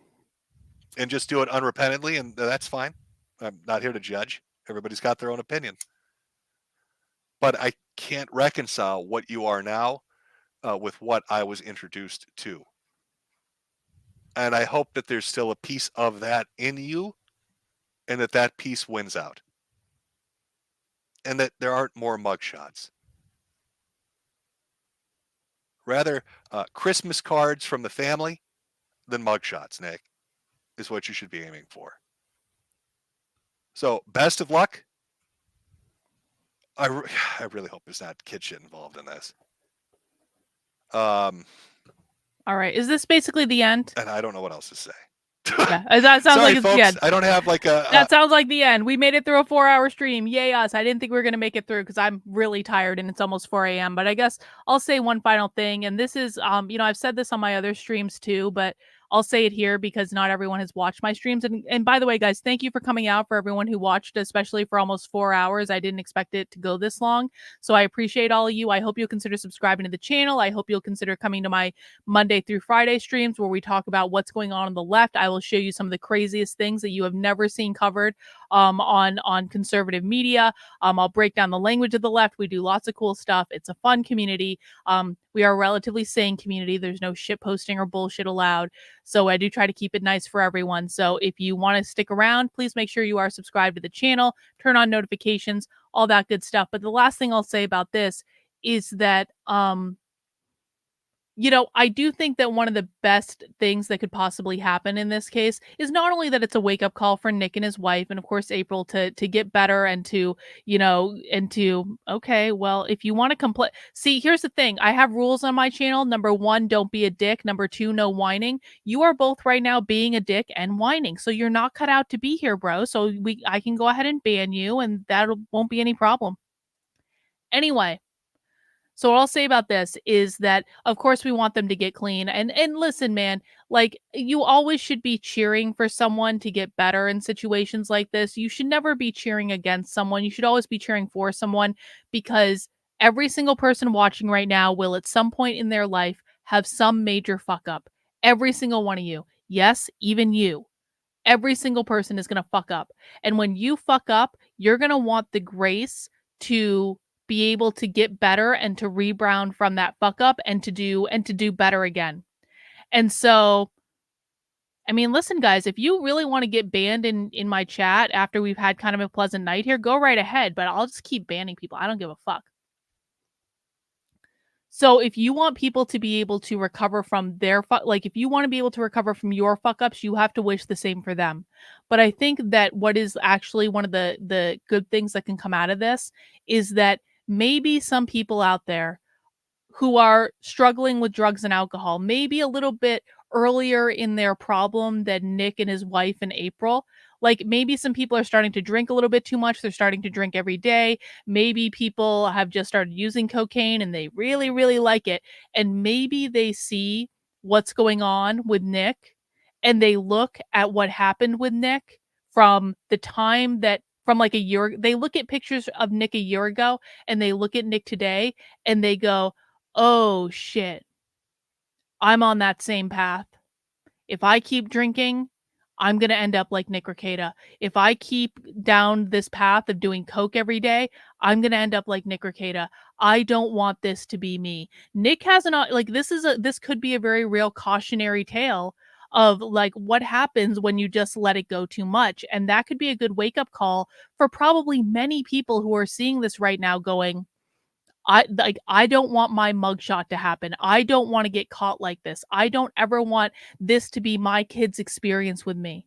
and just do it unrepentantly, and that's fine. I'm not here to judge. Everybody's got their own opinion. But I can't reconcile what you are now with what I was introduced to. And I hope that there's still a piece of that in you and that that piece wins out. And that there aren't more mugshots. Rather, Christmas cards from the family than mugshots, Nick, is what you should be aiming for. So, best of luck. I really hope there's not kid shit involved in this. All right. Is this basically the end? And I don't know what else to say. Yeah, that sounds Sorry, like it's folks, the end. I don't have like a. That sounds like the end. We made it through a 4-hour stream. Yay us. I didn't think we were going to make it through because I'm really tired and it's almost 4 a.m. But I guess I'll say one final thing. And this is, I've said this on my other streams too, but I'll say it here because not everyone has watched my streams. And by the way, guys, thank you for coming out, for everyone who watched, especially for almost 4 hours. I didn't expect it to go this long. So I appreciate all of you. I hope you'll consider subscribing to the channel. I hope you'll consider coming to my Monday through Friday streams where we talk about what's going on the left. I will show you some of the craziest things that you have never seen covered on conservative media. I'll break down the language of the left. We do lots of cool stuff. It's a fun community. We are a relatively sane community. There's no shit posting or bullshit allowed. So I do try to keep it nice for everyone. So if you want to stick around, please make sure you are subscribed to the channel, turn on notifications, all that good stuff. But the last thing I'll say about this is that, I do think that one of the best things that could possibly happen in this case is not only that it's a wake-up call for Nick and his wife, and of course April to get better and to, okay, well, if you want to complain, see, here's the thing. I have rules on my channel. Number 1, don't be a dick. Number 2, no whining. You are both right now being a dick and whining, so you're not cut out to be here, bro. So I can go ahead and ban you, and that won't be any problem. Anyway. So what I'll say about this is that, of course, we want them to get clean. And listen, man, like, you always should be cheering for someone to get better in situations like this. You should never be cheering against someone. You should always be cheering for someone, because every single person watching right now will at some point in their life have some major fuck up. Every single one of you. Yes, even you. Every single person is going to fuck up. And when you fuck up, you're going to want the grace to be able to get better and to rebound from that fuck up and to do better again. And so, I mean, listen, guys, if you really want to get banned in my chat after we've had kind of a pleasant night here, go right ahead, but I'll just keep banning people. I don't give a fuck. So if you want people to be able to recover from their if you want to be able to recover from your fuck ups, you have to wish the same for them. But I think that what is actually one of the good things that can come out of this is that maybe some people out there who are struggling with drugs and alcohol, maybe a little bit earlier in their problem than Nick and his wife in April. Like, maybe some people are starting to drink a little bit too much. They're starting to drink every day. Maybe people have just started using cocaine and they really, really like it. And maybe they see what's going on with Nick and they look at what happened with Nick from the time that, from like a year, they look at pictures of Nick a year ago and they look at Nick today and they go, oh shit, I'm on that same path. If I keep drinking, I'm going to end up like Nick Rekieta. If I keep down this path of doing coke every day, I'm going to end up like Nick Rekieta. I don't want this to be me. Nick has this could be a very real cautionary tale of like what happens when you just let it go too much. And that could be a good wake up call for probably many people who are seeing this right now going, I don't want my mugshot to happen. I don't want to get caught like this. I don't ever want this to be my kid's experience with me.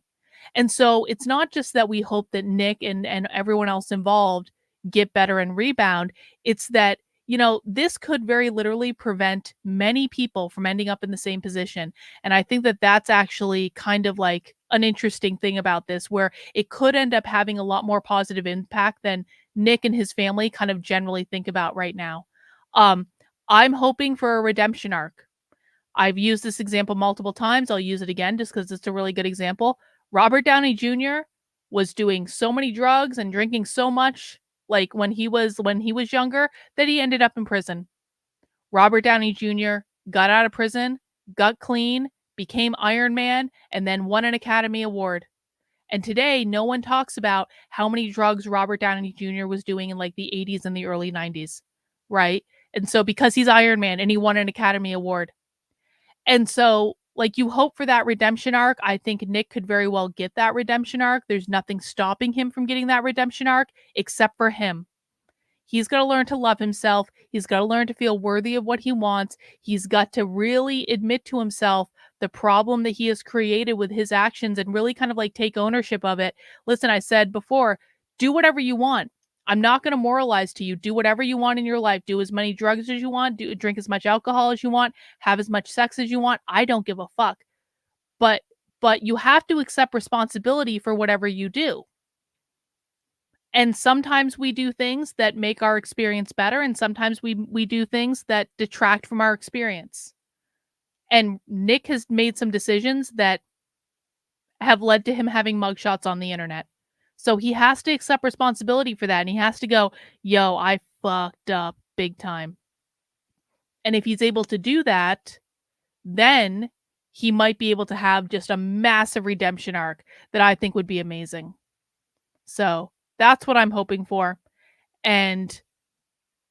And so it's not just that we hope that Nick and everyone else involved get better and rebound. It's that, you know, this could very literally prevent many people from ending up in the same position. And I think that that's actually kind of like an interesting thing about this, where it could end up having a lot more positive impact than Nick and his family kind of generally think about right now. I'm hoping for a redemption arc. I've used this example multiple times. I'll use it again just because it's a really good example. Robert Downey Jr. was doing so many drugs and drinking so much, like when he was younger, that he ended up in prison. Robert Downey Jr. got out of prison, got clean, became Iron Man, and then won an Academy Award. And today, no one talks about how many drugs Robert Downey Jr. was doing in like the 80s and the early 90s, right? And so because he's Iron Man and he won an Academy Award. And so, like, you hope for that redemption arc. I think Nick could very well get that redemption arc. There's nothing stopping him from getting that redemption arc except for him. He's got to learn to love himself. He's got to learn to feel worthy of what he wants. He's got to really admit to himself the problem that he has created with his actions and really kind of like take ownership of it. Listen, I said before, do whatever you want. I'm not going to moralize to you. Do whatever you want in your life. Do as many drugs as you want. Drink as much alcohol as you want. Have as much sex as you want. I don't give a fuck. But you have to accept responsibility for whatever you do. And sometimes we do things that make our experience better, and sometimes we do things that detract from our experience. And Nick has made some decisions that have led to him having mugshots on the internet. So he has to accept responsibility for that, and he has to go, yo, I fucked up big time. And if he's able to do that, then he might be able to have just a massive redemption arc that I think would be amazing. So that's what I'm hoping for. And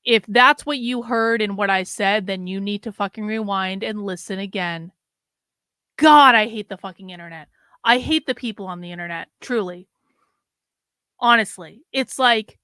if that's what you heard in what I said, then you need to fucking rewind and listen again. God, I hate the fucking internet. I hate the people on the internet, truly. Honestly, it's like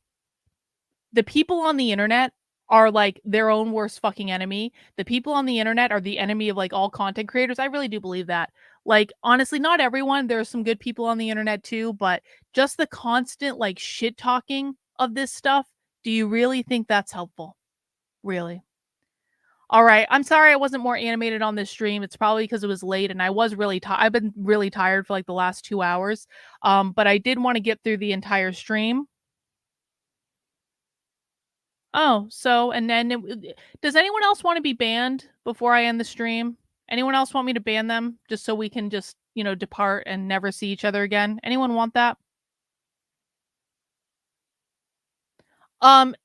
the people on the internet are like their own worst fucking enemy. The people on the internet are the enemy of like all content creators. I really do believe that. Like, honestly, not everyone. There are some good people on the internet too, but just the constant like shit talking of this stuff. Do you really think that's helpful? Really? All right. I'm sorry I wasn't more animated on this stream. It's probably because it was late and I was really tired. I've been really tired for like the last 2 hours. But I did want to get through the entire stream. Oh, so, and then does anyone else want to be banned before I end the stream? Anyone else want me to ban them just so we can just, depart and never see each other again? Anyone want that?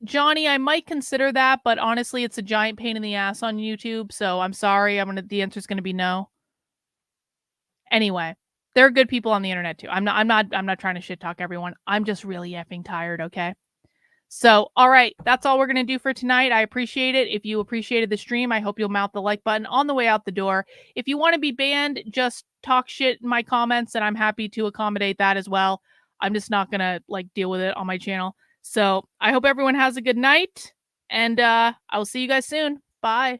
Johnny, I might consider that, but honestly, it's a giant pain in the ass on YouTube, so I'm sorry. The answer's gonna be no. Anyway, there are good people on the internet too. I'm not trying to shit talk everyone. I'm just really effing tired, okay? So, all right, that's all we're going to do for tonight. I appreciate it. If you appreciated the stream, I hope you'll mount the like button on the way out the door. If you want to be banned, just talk shit in my comments, and I'm happy to accommodate that as well. I'm just not going to deal with it on my channel. So I hope everyone has a good night, and I will see you guys soon. Bye.